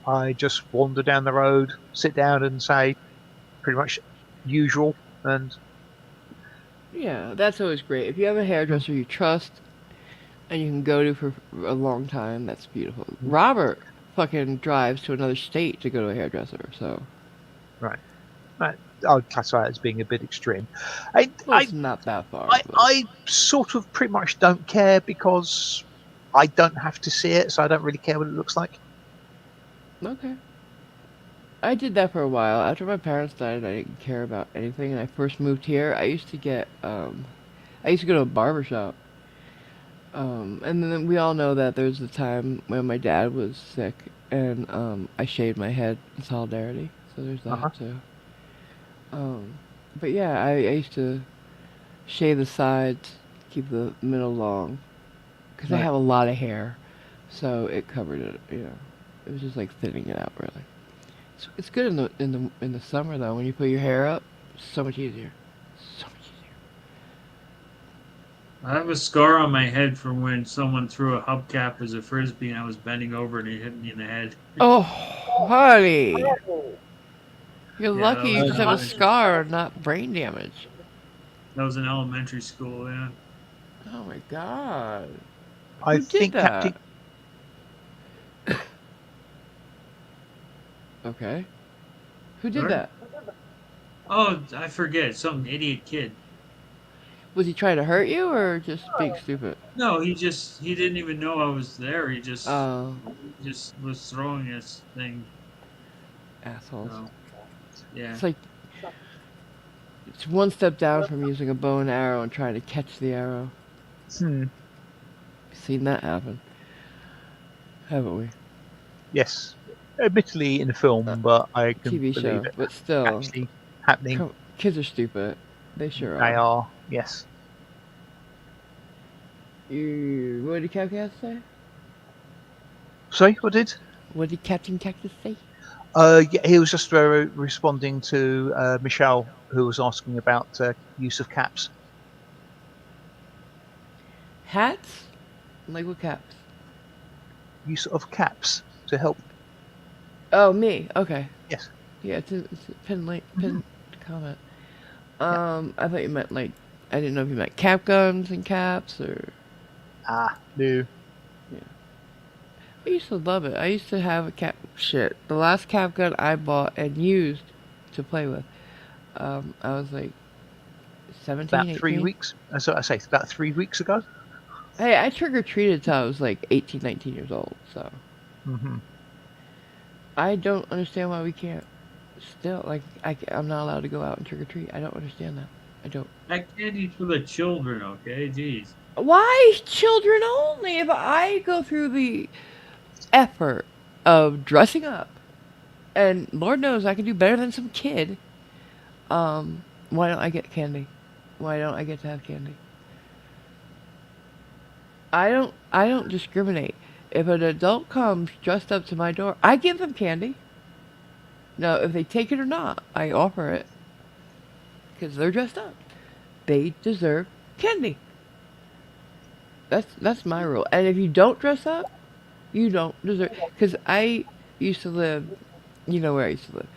I just wander down the road, sit down, and say pretty much usual. And Yeah, that's always great. If you have a hairdresser you trust and you can go to for a long time, that's beautiful. Robert fucking drives to another state to go to a hairdresser, so. right, I'd classify it as being a bit extreme. I, Well, I, it's not that far, I, but. I sort of pretty much don't care because I don't have to see it, so I don't really care what it looks like. Okay. I did that for a while. After my parents died, I didn't care about anything. And I first moved here, I used to go to a barber shop. And then we all know that there's a time when my dad was sick, and I shaved my head in solidarity. So there's Uh-huh. that too. But yeah, I used to shave the sides, keep the middle long, because I Right. have a lot of hair, so it covered it. It was just like thinning it out really. It's good in the summer though. When you put your hair up, so much easier. So much easier. I have a scar on my head from when someone threw a hubcap as a frisbee and I was bending over and it hit me in the head. Oh, honey, you're Yeah, lucky that you was just in have a elementary. scar, not brain damage. That was in elementary school. Yeah. Oh my god, I who did think Captain. that? Okay, who did Sorry? that? Oh, I forget. Some idiot kid. Was he trying to hurt you or just being stupid? No, he didn't even know I was there. He Oh, just was throwing this thing. assholes. So, yeah. It's like it's one step down from using a bow and arrow and trying to catch the arrow. Hmm. Seen that happen, haven't we? Yes. Admittedly in a film, but I can TV believe show, it but still, actually happening. kids are stupid. They sure They are. are. Yes. What did Cactus say? Sorry, what did? What did Captain Cactus say? Yeah, he was just responding to Michelle, who was asking about use of caps. Hats? Like what caps? Use of caps to help. Oh, me. Okay. Yes. Yeah, it's a pin comment. Yeah. I thought you meant like I didn't know if you meant cap guns and caps or. No. I used to love it. I used to have a cap. Shit, the last cap gun I bought and used to play with. I was like 17, About 3 18. weeks. That's what I say. About 3 weeks ago. Hey, I trick or treated till I was like 18, 19 years old. So Hmm. I don't understand why we can't. Still, like I'm not allowed to go out and trick or treat. I don't understand that. I don't. That candy's for the children, okay? Jeez. Why children only? If I go through the effort of dressing up, and Lord knows I can do better than some kid, why don't I get candy? Why don't I get to have candy? I don't discriminate. If an adult comes dressed up to my door, I give them candy. Now, if they take it or not, I offer it because they're dressed up. They deserve candy. That's my rule. And if you don't dress up, you don't deserve. Because I used to live, you know where I used to live,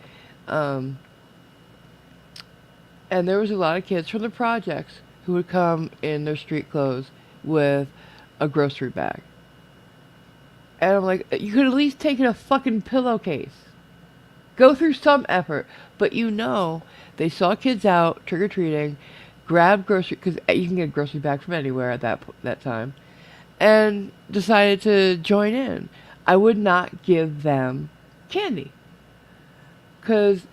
and there was a lot of kids from the projects who would come in their street clothes with a grocery bag. And I'm like, you could at least take a fucking pillowcase. Go through some effort. But they saw kids out trick-or-treating, grabbed grocery, because you can get a grocery bag from anywhere at that time, and decided to join in. I would not give them candy. Because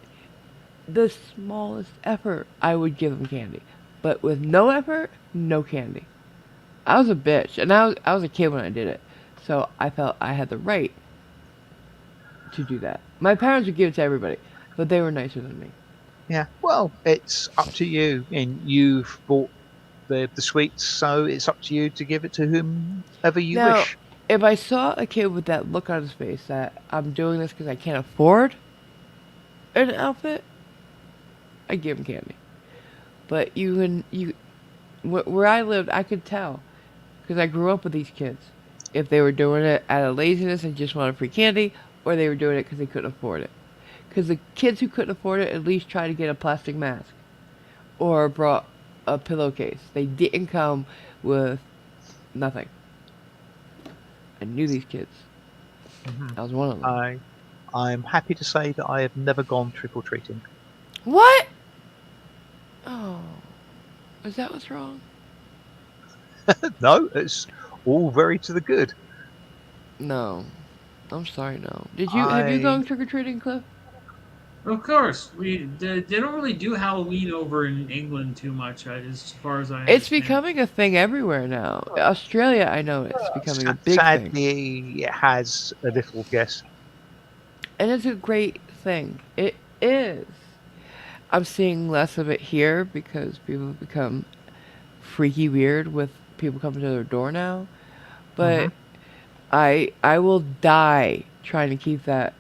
the smallest effort, I would give them candy. But with no effort, no candy. I was a bitch, and I was a kid when I did it. So I felt I had the right to do that. My parents would give it to everybody, but they were nicer than me. Yeah. Well, it's up to you, and you've bought the sweets, so it's up to you to give it to whomever you Now, wish. if I saw a kid with that look on his face that I'm doing this because I can't afford an outfit, I'd give him candy. But where I lived, I could tell because I grew up with these kids. If they were doing it out of laziness and just wanted free candy, or they were doing it because they couldn't afford it. Because the kids who couldn't afford it at least tried to get a plastic mask or brought a pillowcase. They didn't come with nothing. I knew these kids. Mhm. I was one of them. I'm happy to say that I have never gone trick or treating. What? Oh, is that what's wrong? No, it's all very to the good. No, I'm sorry. No. Have you I gone trick or treating, Cliff? Of course, they don't really do Halloween over in England too much, as far as I It's understand. becoming a thing everywhere now. Australia, I know it's becoming a big thing, sadly it has a little, yes. and it's a great thing. It is. I'm seeing less of it here because people have become freaky weird with people coming to their door now. Hmm. But I will die trying to keep that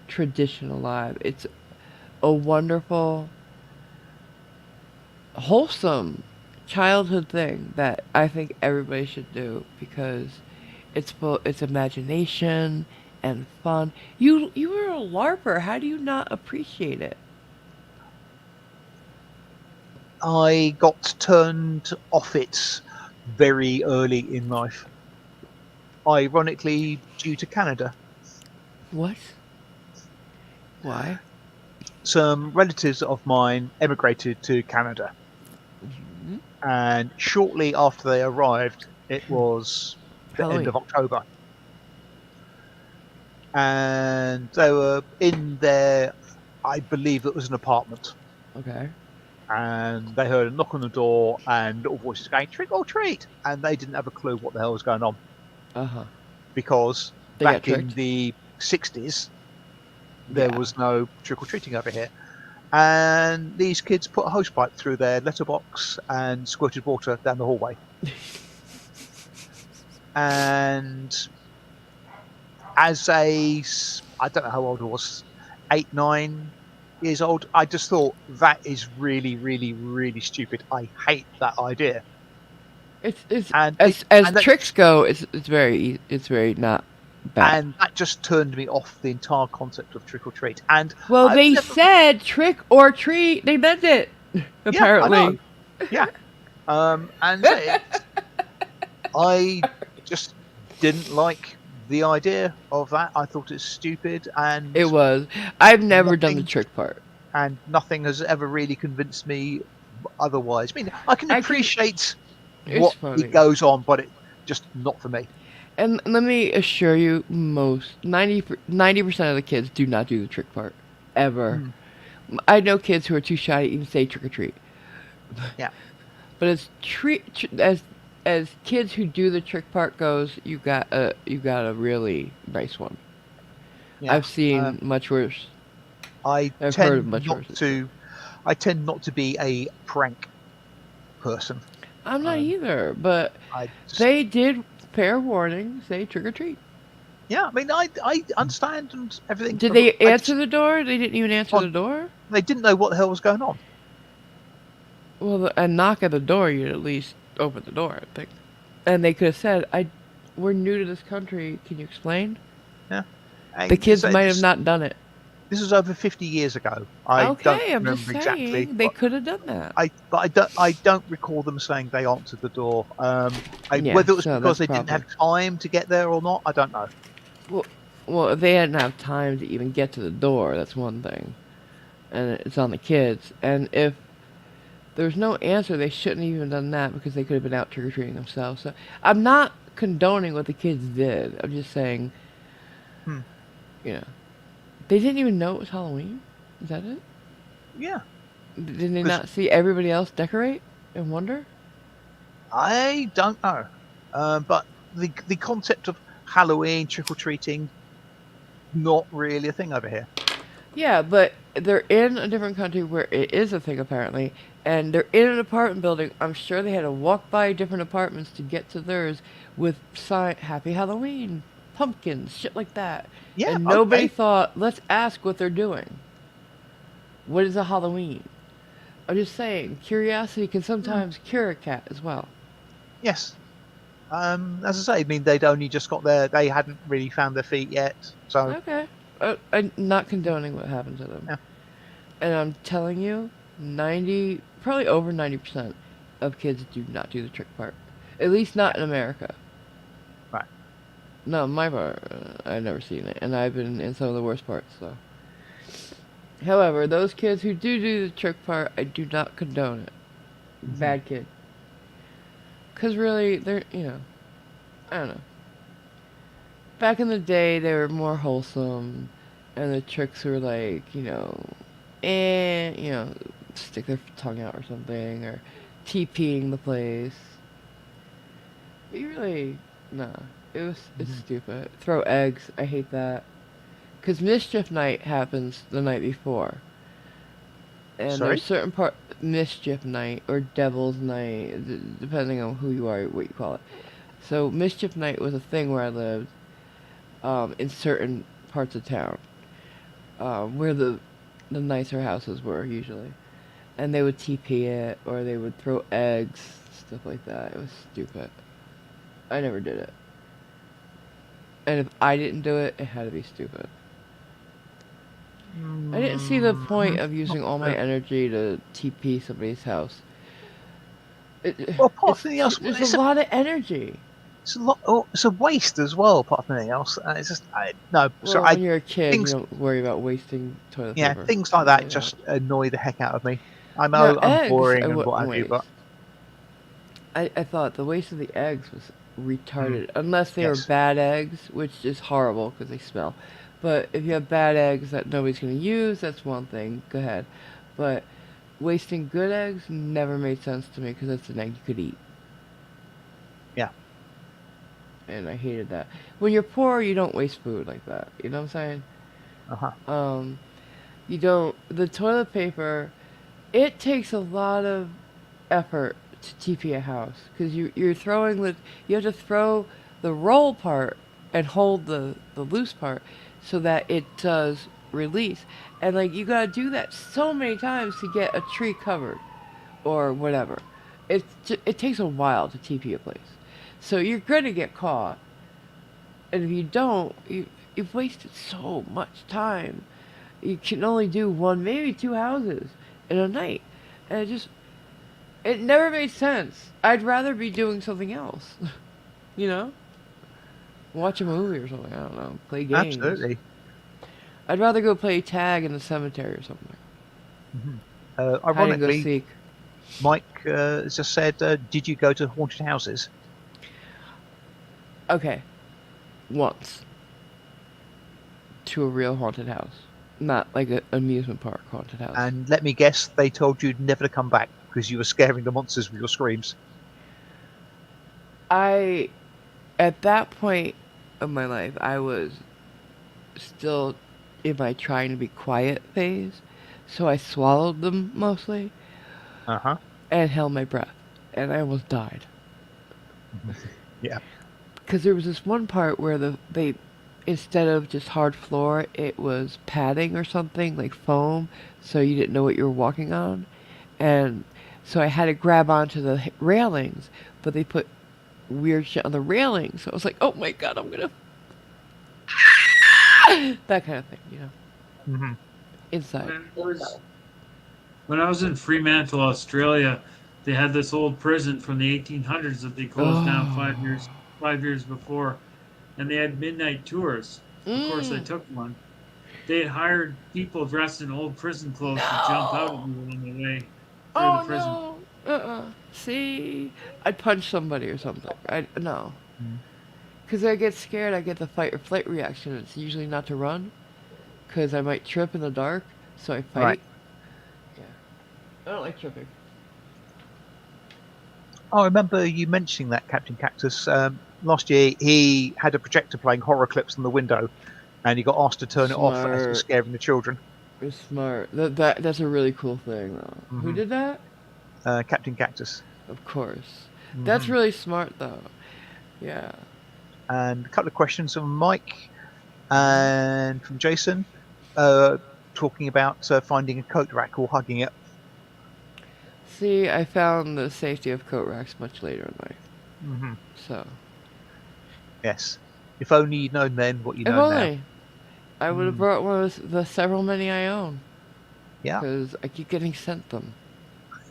tradition alive. It's a wonderful, wholesome childhood thing that I think everybody should do because it's imagination and fun. You were a LARPer. How do you not appreciate it? I got turned off it very early in life, ironically due to Canada. What? Why? Some relatives of mine emigrated to Canada, Mhm. and shortly after they arrived, it was the end Halloween. of October, and they were in their, I believe it was an apartment, Okay. and they heard a knock on the door and little voices going trick or treat, and they didn't have a clue what the hell was going on Uh huh. because They got back in tricked. the 60s there Yeah. was no trick or treating over here. And these kids put a hosepipe through their letterbox and squirted water down the hallway. And as I don't know how old I was, 8, 9 years old, I just thought that is really, really, really stupid. I hate that idea. It's And it as and that tricks go, it's very not bad. and that just turned me off the entire concept of trick or treat. And Well, I've they never, said trick or treat. They meant it. yeah, I know, Apparently. yeah. And so I just didn't like the idea of that. I thought it's stupid, It was. I've never done the nothing trick part. and nothing has ever really convinced me otherwise. I mean, I can I can. appreciate It's what it funny. goes on, but it just not for me. And let me assure you, most 90% of the kids do not do the trick part ever. Hmm. I know kids who are too shy to even say trick or treat. Yeah, But as kids who do the trick part goes, you got a really nice one. yeah. I've seen much worse. I I've heard of tend much not worse. to. I tend not to be a prank person. I'm not Um, either, but I just, they did fair warning say trick or treat. yeah. I mean, I understand and everything, Did but they I answer just, the door? They didn't even answer the on, door. they didn't know what the hell was going on. Well, a knock at the door, you'd at least open the door, I think. And they could have said, we're new to this country. Can you explain?" Yeah, The and kids so might have not done it. this was over 50 years ago. I don't Okay, I'm just remember exactly, saying they could have done that. I don't recall them saying they answered the door. Yeah, Whether it was so because that's they didn't probably have time to get there or not, I don't know. well. Well, if they didn't have time to even get to the door, that's one thing, and it's on the kids. And if there's no answer, they shouldn't have even done that because they could have been out trick or treating themselves. So I'm not condoning what the kids did. I'm just saying, Hmm. you know, they didn't even know it was Halloween. Is that it? Yeah, Did they because not see everybody else decorate and wonder? I don't know. But the concept of Halloween trick or treating, not really a thing over here. Yeah, but they're in a different country where it is a thing apparently, and they're in an apartment building. I'm sure they had to walk by different apartments to get to theirs, with Happy Halloween, pumpkins, shit like that. Yeah, And nobody okay. thought, let's ask what they're doing. What is a Halloween? I'm just saying, curiosity can sometimes cure a cat as well. Yes. As I say, I mean, they'd only just got there. They hadn't really found their feet yet. So, Okay. I'm not condoning what happened to them. yeah. And I'm telling you, probably over 90% of kids do not do the trick part. At least not in America. Right. No, my part, I've never seen it. And I've been in some of the worst parts, so. However, those kids who do the trick part, I do not condone it. Bad kid. Because really, they're, I don't know. Back in the day, they were more wholesome, and the tricks were like, stick their tongue out or something, or TPing the place. But you really, nah, it's stupid. Throw eggs, I hate that. Because Mischief Night happens the night before. And Sorry? there's certain Mischief Night, or Devil's Night, depending on who you are, what you call it. So Mischief Night was a thing where I lived, in certain parts of town, where the nicer houses were usually, and they would TP it or they would throw eggs, stuff like that. It was stupid. I never did it, and if I didn't do it, it had to be stupid. I didn't see the point of using all my energy to TP somebody's house. Well, apart from anything else, It's a lot of energy. it's a lot. Oh, it's a waste as well. Apart from anything else, it's just no. Well, when you're a kid, things, you don't worry about wasting toilet yeah, paper. things like that Really just don't. annoy the heck out of me. I Now, know I'm eggs, boring I and what wouldn't have you, waste. but I thought the waste of the eggs was retarded. Unless they were yes, bad eggs, which is horrible because they smell. But if you have bad eggs that nobody's going to use, that's one thing. Go ahead. But wasting good eggs never made sense to me because that's an egg you could eat. yeah, And I hated that. When you're poor, you don't waste food like that. You know what I'm uh-huh. saying? You don't. The toilet paper, it takes a lot of effort to TP a house because you're throwing you have to throw the roll part and hold the loose part so that it does release, and like you gotta do that so many times to get a tree covered or whatever. It takes a while to TP a place, so you're gonna get caught, and if you don't, you've wasted so much time. You can only do one, maybe two houses in a night, and it never made sense. I'd rather be doing something else. you know? Watch a movie or something. I don't know. Play games. Absolutely. I'd rather go play tag in the cemetery or something. hmm Hide and go Ironically, seek. Mike has just said, "Did you go to haunted houses?" Okay. Once. To a real haunted house. Not like an amusement park haunted house. And let me guess, they told you never to come back because you were scaring the monsters with your screams. At that point of my life, I was still in my trying to be quiet phase. So I swallowed them mostly Uh-huh. and held my breath. And I almost died. Yeah. Because there was this one part where they instead of just hard floor, it was padding or something, like foam, so you didn't know what you were walking on. And so I had to grab onto the railings, but they put weird shit on the railings. So I was like, oh my god, I'm gonna. that kind of thing, hmm Inside. When I was in Fremantle, Australia, they had this old prison from the 1800s that they closed down Oh. 5 years before, and they had midnight tours. Of course, I took one. They had hired people dressed in old prison clothes to jump out at me on the way through the prison. Oh no! See, I'd punch somebody or something. No. Because I get scared, I get the fight or flight reaction. It's usually not to run, because I might trip in the dark, so I fight. Right. Yeah. I don't like tripping. I remember you mentioning that, Captain Cactus. Last year, he had a projector playing horror clips on the window, and he got asked to turn it off as it was Smart. scaring the children. It's smart. That's a really cool thing, though. Who did that? Captain Cactus. Of course. That's really smart, though. Yeah. And a couple of questions from Mike and from Jason, talking about finding a coat rack or hugging it. See, I found the safety of coat racks much later in life. Hmm. So, Yes. If only you'd known then what you if know now. only I would have Mm. brought one of the several many I own. Yeah. Because I keep getting sent them.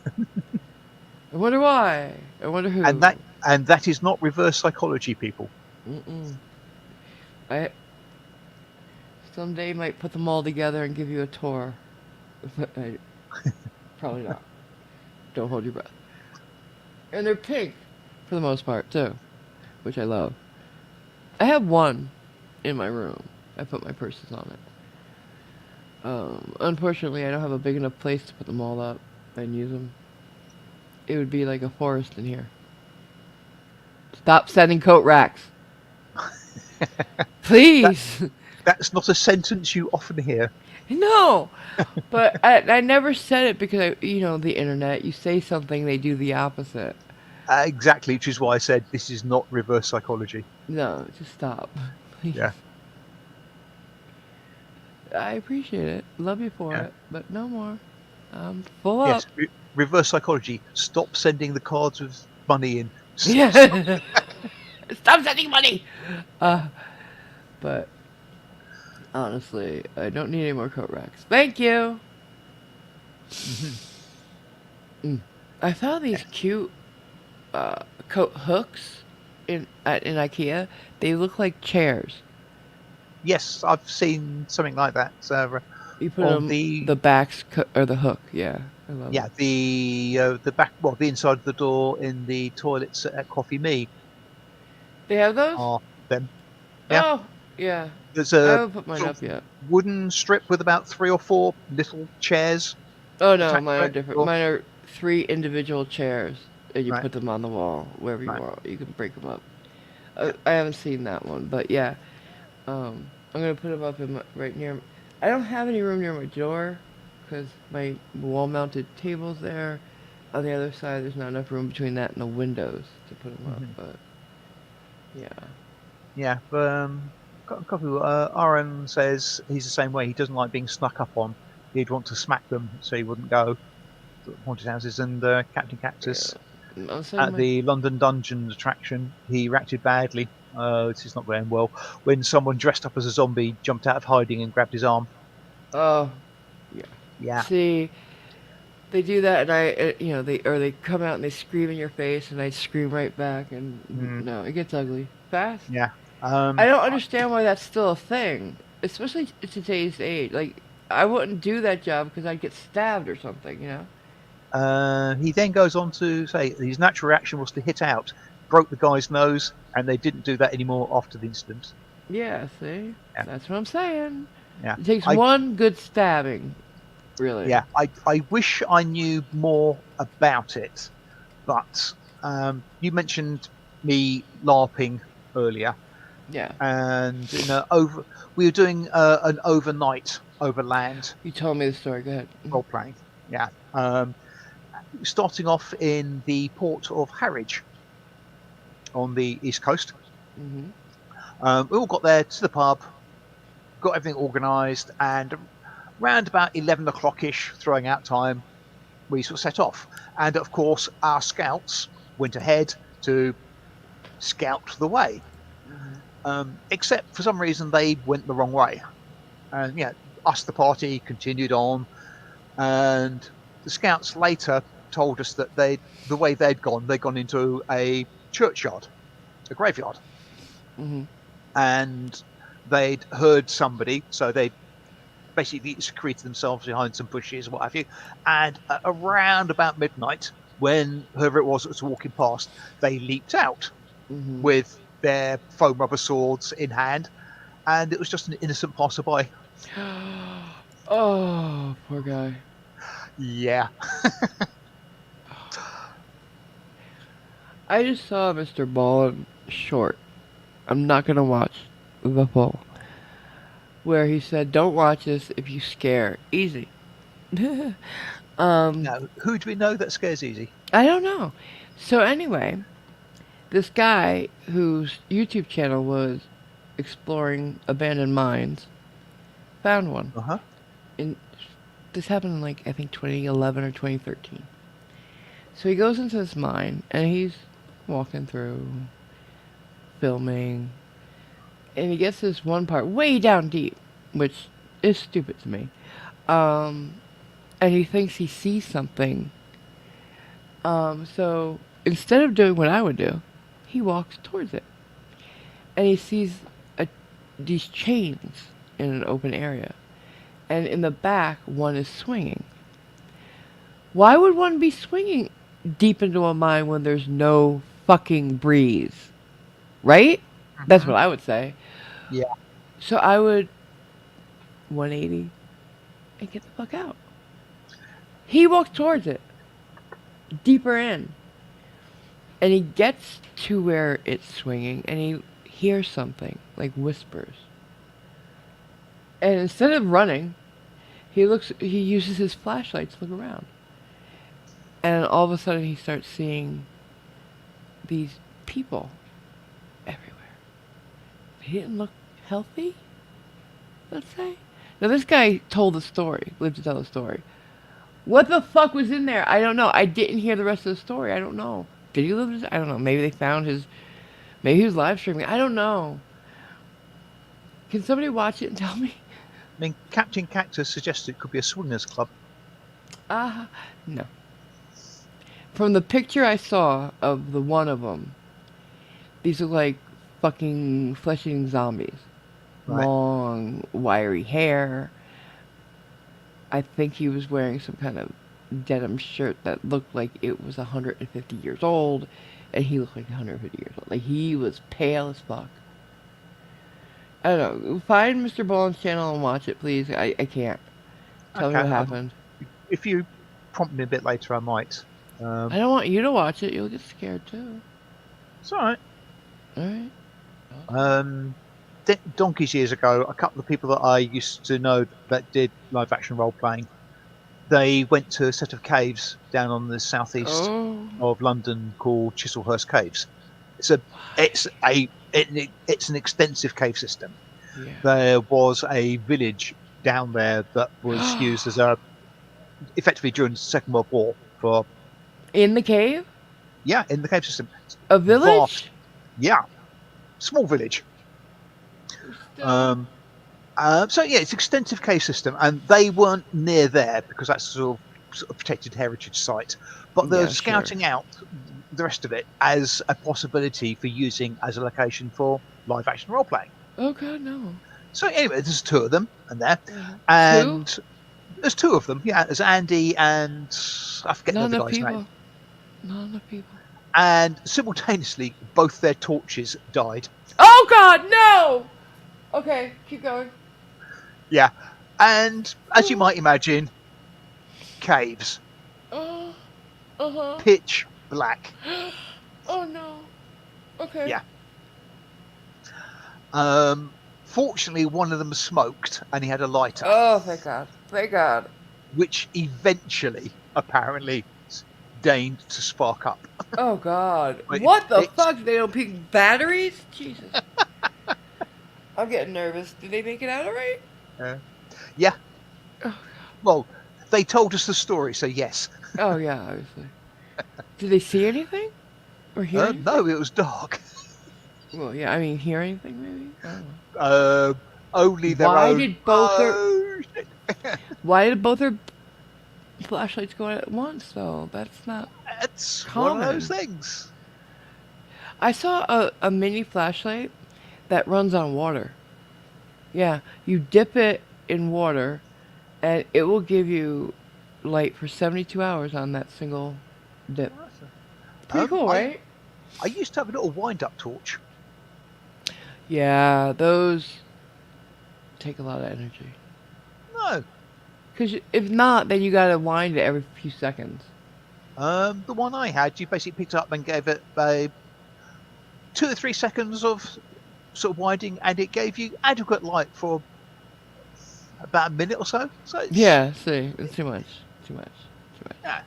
I wonder why. I wonder And who. that is not reverse psychology, people. Mm-mm. I someday might put them all together and give you a tour. I, probably not. Don't hold your breath. And they're pink, for the most part too, which I love. I have one in my room. I put my purses on it. Unfortunately, I don't have a big enough place to put them all up and use them. It would be like a forest in here. Stop sending coat racks. That Please. that's not a sentence you often hear. No. But I never said it because the internet, you say something, they do the opposite. Exactly, which is why I said this is not reverse psychology. No, just stop. Please. Yeah, I appreciate it. Love you for yeah, it. But no more. I'm full up. yes. Reverse psychology. Stop sending the cards with money in. Stop. Yeah. Stop sending money. Uh, but honestly, I don't need any more coat racks. Thank you. Mhm. Mm. I found these cute coat hooks in IKEA. They look like chairs. Yes, I've seen something like that You put on them the the backs or the hook. Yeah, I love yeah it. the back, well, the inside of the door in the toilets at Coffee Me They have those? are them. Yeah, Oh, yeah. there's I a haven't put mine sort up of yet. wooden strip with about 3 or 4 little chairs Oh no, attached mine to are it. different. Or, Mine are 3 individual chairs, and you right, put them on the wall wherever you right. want. You can break them up. Yeah. I haven't seen that one, but yeah, I'm gonna put them up right near. I don't have any room near my door, because my wall-mounted table's there. On the other side, there's not enough room between that and the windows to put them up. Hmm. But yeah, Yeah, but got a couple. Aaron says he's the same way. He doesn't like being snuck up on. He'd want to smack them so he wouldn't go to haunted houses. And Captain yeah. Cactus I'm the same at way. the London Dungeons attraction, he reacted badly. This is not going well. When someone dressed up as a zombie jumped out of hiding and grabbed his arm. Oh, yeah. Yeah. See, they do that, and they come out and they scream in your face, and I scream right back, and Mm, no, it gets ugly fast. yeah. I don't understand why that's still a thing, especially in today's age. Like, I wouldn't do that job because I'd get stabbed or something. He then goes on to say his natural reaction was to hit out, broke the guy's nose, and they didn't do that anymore after the incident. Yeah, see, Yeah. that's what I'm saying. Yeah. It takes I one good stabbing, really. Yeah, I wish I knew more about it, but you mentioned me LARPing earlier, Yeah, and we were doing an overnight overland you told me the story. Go ahead. role playing. Yeah, starting off in the port of Harwich on the east coast. Mm-hmm. We all got there to the pub, got everything organised, and round about 11 o'clock-ish, throwing out time, we sort of set off. And of course, our scouts went ahead to scout the way. Except for some reason, they went the wrong way. And yeah, us, the party, continued on. And the scouts later told us that the way they'd gone into a churchyard, a graveyard. Mm-hmm. And they'd heard somebody, so they basically secreted themselves behind some bushes, what have you. And around about midnight, when whoever it was that was walking past, they leaped out Mm-hmm. with their foam rubber swords in hand, and it was just an innocent passerby. Oh, poor guy. Yeah. I just saw Mr. Ballin short. I'm not gonna watch the full. Where he said, "Don't watch this if you scare easy." um, Now, who do we know that scares easy? I don't know. So anyway, This guy whose YouTube channel was exploring abandoned mines found one. Uh-huh. And this happened in like I think 2011 or 2013. So he goes into this mine and he's walking through, filming, and he gets this one part way down deep, which is stupid to me. And he thinks he sees something. So instead of doing what I would do, he walks towards it, and he sees these chains in an open area, and in the back, one is swinging. Why would one be swinging deep into a mine when there's no fucking breeze? Right? That's what I would say. Yeah. So I would 180 and get the fuck out. He walks towards it, deeper in. And he gets to where it's swinging and he hears something, like whispers. And instead of running, he uses his flashlight to look around. And all of a sudden he starts seeing these people everywhere. He didn't look healthy, let's say. Now this guy told the story, lived to tell the story. What the fuck was in there? I don't know. I didn't hear the rest of the story. I don't know. Did he live to? I don't know. Maybe they found his. Maybe he was live streaming. I don't know. Can somebody watch it and tell me? I mean, Captain Cactus suggested it could be a swingers club. No. From the picture I saw of the one of them, these look like fucking flesh-eating zombies. Right. Long, wiry hair. I think he was wearing some kind of denim shirt that looked like it was 150 years old, and he looked like 150 years old. Like, he was pale as fuck. I don't know. Find Mr. Boland's channel and watch it, please. I can't. Tell me what happened. If you prompt me a bit later, I might. I don't want you to watch it. You'll get scared, too. It's alright. Alright. Donkeys years ago, a couple of people that I used to know that did live action role playing, they went to a set of caves down on the southeast of London called Chislehurst Caves. It's an extensive cave system. Yeah. There was a village down there that was used as effectively during the Second World War for. In the cave? Yeah, in the cave system. A village? Vast, yeah, small village. So yeah, it's extensive cave system, and they weren't near there because that's sort of protected heritage site. But they're scouting out the rest of it as a possibility for using as a location for live action role playing. Oh god, no. So anyway, there's two of them in there, and there's two of them. Yeah, there's Andy and I forget the other guy's name. Not enough people. And simultaneously, both their torches died. Oh god, no! Okay, keep going. Yeah, and as you might imagine, caves. Pitch black. Oh no. Okay. Yeah. Fortunately, one of them smoked, and he had a lighter. Oh, thank God. Thank God. Which eventually, apparently, deigned to spark up. Oh God. What the fuck? They don't pick batteries? Jesus. I'm getting nervous. Did they make it out alright? Yeah. Oh, well, they told us the story, so yes. Oh yeah, obviously. Did they see anything? Or hear anything? No, it was dark. Well, yeah, I mean, hear anything maybe? I don't know. Only their Why own. did both their... Why did both their flashlights go out at once, though? That's not It's common. one of those things. I saw a mini flashlight that runs on water. Yeah, you dip it in water, and it will give you light for 72 hours on that single dip. Pretty cool, right? I used to have a little wind-up torch. Yeah, those take a lot of energy. No. Because if not, then you gotta wind it every few seconds. The one I had, you basically picked up and gave it 2 or 3 seconds of sort of winding, and it gave you adequate light for about a minute or so. So yeah, see, it's too much. Yeah.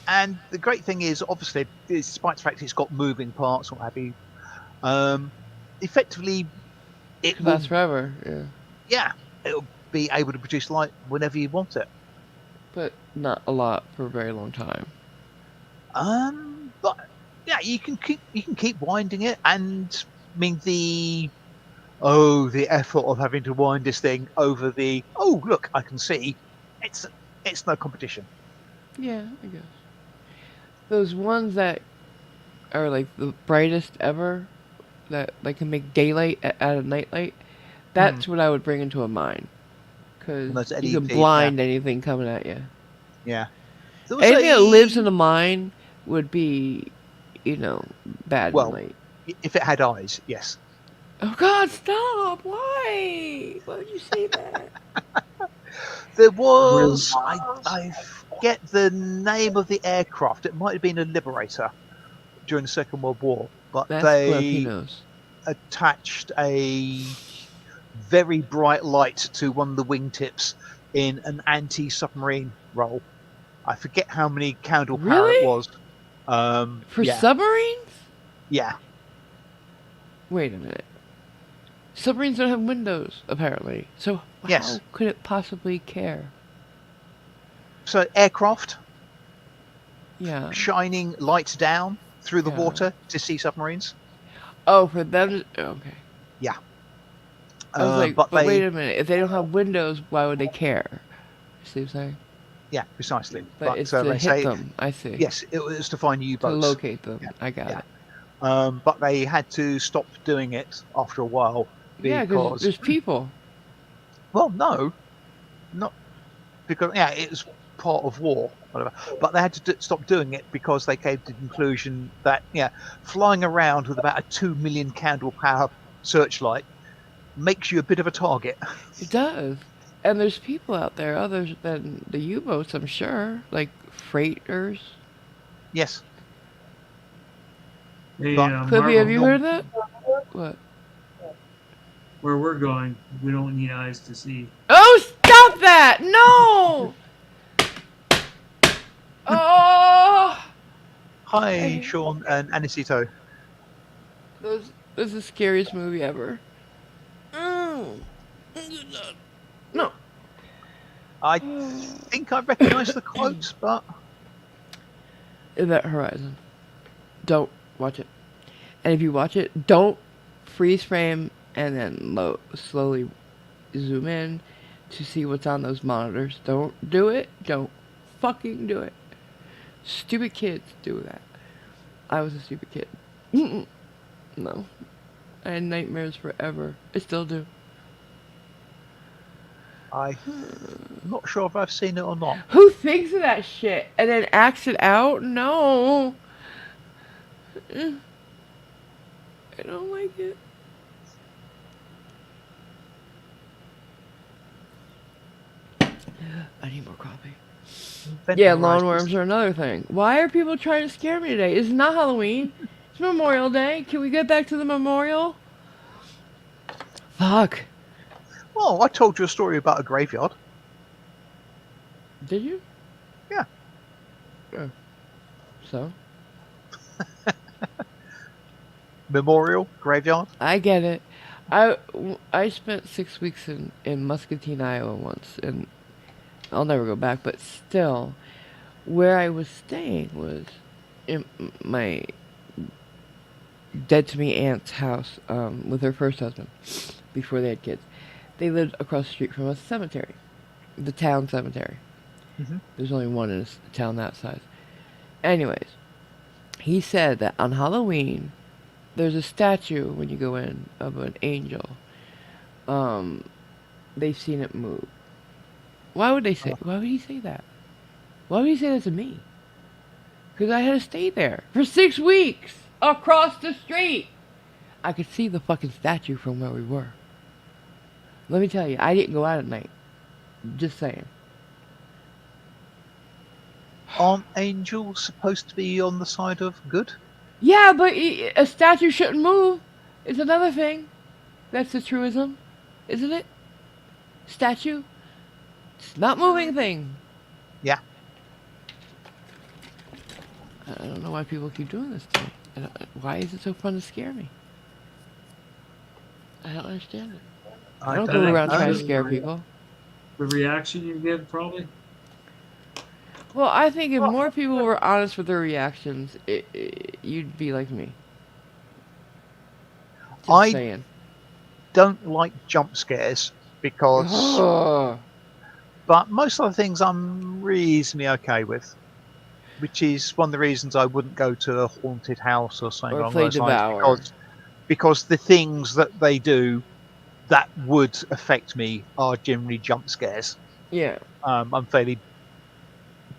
And the great thing is, obviously, despite the fact it's got moving parts, what have you, effectively, it Could will, last forever, yeah. it'll be able to produce light whenever you want it. But not a lot for a very long time. But yeah, you can keep winding it, and I mean the effort of having to wind this thing over the look, I can see, it's no competition. Yeah, I guess. Those ones that are like the brightest ever, that like can make daylight out of nightlight, that's what I would bring into a mine. Because And those you can LED, blind anything coming at you. yeah. There was Anything that lives in a a mine would be, bad in well, light. if it had eyes, yes. Oh God, stop! Why? Why would you say that? There was I forget the name of the aircraft. It might have been a Liberator during the Second World War, but That's they Filipinos. attached a very bright light to one of the wingtips in an anti-submarine role. I forget how many candle power it Really? was. For Yeah, submarines? yeah. Wait a minute. Submarines don't have windows, apparently. So Yes. how could it possibly care? So aircraft Yeah. shining lights down through the Yeah. water to see submarines. Oh, for them to... Okay. Yeah. I was like, but but they, wait a minute. If they don't have windows, why would they care? See what I'm saying? yeah, precisely. But it's they to hit say, them, I see. yes, it was to find To U-boats. locate them. Yeah, I got yeah. it. But they had to stop doing it after a while Yeah, because because, there's people. well, no, not because, yeah, it was part of war, whatever. But they had to stop doing it because they came to the conclusion that, flying around with about a 2 million candle power searchlight makes you a bit of a target. It does. And there's people out there other than the U-boats, I'm sure. Like freighters. Yes. Hey, But- Clippy, have you no. heard of that? What? where we're going, we don't need eyes to see. Oh, stop that! No! Oh! Hi, Sean and Anisito. This is the scariest movie ever. Mm. No. I think I recognise the quote, but Event Horizon. Don't watch it. And if you watch it, don't freeze frame and then slowly zoom in to see what's on those monitors. Don't do it. Don't fucking do it. Stupid kids do that. I was a stupid kid. No. I had nightmares forever. I still do. I'm not sure if I've seen it or not. Who thinks of that shit and then acts it out? No. I don't like it. I need more coffee. Yeah, lawn worms are another thing. Why are people trying to scare me today? It's not Halloween. It's Memorial Day. Can we get back to the memorial? Fuck. Well, I told you a story about a graveyard. Did you? Yeah. Oh. So? Memorial graveyard. I get it. I spent 6 weeks in Muscatine, Iowa once, and I'll never go back, but still, where I was staying was in my dead-to-me aunt's house with her first husband before they had kids. They lived across the street from a cemetery, the town cemetery. Mhm. There's only one in a town that size. Anyways, he said that on Halloween, there's a statue when you go in of an angel. They've seen it move. Why would he say that? Why would he say that to me? Because I had to stay there for 6 weeks across the street. I could see the fucking statue from where we were. Let me tell you, I didn't go out at night. Just saying. Aren't angels supposed to be on the side of good? Yeah, but a statue shouldn't move. It's another thing. That's the truism, isn't it? Statue. It's not moving thing. Yeah. I don't know why people keep doing this to me. Why is it so fun to scare me? I don't understand it. I don't I go think around it's trying to just scare people. the reaction you get, probably. Well, I think if more people were honest with their reactions, you'd be like me. Just I saying. don't like jump scares because, Ugh. but most of the things I'm reasonably okay with, which is one of the reasons I wouldn't go to a haunted house or something Or along play those lines, Devour. because the things that they do that would affect me are generally jump scares. Yeah. I'm fairly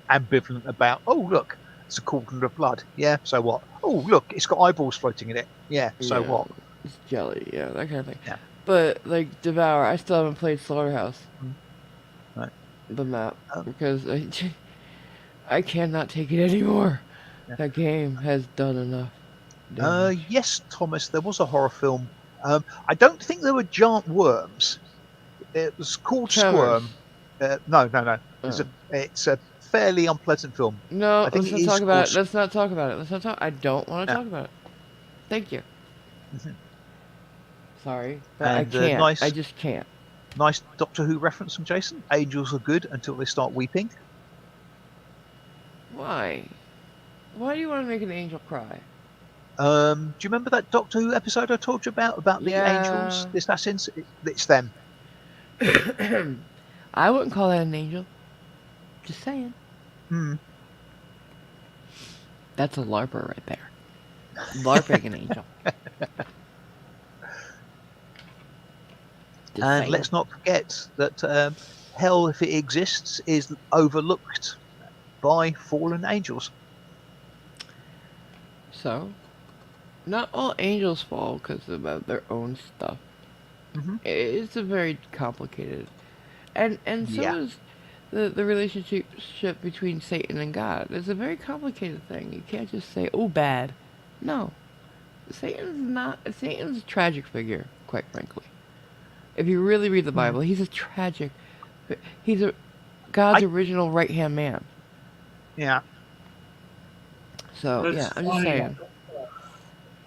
ambivalent about. Oh, look, it's a cauldron of blood. Yeah, so what? Oh, look, it's got eyeballs floating in it. Yeah, so Yeah. what? It's jelly. Yeah, that kind of thing. Yeah. But, like, Devour, I still haven't played Slaughterhouse, Mm, right. the map, Um, because I cannot take it anymore. yeah. That game has done enough damage. Yes, Thomas, there was a horror film. I don't think there were giant worms. It was called Tremors. Squirm. No, no, no. Oh. It's a fairly unpleasant film. No, I think let's it not is talk about called. it. Let's not talk about it. Let's not talk. I don't want to Yeah. talk about it. Thank you. Mhm. Sorry, but I And can't. I just can't. nice Doctor Who reference from Jason. Angels are good until they start weeping. Why? Why do you want to make an angel cry? Do you remember that Doctor Who episode I told you about the angels, Yeah. the assassins? It's them. I wouldn't call that an angel. Just saying. Hmm. That's a larper right there. LARPing an angel. Just And saying. let's not forget that hell, if it exists, is overlooked by fallen angels. So, not all angels fall because of their own stuff. Hmm. It's a very complicated, and so Yeah. is the relationship between Satan and God. It's a very complicated thing. You can't just say, "Oh, bad." No, Satan's not. Satan's a tragic figure, quite frankly. If you really read the Hmm. Bible, he's a tragic. He's a God's I original right hand man. yeah. So That's yeah, I'm just funny. saying.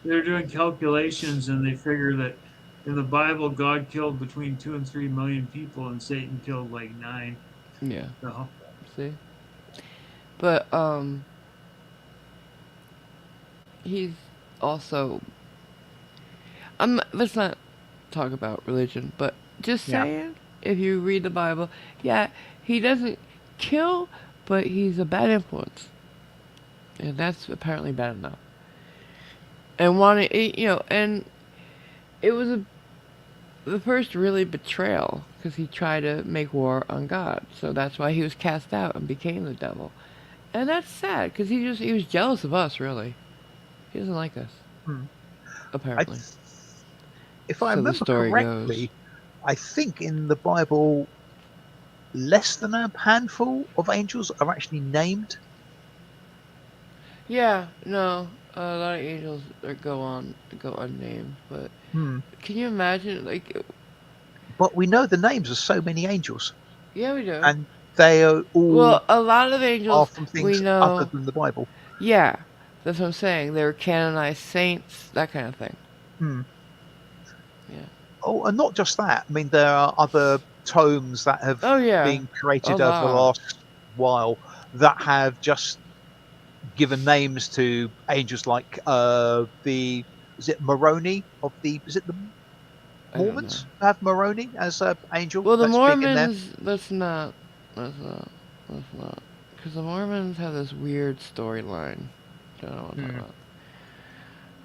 They're doing calculations and they figure that in the Bible, God killed between 2 and 3 million people, and Satan killed like 9. Yeah. So, See, but he's also. Let's not talk about religion, but just Yeah. saying, if you read the Bible, yeah, he doesn't kill, but he's a bad influence, and that's apparently bad enough. And and it was the first really betrayal because he tried to make war on God, so that's why he was cast out and became the devil, and that's sad because he was jealous of us. Really, he doesn't like us Hmm. I, apparently. if I So the remember story goes. correctly, I think in the Bible, less than a handful of angels are actually named. Yeah, no, a lot of angels go unnamed, but Hmm. can you imagine? Like, But we know the names of so many angels, yeah, we do. and they are all Well, a lot of are angels from we things other know. than the Bible. Yeah, that's what I'm saying. They were canonized saints, that kind of thing. Hmm. Yeah. Oh, and not just that. I mean, there are other tomes that have Oh yeah, been a created over the lot. last while that have just given names to angels like the is it Moroni of the is it the I don't know. Mormons have Moroni as an angel Well, the that's big in there. Mormons. Let's not. Let's not. Because the Mormons have this weird storyline. I don't want to talk Hmm.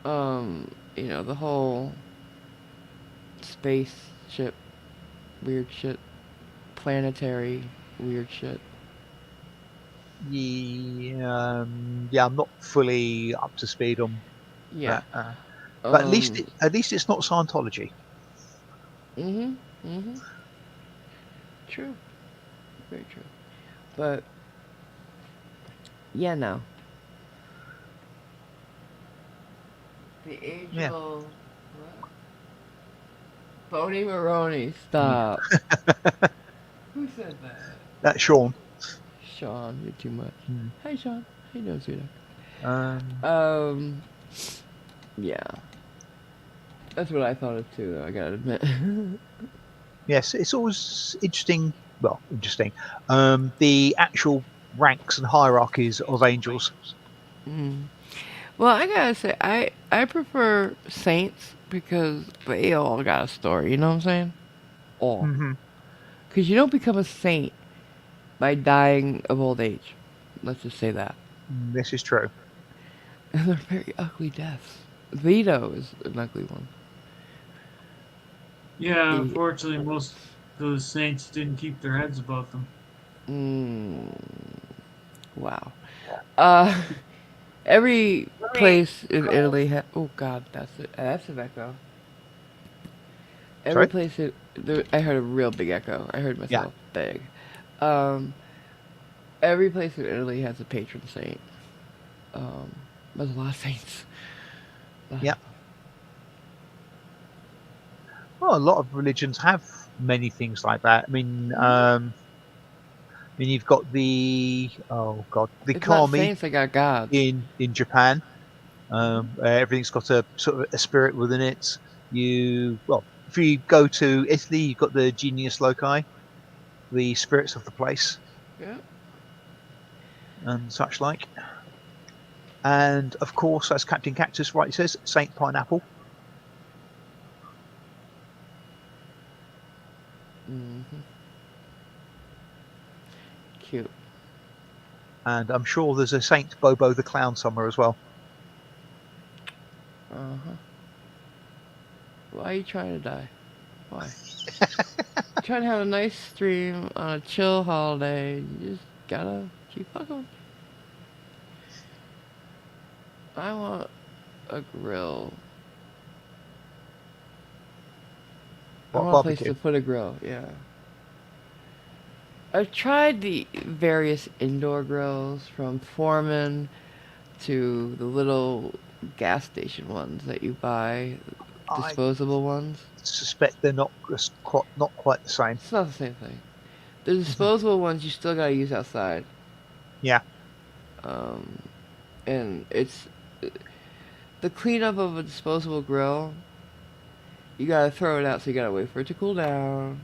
about. The whole spaceship weird shit, planetary weird shit. Yeah, yeah, I'm not fully up to speed on Yeah. that, but Um. at least it's not Scientology. Mhm. Mhm. True. Very true. But yeah, no. The Yeah, angel. What? Boney Maroney. Stop. Who said that? that's Sean. Sean, you're too much. Hmm. Hi, Sean. How you doing, sweetheart? Um, Yeah. That's what I thought of too, though, I gotta admit. yes, it's always interesting. Well, interesting. The actual ranks and hierarchies of angels. Mm. Well, I gotta say, I prefer saints because they all got a story. You know what I'm saying? All. Hmm. Because you don't become a saint by dying of old age. Let's just say that. This is true. And they're very ugly deaths. Vito is an ugly one. Yeah, He, unfortunately, most of those saints didn't keep their heads about them. mm, wow. Uh, every place in Italy oh God, that's it. That's an echo. Every Sorry. place I heard a real big echo. I heard Yeah. myself big. Um, every place in Italy has a patron saint. Um, there's a lot of saints. A lot Yeah. of Well, a lot of religions have many things like that. I mean, you've got the the It's not kami saints, they got gods. in Japan. Everything's got a sort of a spirit within it. If you go to Italy, you've got the genius loci, the spirits of the place, Yeah. and such like. And of course, as Captain Cactus rightly says, Saint Pineapple. Hmm. Cute. And I'm sure there's a Saint Bobo the Clown somewhere as well. Uh-huh. Why are you trying to die? Why? Trying to have a nice stream on a chill holiday. You just gotta keep fucking. I want a grill. I What want a place barbecue? to put a grill, yeah. I've tried the various indoor grills from Foreman to the little gas station ones that you buy, I disposable ones. suspect they're not quite the same. It's not the same thing. The Mhm. disposable ones you still gotta use outside. Yeah. Um, and it's the cleanup of a disposable grill. You gotta throw it out, so you gotta wait for it to cool down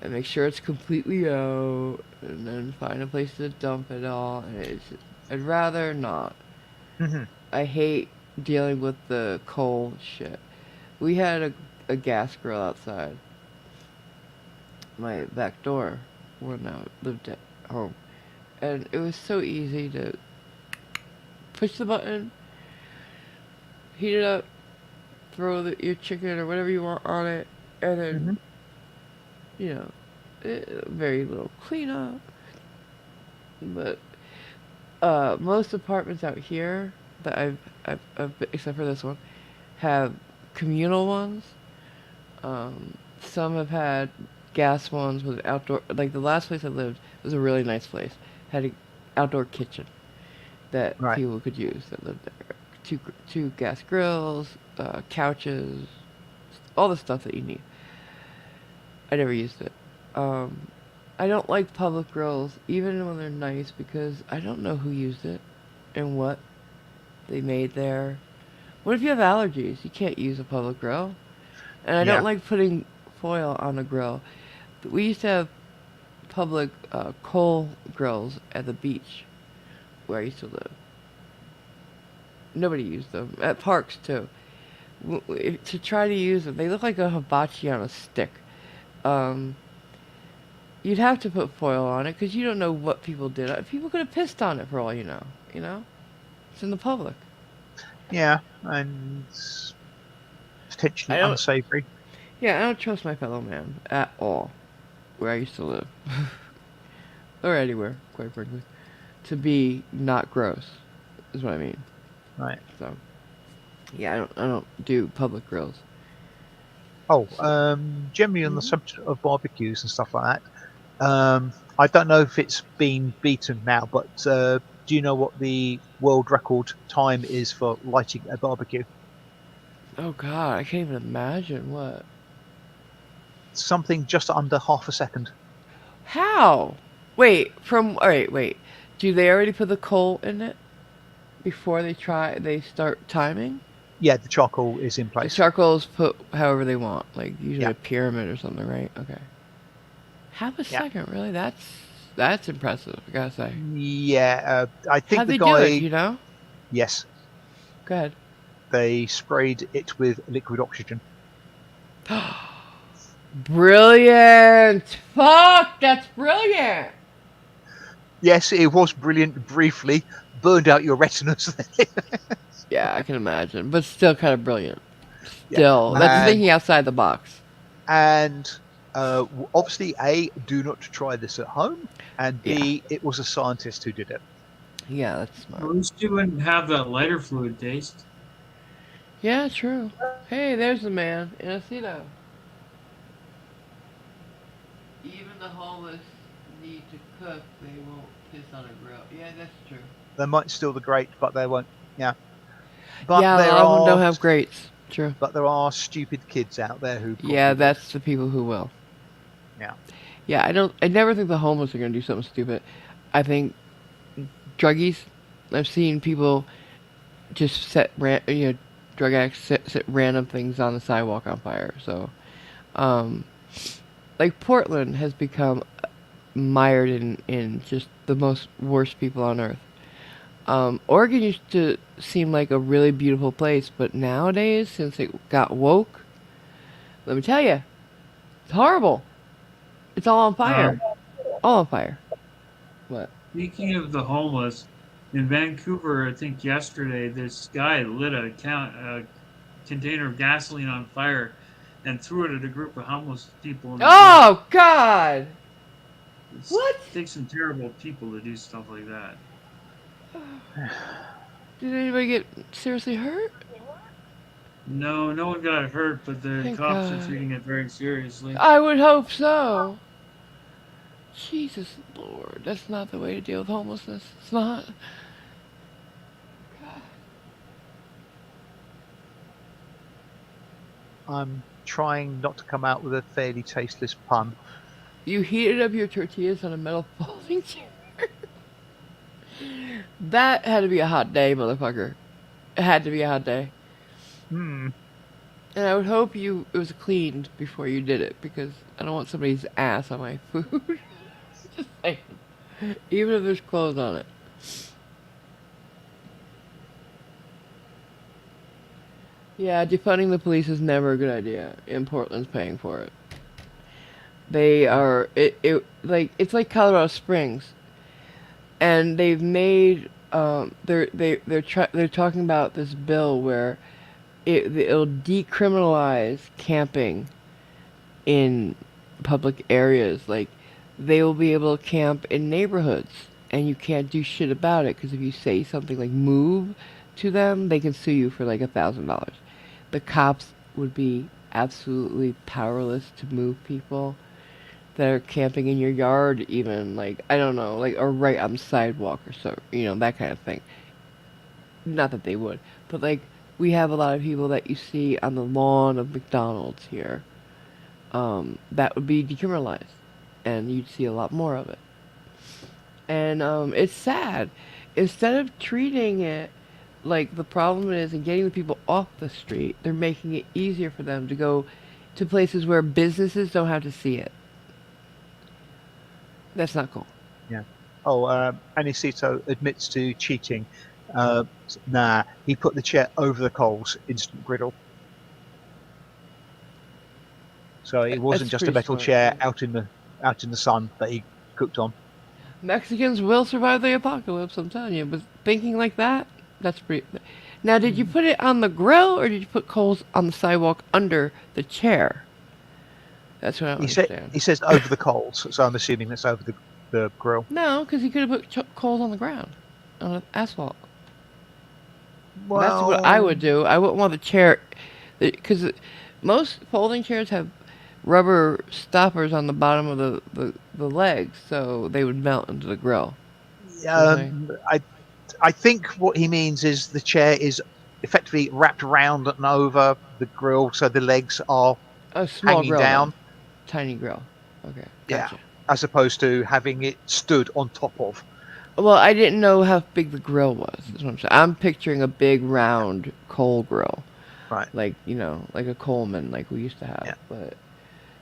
and make sure it's completely out, and then find a place to dump it all. And I'd rather not. Hmm. I hate dealing with the coal shit. We had a gas grill outside my back door when I lived at home, and it was so easy to push the button, heat it up, throw your chicken or whatever you want on it, and then Hmm. you know, very little cleanup. But most apartments out here that except for this one, have communal ones. Some have had gas ones with outdoor. Like the last place I lived was a really nice place. Had an outdoor kitchen that Right. people could use that lived there. Two gas grills, couches, all the stuff that you need. I never used it. Um, I don't like public grills, even when they're nice, because I don't know who used it and what they made there. What if you have allergies? You can't use a public grill. And I don't Yeah. like putting foil on a grill. We used to have public coal grills at the beach where I used to live. Nobody used them. At parks, too. To try to use them, they look like a hibachi on a stick. Um, you'd have to put foil on it because you don't know what people did. People could have pissed on it for all you know. You know, it's in the public. Yeah. And I potentially don't. unsavory. Yeah, I don't trust my fellow man at all. Where I used to live, or anywhere, quite frankly, to be not gross, is what I mean. Right. So, yeah, I don't do public grills. Oh, So, generally on the mhm. subject of barbecues and stuff like that. I don't know if it's been beaten now, but do you know what the world record time is for lighting a barbecue? Oh God, I can't even imagine what. Something just under half a second. How? Wait, from all right, wait. Do they already put the coal in it? before they start timing. Yeah, the charcoal is in The place. charcoals put however they want, like usually Yeah. a pyramid or something, right? Okay. Half a Yeah. second, really? That's impressive. I gotta say. Yeah, I think How'd the they do it? guy. Do you know? Yes, Go ahead. they sprayed it with liquid oxygen. Brilliant! Fuck, that's brilliant. Yes, it was brilliant. Briefly burned out your retinas. Yeah, I can imagine, but still kind of brilliant. Yeah, Still, that's thinking outside the box. and obviously, A, do not try this at home, and Yeah. B, it was a scientist who did it. Yeah, that's At smart. least you wouldn't have that lighter fluid taste. Yeah, true. Hey, there's the man in a Ceto. Even the homeless need to cook. They won't piss on a grill. Yeah, that's true. They might steal the grate, but they won't. Yeah, but Yeah, a there lot of them are don't have grates. True. but there are stupid kids out there who. Yeah, Will. that's the people who will. Yeah. Yeah, I never think the homeless are gonna do something stupid. I think druggies. I've seen people just drug addicts set random things on the sidewalk on fire. So, um, like Portland has become mired in just the most worst people on earth. Oregon used to seem like a really beautiful place, but nowadays, since it got woke, let me tell you, it's horrible. It's all on fire. All on fire. What? Speaking of the homeless, in Vancouver, I think yesterday, this guy lit a container of gasoline on fire and threw it at a group of homeless people. Oh God! What? It takes some terrible people to do stuff like that. Did anybody get seriously hurt? No, no one got hurt, but the Thank cops are God. treating it very seriously. I would hope so. Jesus Lord, that's not the way to deal with homelessness. It's not. I'm trying not to come out with a fairly tasteless pun. You heated up your tortillas on a metal folding chair. That had to be a hot day, motherfucker. It had to be a hot day. Hmm. And I would hope it was cleaned before you did it, because I don't want somebody's ass on my food. Just saying. Even if there's clothes on it. Yeah, defunding the police is never a good idea, and Portland's paying for it. They are it's like Colorado Springs, and they've made they're talking about this bill where it'll decriminalize camping in public areas. Like, they will be able to camp in neighborhoods, and you can't do shit about it, because if you say something like move to them, they can sue you for like $1,000. The cops would be absolutely powerless to move people that are camping in your yard, even, like, I don't know, like, or right on the sidewalk or so, that kind of thing. Not that they would, but like, we have a lot of people that you see on the lawn of McDonald's here. That would be decriminalized, and you'd see a lot more of it. And it's sad. Instead of treating it like the problem is and getting the people off the street, they're making it easier for them to go to places where businesses don't have to see it. That's not cool. Yeah. Oh, Anicito admits to cheating. Nah, he put the chair over the coals, instant griddle. So it wasn't That's just a pretty metal smart, chair yeah. out in the sun that he cooked on. Mexicans will survive the apocalypse, I'm telling you. But thinking like that, that's pretty. Now, did you put it on the grill, or did you put coals on the sidewalk under the chair? That's what I don't understand. He says over the coals, so I'm assuming that's over the grill. No, because he could have put coals on the ground, on the asphalt. Well, That's what I would do. I wouldn't want the chair, because most folding chairs have rubber stoppers on the bottom of the legs, so they would melt into the grill. I think what he means is the chair is effectively wrapped around and over the grill, so the legs are A small hanging grill, down. then. Tiny grill. Okay, Yeah. gotcha. As opposed to having it stood on top of. Well, I didn't know how big the grill was. That's what I'm saying. I'm picturing a big round coal grill, Right. like like a Coleman, like we used to have. Yeah. But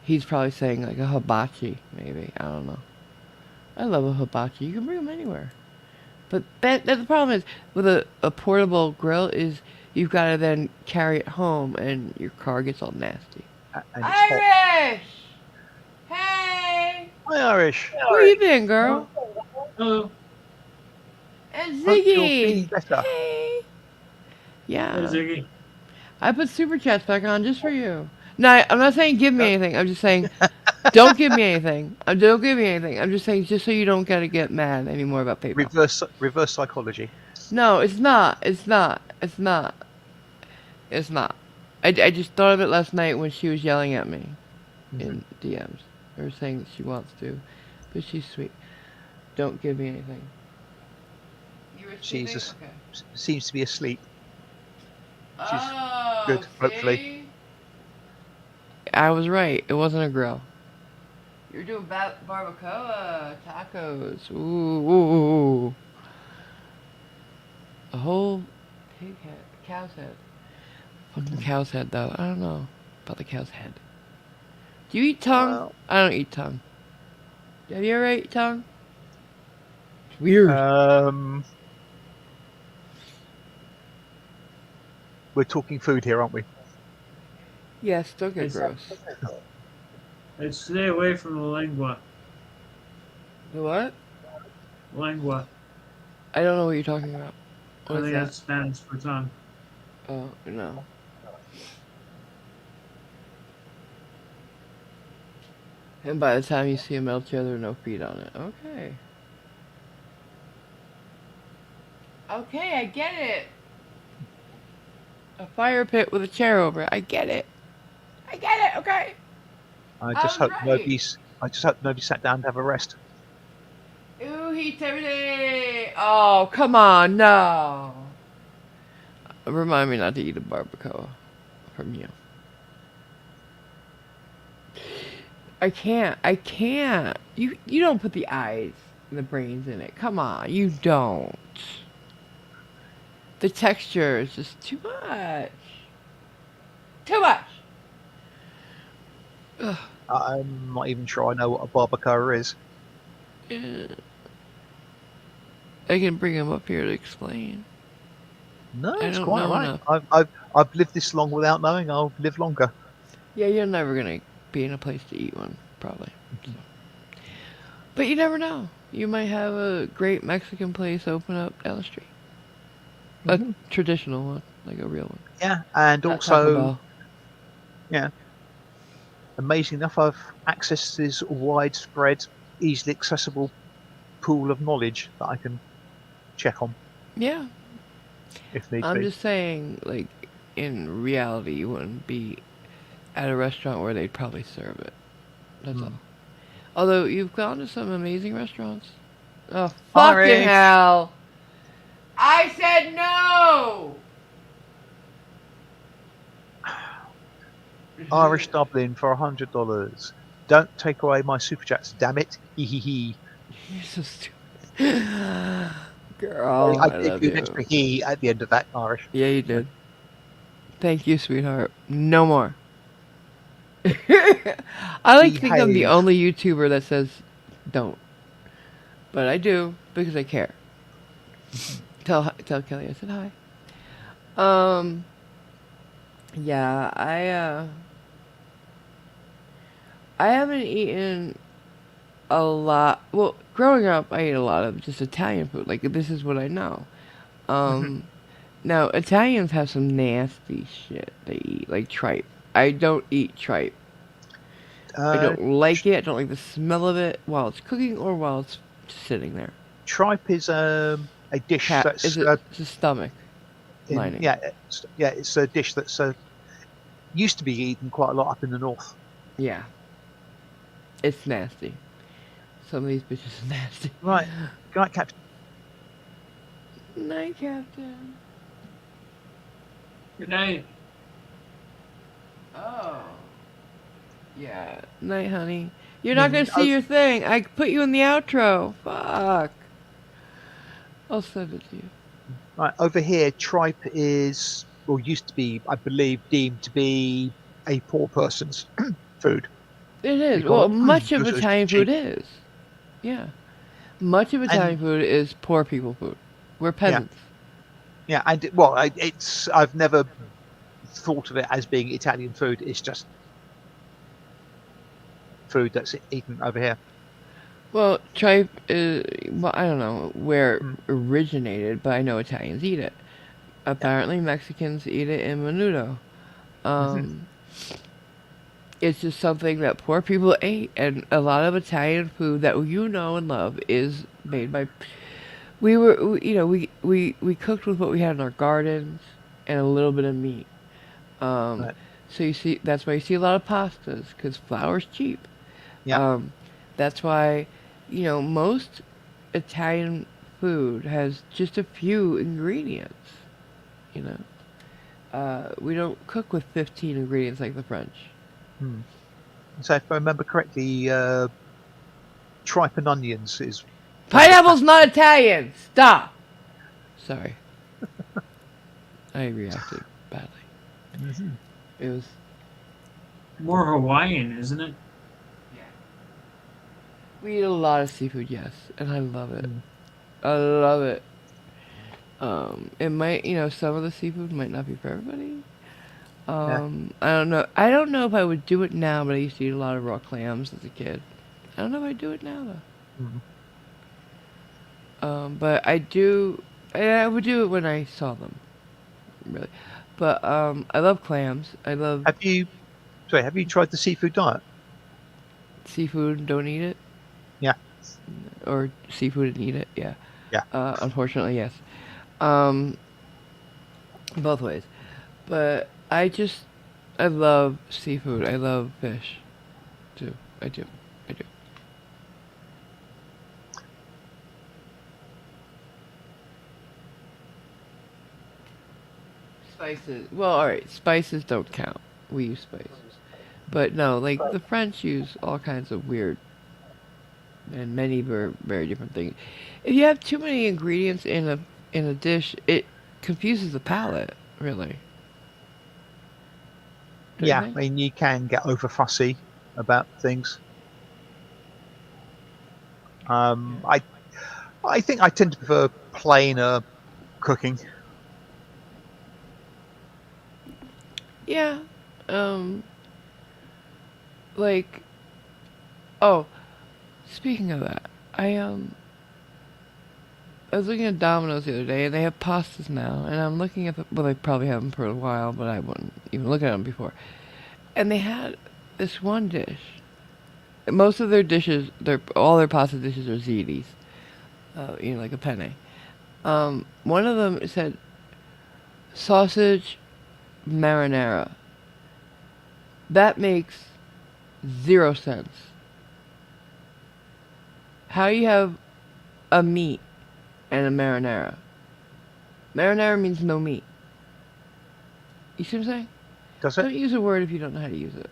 he's probably saying like a hibachi, maybe. I don't know. I love a hibachi. You can bring them anywhere. But that the problem is with a portable grill is you've got to then carry it home, and your car gets all nasty. And it's hot. Irish, hey, Hi, Irish. where you been, girl? Hello. And Hope you're feeling Ziggy, better. hey. Hey, Yeah, Ziggy. I put super chats back on just for you. No, I'm not saying give me Yep. anything. I'm just saying don't give me anything. Don't give me anything. I'm just saying just so you don't gotta get mad anymore about PayPal. Reverse psychology. No, it's not. It's not. It's not. It's not. I just thought of it last night when she was yelling at me in DMs. Or saying that she wants to. But she's sweet. Don't give me anything. You were sleeping? Jesus. Okay. Seems to be asleep. She's Oh, good, hopefully. see? I was right. It wasn't a grill. You're doing barbacoa, tacos. Ooh. A whole pig head, cow's head. Fucking cow's head, though. I don't know about the cow's head. Do you eat tongue? Well, I don't eat tongue. Have you ever ate tongue? It's weird. We're talking food here, aren't we? Yes, don't get It's- gross. I'd stay away from the lingua. The what? Lingua. I don't know what you're talking about. I What is think that? that's Spanish for tongue. Oh, no. And by the time you see a metal chair, there are no feet on it. Okay. Okay, I get it. A fire pit with a chair over it. I get it. I get it, okay. I I just was hope right. nobody sat down to have a rest. Ooh, heat everything. Oh, come on, no. Remind me not to eat a barbacoa from you. I can't. You don't put the eyes and the brains in it. Come on, you don't. The texture is just too much. Too much. Ugh. I'm not even sure I know what a barbacoa is. Yeah. I can bring him up here to explain. No, I it's don't quite know right. enough. I've lived this long without knowing. I'll live longer. Yeah, you're never gonna be in a place to eat one, probably. So. But you never know. You might have a great Mexican place open up down the street. Mhm. A traditional one, like a real one. Yeah, and Not Taco also, Bell. amazing enough, I've accessed this widespread, easily accessible pool of knowledge that I can check on Yeah, if need I'm be. just saying, like, in reality, you wouldn't be at a restaurant where they'd probably serve it. That's Hmm. all. Although you've gone to some amazing restaurants. Oh, fucking Irish. hell! I said no! Irish Dublin for $100. Don't take away my super chats, damn it. Hee hee hee. You're so stupid. Girl, I I gave love you an extra you. he at the end of that, Irish. Yeah, you did. Thank you, sweetheart. No more. I like to think I'm the Behave. only YouTuber that says don't. But I do because I care. Tell Kelly I said hi. Yeah, I haven't eaten a lot. Well, growing up, I ate a lot of just Italian food. Like, this is what I know. Now, Italians have some nasty shit they eat, like tripe. I don't eat tripe. I Uh, don't like it. I don't like the smell of it while it's cooking or while it's just sitting there. tripe is a dish that's Is it it's a stomach lining? it's a dish that's used to be eaten quite a lot up in the north. Yeah. It's nasty. Some of these bitches are nasty. Right, good night, Captain. Night, Captain. Good night. Oh. Yeah. Night, honey. You're not gonna see your thing. I put you in the outro. Fuck. I'll send it to you. Right, over here, tripe is, or used to be, I believe, deemed to be a poor person's food. It is. Because Well, much of because it's Italian food cheap. is. Yeah. Much of And Italian food is poor people food. We're yeah, peasants. yeah, and well, it's I've never thought of it as being Italian food. It's just food that's eaten over here. Well, tripe is. Well, I don't know where it Mm, originated, but I know Italians eat it. yeah. Apparently, Mexicans eat it in menudo. Hmm. Um, it's just something that poor people ate, and a lot of Italian food that you know and love is made by. We cooked with what we had in our gardens and a little bit of meat. Um, Right. so you see, that's why you see a lot of pastas because flour's cheap. Yeah. Um, that's why, most Italian food has just a few ingredients. You know, we don't cook with 15 ingredients like the French. Mm. So if I remember correctly, tripe and onions is one of the Pineapple's not Italian. Stop. Sorry, I reacted badly. Mhm. It was. More Hawaiian, isn't it? We eat a lot of seafood, yes, and I love it. Mm. I love it. It might, some of the seafood might not be for everybody. Yeah. I don't know. I don't know if I would do it now, but I used to eat a lot of raw clams as a kid. I don't know if I'd do it now though. Mm. But I do. I would do it when I saw them, really. But I love clams. I love Have you? Sorry, have you tried the seafood diet? seafood and don't eat it, Yeah. or seafood and eat it. Yeah. Yeah. Unfortunately, yes. Um, both ways. But I love seafood. I love fish, too. I do. I do. Spices. Well, all right. Spices don't count. We use spices. But no, like the French use all kinds of weird and many very, very different things. If you have too many ingredients in a dish, it confuses the palate, really. Don't you Yeah. I think? mean, you can get over fussy about things. Um, I I think I tend to prefer plainer cooking. Yeah. Um. Like. Oh, speaking of that, I was looking at Domino's the other day, and they have pastas now. And I'm looking at well, they probably haven't for a while, but I wouldn't even look at them before. And they had this one dish. Most of their dishes, all their pasta dishes are ziti, like a penne. One of them said sausage marinara. That makes 0 sense. How you have a meat and a marinara? Marinara means no meat. You see what I'm saying? Does it? Don't use a word if you don't know how to use it.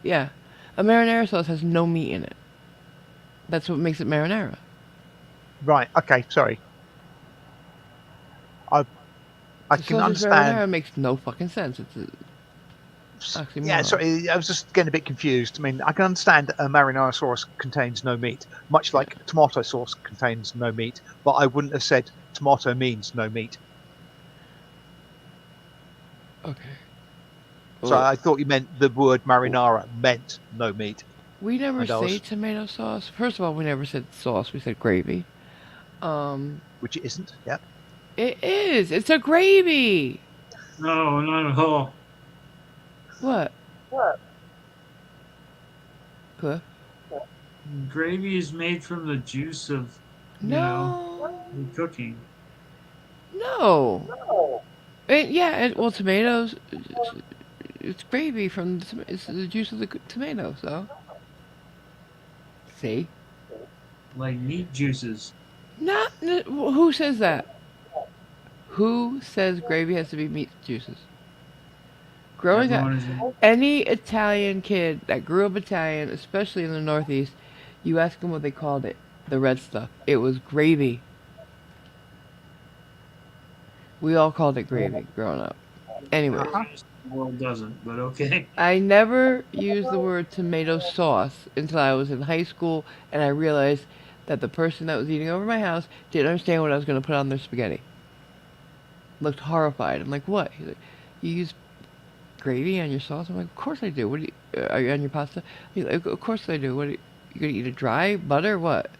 Yeah. A marinara sauce has no meat in it. That's what makes it marinara. Right. Okay. Sorry. I So can sausage understand. marinara makes no fucking sense. It's a Yeah, oxymoron. sorry, I was just getting a bit confused. I mean, I can understand a marinara sauce contains no meat, much Yeah. like tomato sauce contains no meat, but I wouldn't have said tomato means no meat. Okay. So Well, I thought you meant the word marinara meant no meat. we never And I say was, tomato sauce. First of all, we never said sauce. We said gravy. which it isn't. Yeah. It is. It's a gravy. No, not at all. What? Cliff? Gravy is made from the juice of, No. the cooking. No. Well, tomatoes. It's gravy from it's the juice of the tomato. So. See? Like meat juices. Not. Who says that? Who says gravy has to be meat juices? Growing up, Everyone is any Italian kid that grew up Italian, especially in the Northeast, you ask them what they called it. The red stuff. It was gravy. We all called it gravy growing up. Anyways, Uh-huh. The world doesn't, but okay. I never used the word tomato sauce until I was in high school, and I realized that the person that was eating over my house didn't understand what I was going to put on their spaghetti. Looked horrified. I'm like, what? He's like, you use gravy on your sauce? I'm like, of course I do. What do you, are you on your pasta? He's like, of course I do. What are you going to eat it dry? Butter? What?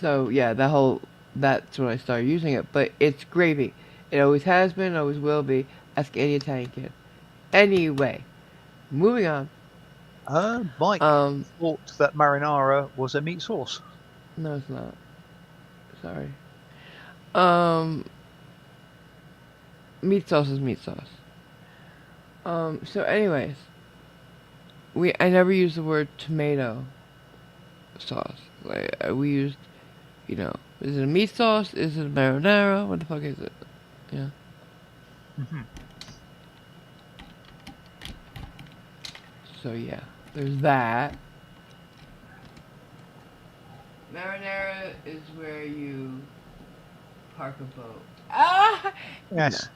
So, yeah, that's when I started using it. But it's gravy. It always has been, always will be. Ask any Italian kid. Anyway, moving on. Mike Um, thought that marinara was a meat sauce. no, it's not. Sorry. Um, meat sauce is meat sauce. So anyways, I never used the word tomato sauce. Like we used, is it a meat sauce? Is it a marinara? What the fuck is it? Yeah. Mm-hmm. So yeah, there's that. Marinara is where you park a boat. Ah! Yes.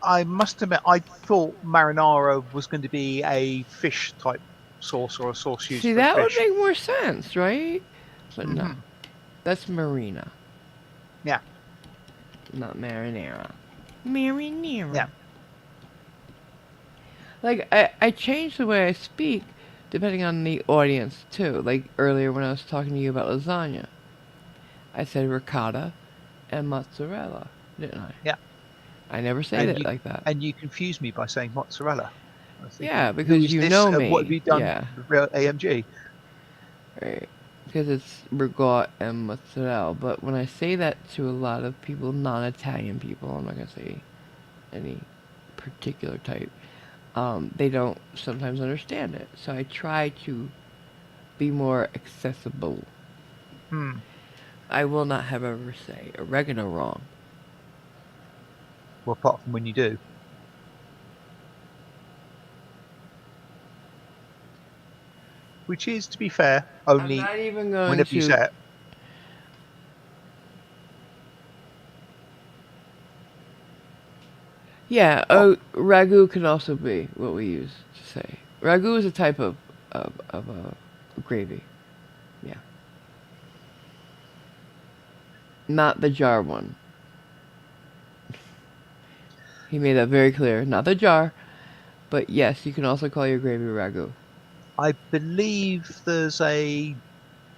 I must admit, I thought marinara was going to be a fish type sauce or a sauce used See, for that would fish. make more sense, right? But no, Mhm. that's marina, Yeah. not marinara. Marinara. Yeah. Like, I change the way I speak depending on the audience, too. Like, earlier when I was talking to you about lasagna, I said ricotta and mozzarella, didn't I? Yeah. I never say And it you like that. and you confused me by saying mozzarella. I was thinking, Yeah, who because is you this? know What have me. you done? Yeah. Real AMG. Right. Because it's ricotta and mozzarella. But when I say that to a lot of people, non-Italian people, I'm not going to say any particular type, they don't sometimes understand it. So I try to be more accessible. Hmm. I will not have ever say oregano wrong. Well, apart from when you do. Which is, to be fair, I'm only not even going whenever you to. say it. Yeah, Oh, ragu can also be what we use to say. Ragu is a type of gravy. Yeah. Not the jar one. He made that very clear. Not the jar, but yes, you can also call your gravy ragu. I believe there's a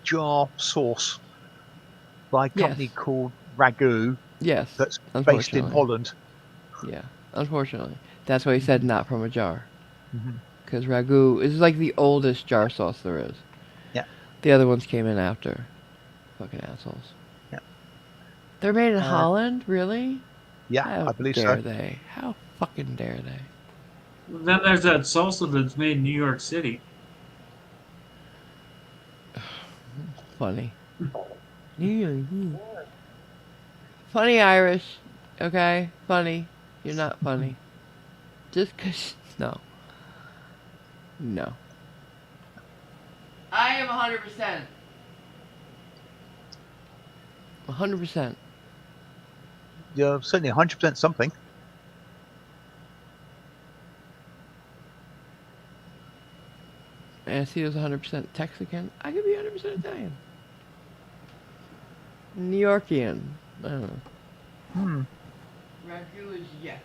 jar sauce by a Yes. company called Ragu Yes. that's based in Unfortunately. Holland. Yeah. Unfortunately. That's why he said Mhm. not from a jar. Mhm. Because ragu is like the oldest jar sauce there is. Yeah. The other ones came in after. Fucking assholes. Yeah. They're made in Uh, Holland? Really? yeah, How I believe so. dare they? How fucking dare they? Then there's that salsa that's made in New York City. Funny. Funny Irish. Okay? Funny. You're not funny. Just 'cause. No. No. I am 100%. 100%. You're certainly 100% something. And I see it was 100% Texican. I could be 100% Italian. New Yorkian. I don't know. Hmm. Ragu is yuck.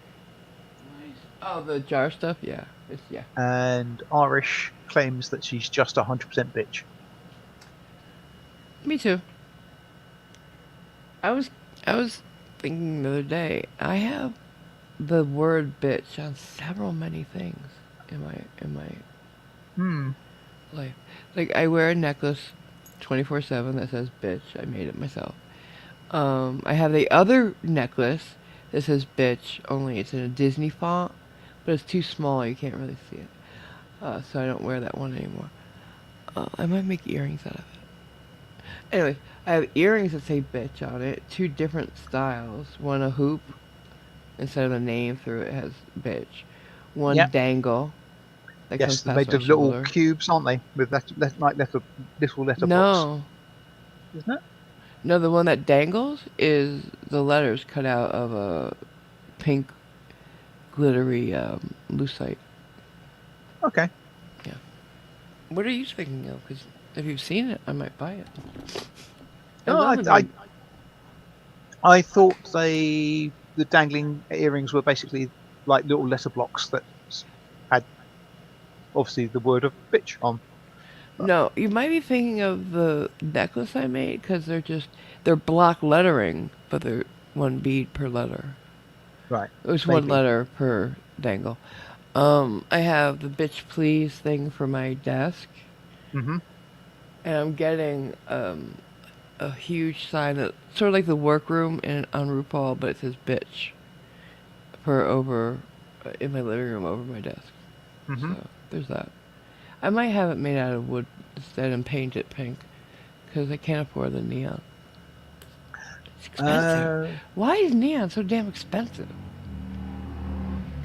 Nice. Oh, the jar stuff? Yeah. It's yuck. And Irish claims that she's just 100% bitch. Me too. I was thinking the other day, I have the word bitch on several many things in my Hmm. life. Like I wear a necklace 24/7 that says bitch. I made it myself. I have the other necklace that says bitch, only it's in a Disney font, but it's too small, you can't really see it. So I don't wear that one anymore. I might make earrings out of it. Anyway, I have earrings that say bitch on it, two different styles. One a hoop, instead of a name through it has bitch. One Yeah. dangle that comes Yes, they're past made my of little shoulder. cubes, aren't they? With like little letter box, No, isn't it? No, the one that dangles is the letters cut out of a pink glittery lucite. Okay. What are you thinking of? Because if you've seen it, I might buy it. No, It'll I, only I be I thought the dangling earrings were basically like little letter blocks that had obviously the word of bitch on. But, no. You might be thinking of the necklace I made because they're block lettering, but they're one bead per letter. right. It was one Maybe. letter per dangle. I have the bitch please thing for my desk, Hmm. and I'm getting a huge sign that sort of like the workroom on RuPaul, but it says bitch for over in my living room over my desk. Hmm. So there's that. I might have it made out of wood instead and paint it pink because I can't afford the neon. It's expensive. Uh, Why is neon so damn expensive?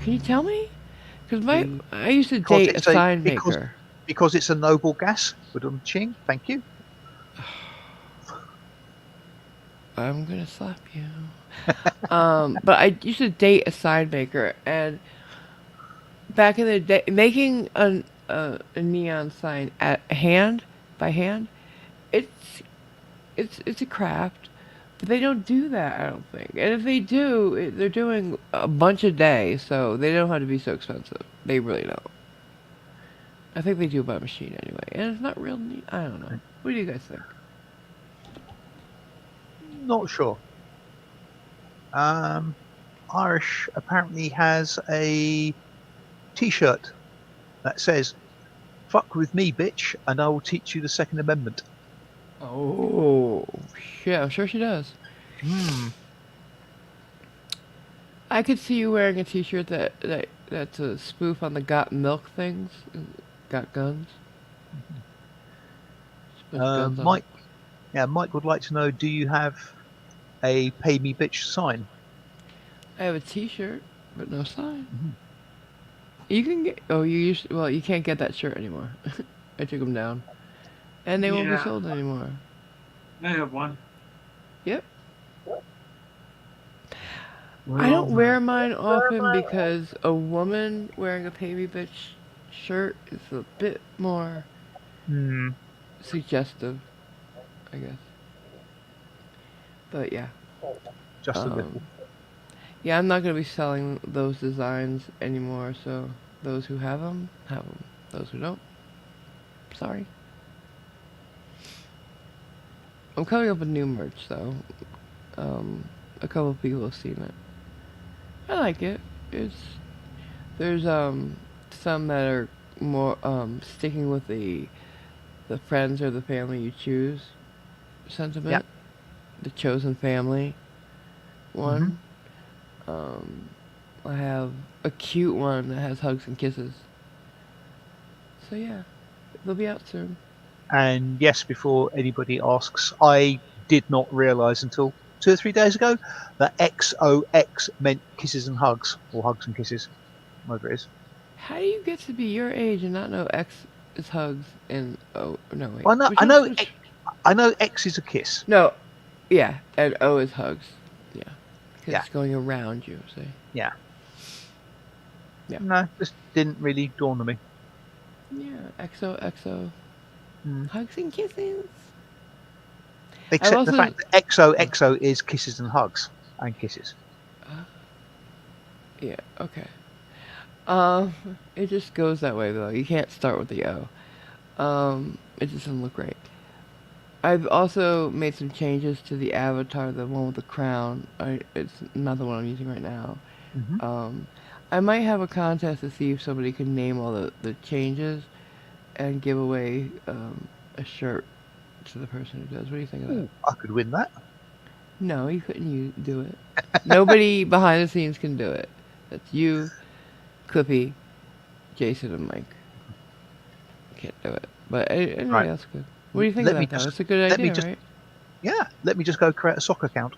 Can you tell me? Because I used to because date a it's a sign maker. because it's a noble gas. Ching. Thank you. I'm gonna slap you. But I used to date a sign maker, and back in the day, making a neon sign at hand by hand, it's it's a craft, but they don't do that. I don't think. And if they do, they're doing a bunch a day, so they don't have to be so expensive. They really don't. I think they do by machine anyway, and it's not real neat. I don't know. What do you guys think? Not sure. Um, Irish apparently has a T-shirt that says "Fuck with me, bitch, and I will teach you the Second Amendment." Oh shit! I'm sure she does. Hmm. I could see you wearing a T-shirt that's a spoof on the Got Milk things. Got guns. Just a bunch of guns on it. Mike, yeah, Mike would like to know: do you have a "Pay Me Bitch" sign? I have a T-shirt, but no sign. Mhm. You can get. Oh, you used. Well, you can't get that shirt anymore. I took them down, and they won't be Yeah, sold anymore. I have one. Yep. I Well, don't wear mine often because a woman wearing a "Pay Me Bitch" shirt is a bit more Hmm. suggestive, I guess. But yeah. Just a Um, little. Yeah, I'm not going to be selling those designs anymore, so those who have them, have them. Those who don't, sorry. I'm coming up with new merch, though. A couple of people have seen it. I like it. It's There's some that are more sticking with the friends or the family you choose Yeah. sentiment. The chosen family Hmm. one. Um, I have a cute one that has hugs and kisses. So yeah, they'll be out soon. And yes, before anybody asks, I did not realise until 2 or 3 days ago that XOX meant kisses and hugs, or hugs and kisses, whatever it is. How do you get to be your age and not know X is hugs and oh no wait Well, which one's which? I know X is a kiss. No, yeah, and O is hugs. Yeah, because Yeah, it's going around you. See, yeah. yeah, No, just didn't really dawn on me. yeah. XOXO Mm. hugs and kisses. I've Except the also fact that XOXO is kisses and hugs and kisses. uh, yeah okay. It just goes that way though. You can't start with the O. It just doesn't look right. I've also made some changes to the avatar, the one with the crown. It's not the one I'm using right now. Hmm. Um, I might have a contest to see if somebody can name all the changes and give away a shirt to the person who does. What do you think of that? Ooh, I could win that. No, you couldn't do it. Nobody behind the scenes can do it. That's you, Clippy, Jason, and Mike. Can't do it. But anybody Right. else could. What do you think of Let me that, though? just It's a good let me idea, just right? yeah. Let me just go create a soccer account.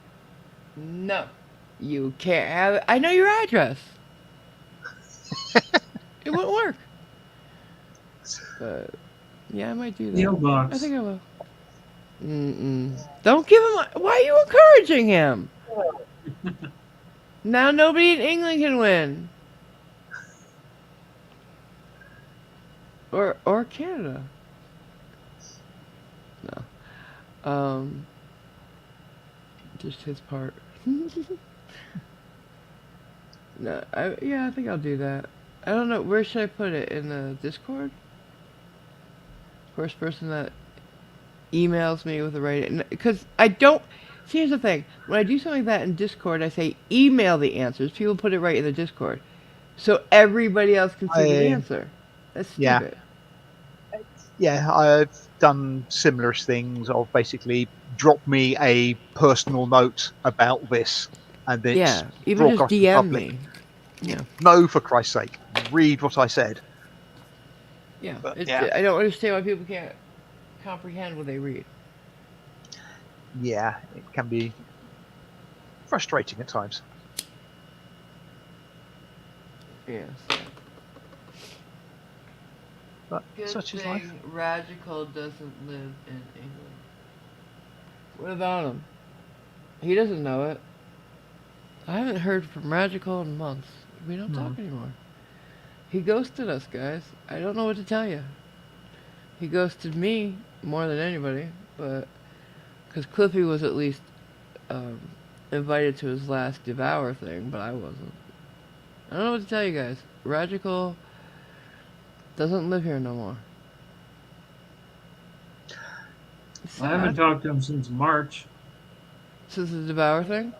No. You can't have it. I know your address. It won't work. But yeah, I might do that. P.O. I box. think I will. Don't give him. Why are you encouraging him? Now nobody in England can win. Or Canada. No. Just his part. No, I think I'll do that. I don't know, where should I put it? In the Discord? First person that emails me with the right, because I don't. See, here's the thing. When I do something like that in Discord, I say email the answers. People put it right in the Discord, so everybody else can see the answer. That's Yeah. stupid. Yeah, I've done similar things of basically drop me a personal note about this, and it's Yeah, even just broadcast to the DM public. me. Yeah, No, for Christ's sake, read what I said. yeah. But, yeah. I don't understand why people can't comprehend what they read. Yeah, it can be frustrating at times. Yes. But Good such is thing life. Radical doesn't live in England. What about him? He doesn't know it. I haven't heard from Radical in months. We don't talk anymore. He ghosted us, guys. I don't know what to tell you. He ghosted me more than anybody, but because Cliffy was at least invited to his last Devour thing, but I wasn't. I don't know what to tell you guys. Radical doesn't live here no more. I haven't talked to him since March. Since the Devour thing?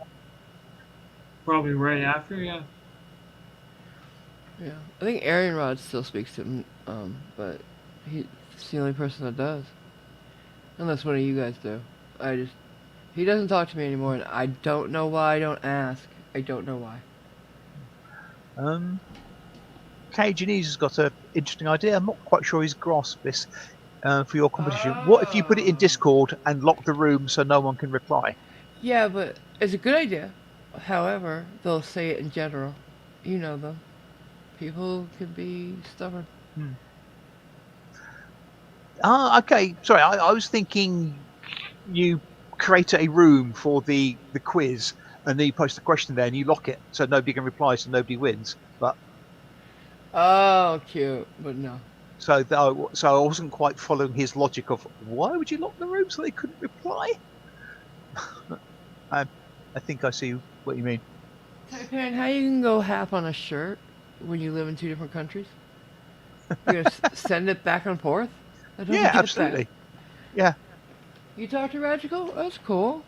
Probably right after, yeah. Yeah. I think Arian Rod still speaks to him, but he's the only person that does. Unless one of you guys do. He doesn't talk to me anymore, and I don't know why. I don't ask. I don't know why. Cajunese has got an interesting idea. I'm not quite sure he's grasped this for your competition. What if you put it in Discord and lock the room so no one can reply? Yeah, but it's a good idea. However, they'll say it in general. You know them. People can be stubborn. Okay. Sorry, I was thinking you create a room for the quiz and then you post the question there and you lock it so nobody can reply, so nobody wins. But Oh, cute. But no. so I wasn't quite following his logic of why would you lock the room so they couldn't reply? I think I see what you mean. Taipan, how you can go half on a shirt when you live in two different countries? You're gonna send it back and forth? I don't Yeah, get absolutely. That. Yeah. You talk to Radical? That's cool.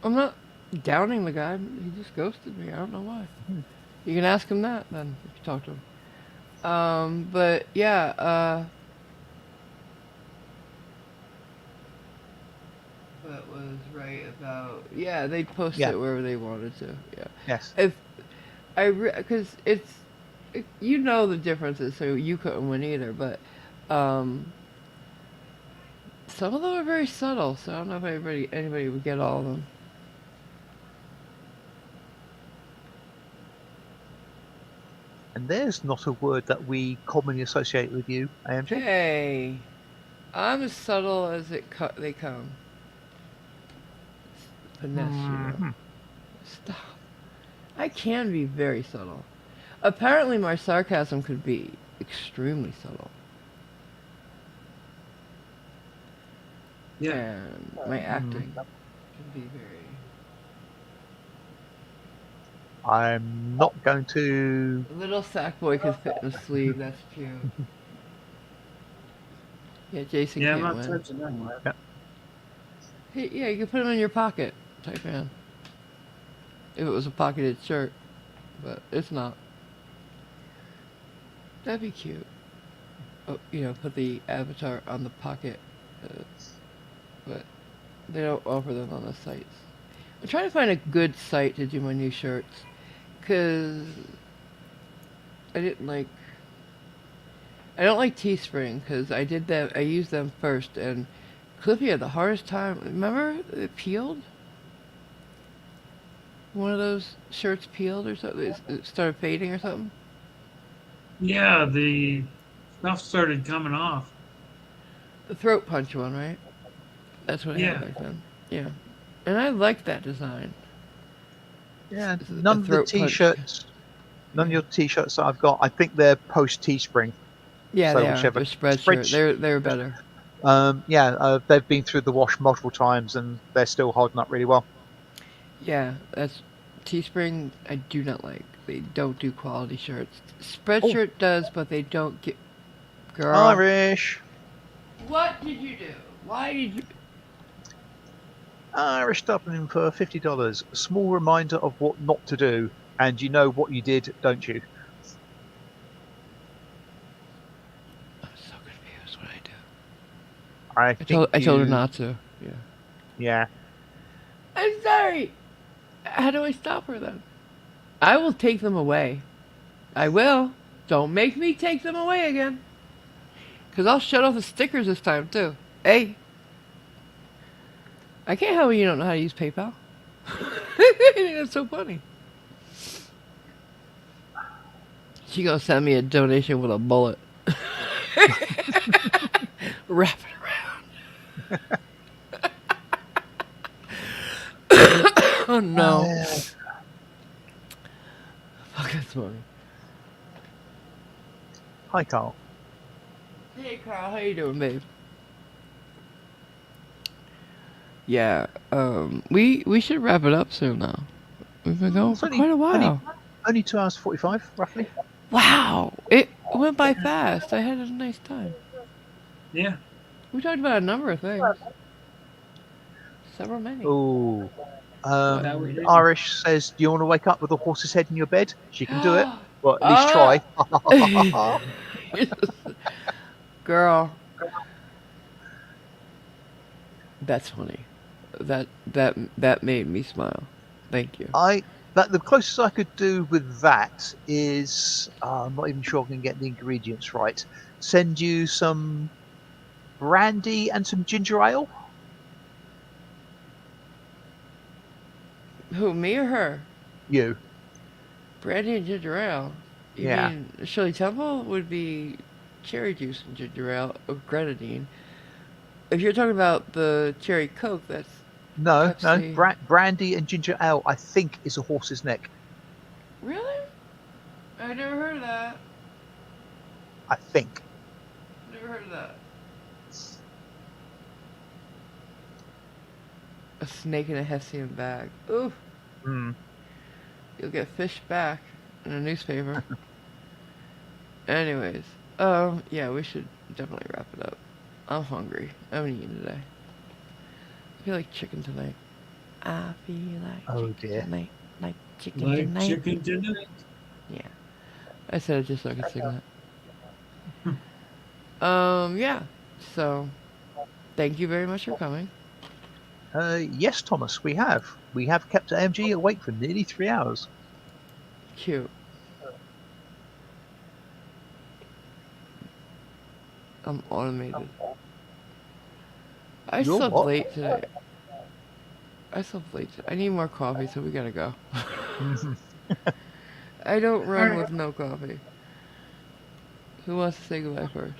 I'm not downing the guy. He just ghosted me. I don't know why. You can ask him that then if you talk to him. But yeah, that was right about, yeah, they post it wherever they wanted to. Yeah. Yes. If because you know the differences, so you couldn't win either. But some of them are very subtle, so I don't know if anybody would get all of them. And there's not a word that we commonly associate with you, AMG. Hey, I'm as subtle as they come. Finesse, you know. Stop. I can be very subtle. Apparently, my sarcasm could be extremely subtle. Yeah. And my acting can be very. I'm not going to. A little sack boy could fit in a sleeve. That's cute. Yeah, Jason Yeah, I'm can't not win. touching that one. Hey, yeah, you could put him in your pocket, Taipan. If it was a pocketed shirt, but it's not. That'd be cute. Oh, put the avatar on the pocket, but they don't offer them on the sites. I'm trying to find a good site to do my new shirts, cause I don't like Teespring, cause I used them first, and Cliffy had the hardest time. Remember it peeled? One of those shirts peeled or something. It started fading or something. Yeah, the stuff started coming off. The throat punch one, right? That's what I had Yeah. back then. Yeah. And I liked that design. Yeah, It's a none of the throat punch. t-shirts, none of Yeah. your t-shirts that I've got. I think they're post Teespring. Yeah, So they are. whichever They're spreadshirt. spreads. They're better. They've been through the wash multiple times and they're still holding up really well. Yeah, that's Teespring. I do not like. They don't do quality shirts. Oh, Spreadshirt does, but they don't get. Girl, Irish. what did you do? Why did you? Irish Dublin for $50. A small reminder of what not to do. And you know what you did, don't you? I'm so confused. What I do? I think I told her you. not to. Yeah. Yeah. I'm sorry. How do I stop her then? I will take them away. I will. Don't make me take them away again. Cause I'll shut off the stickers this time too. Hey, I can't help you don't know how to use PayPal. I think that's so funny. She gonna send me a donation with a bullet. Wrap it around. Oh no. Fuck, that's funny. Hi, Carl. Hey Carl, how you doing, babe? Yeah, we should wrap it up soon now. We've been going It's for quite a only, while. only 2 hours 45, roughly. Wow, it went by fast. I had a nice time. Yeah. We talked about a number of things. Several many. Oh. That we did. Irish says, "Do you want to wake up with a horse's head in your bed?" She can do it. Well, at least Ah! try. Girl. That's funny. That made me smile. Thank you. The closest I could do with that is I'm not even sure I can get the ingredients right. Send you some brandy and some ginger ale. Who, me or her? You. Brandy and ginger ale. You Yeah. mean Shirley Temple would be cherry juice and ginger ale or grenadine. If you're talking about the cherry Coke, that's No, Pepsi. no. Brandy and ginger ale, I think, is a horse's neck. Really? I never heard of that. I think. Never heard of that. A snake in a Hessian bag. Ooh, Mm. you'll get fished back in a newspaper. Anyways, yeah, we should definitely wrap it up. I'm hungry. I haven't eaten today. I feel like chicken tonight. I feel like Oh, chicken dear. tonight. Like chicken Like tonight. chicken tonight. Yeah. I said it just so I could sing that. Yeah. So, thank you very much for coming. Yes, Thomas, we have. We have kept AMG awake for nearly 3 hours. Cute. I'm automated. I You're slept what? late today. I need more coffee, so we gotta go. I don't run with no coffee. Who wants to say goodbye first?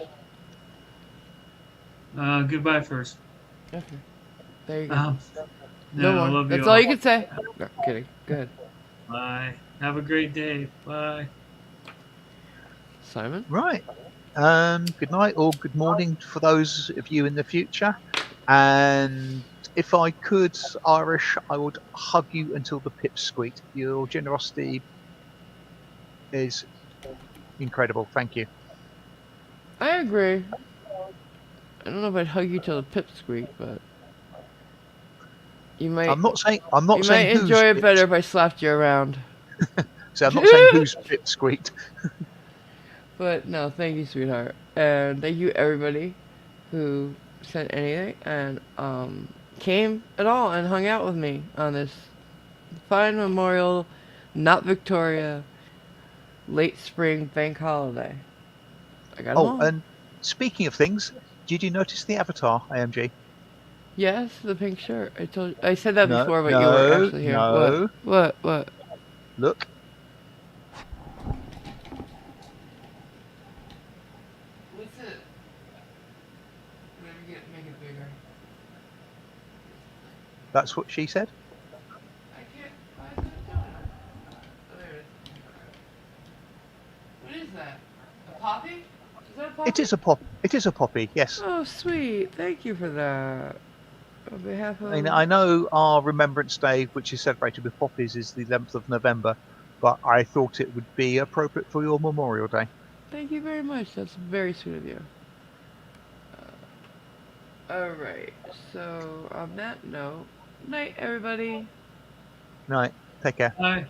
Goodbye first. Okay. There you go. No, No I more. love you That's all. all you can say. No, kidding. Go ahead. Bye. Have a great day. Bye. Simon? Right. Good night or good morning for those of you in the future. And if I could, Irish, I would hug you until the pips squeaked. Your generosity is incredible. Thank you. I agree. I don't know if I'd hug you till the pip squeak, but you might. I'm not saying enjoy whose it better pips. if I slapped you around. So I'm not saying whose pip squeaked. But no, thank you, sweetheart, and thank you everybody who sent anything and came at all and hung out with me on this fine Memorial, not Victoria, late spring bank holiday. I got 'em Oh, all. and speaking of things, did you notice the avatar, AMG? Yes, the pink shirt. I said that before, but you weren't actually here. No. What? Look. What's it? Make it bigger. That's what she said. I can't. Why is it doing it? Oh, there it is. What is that? A poppy? Is that a poppy? It is a pop. It is a poppy. Yes. Oh, sweet. Thank you for that. On behalf I mean, of. I know our Remembrance Day, which is celebrated with poppies, is the 11th of November, but I thought it would be appropriate for your Memorial Day. Thank you very much. That's very sweet of you. Alright, so on that note, night everybody. Right. Take care. Bye.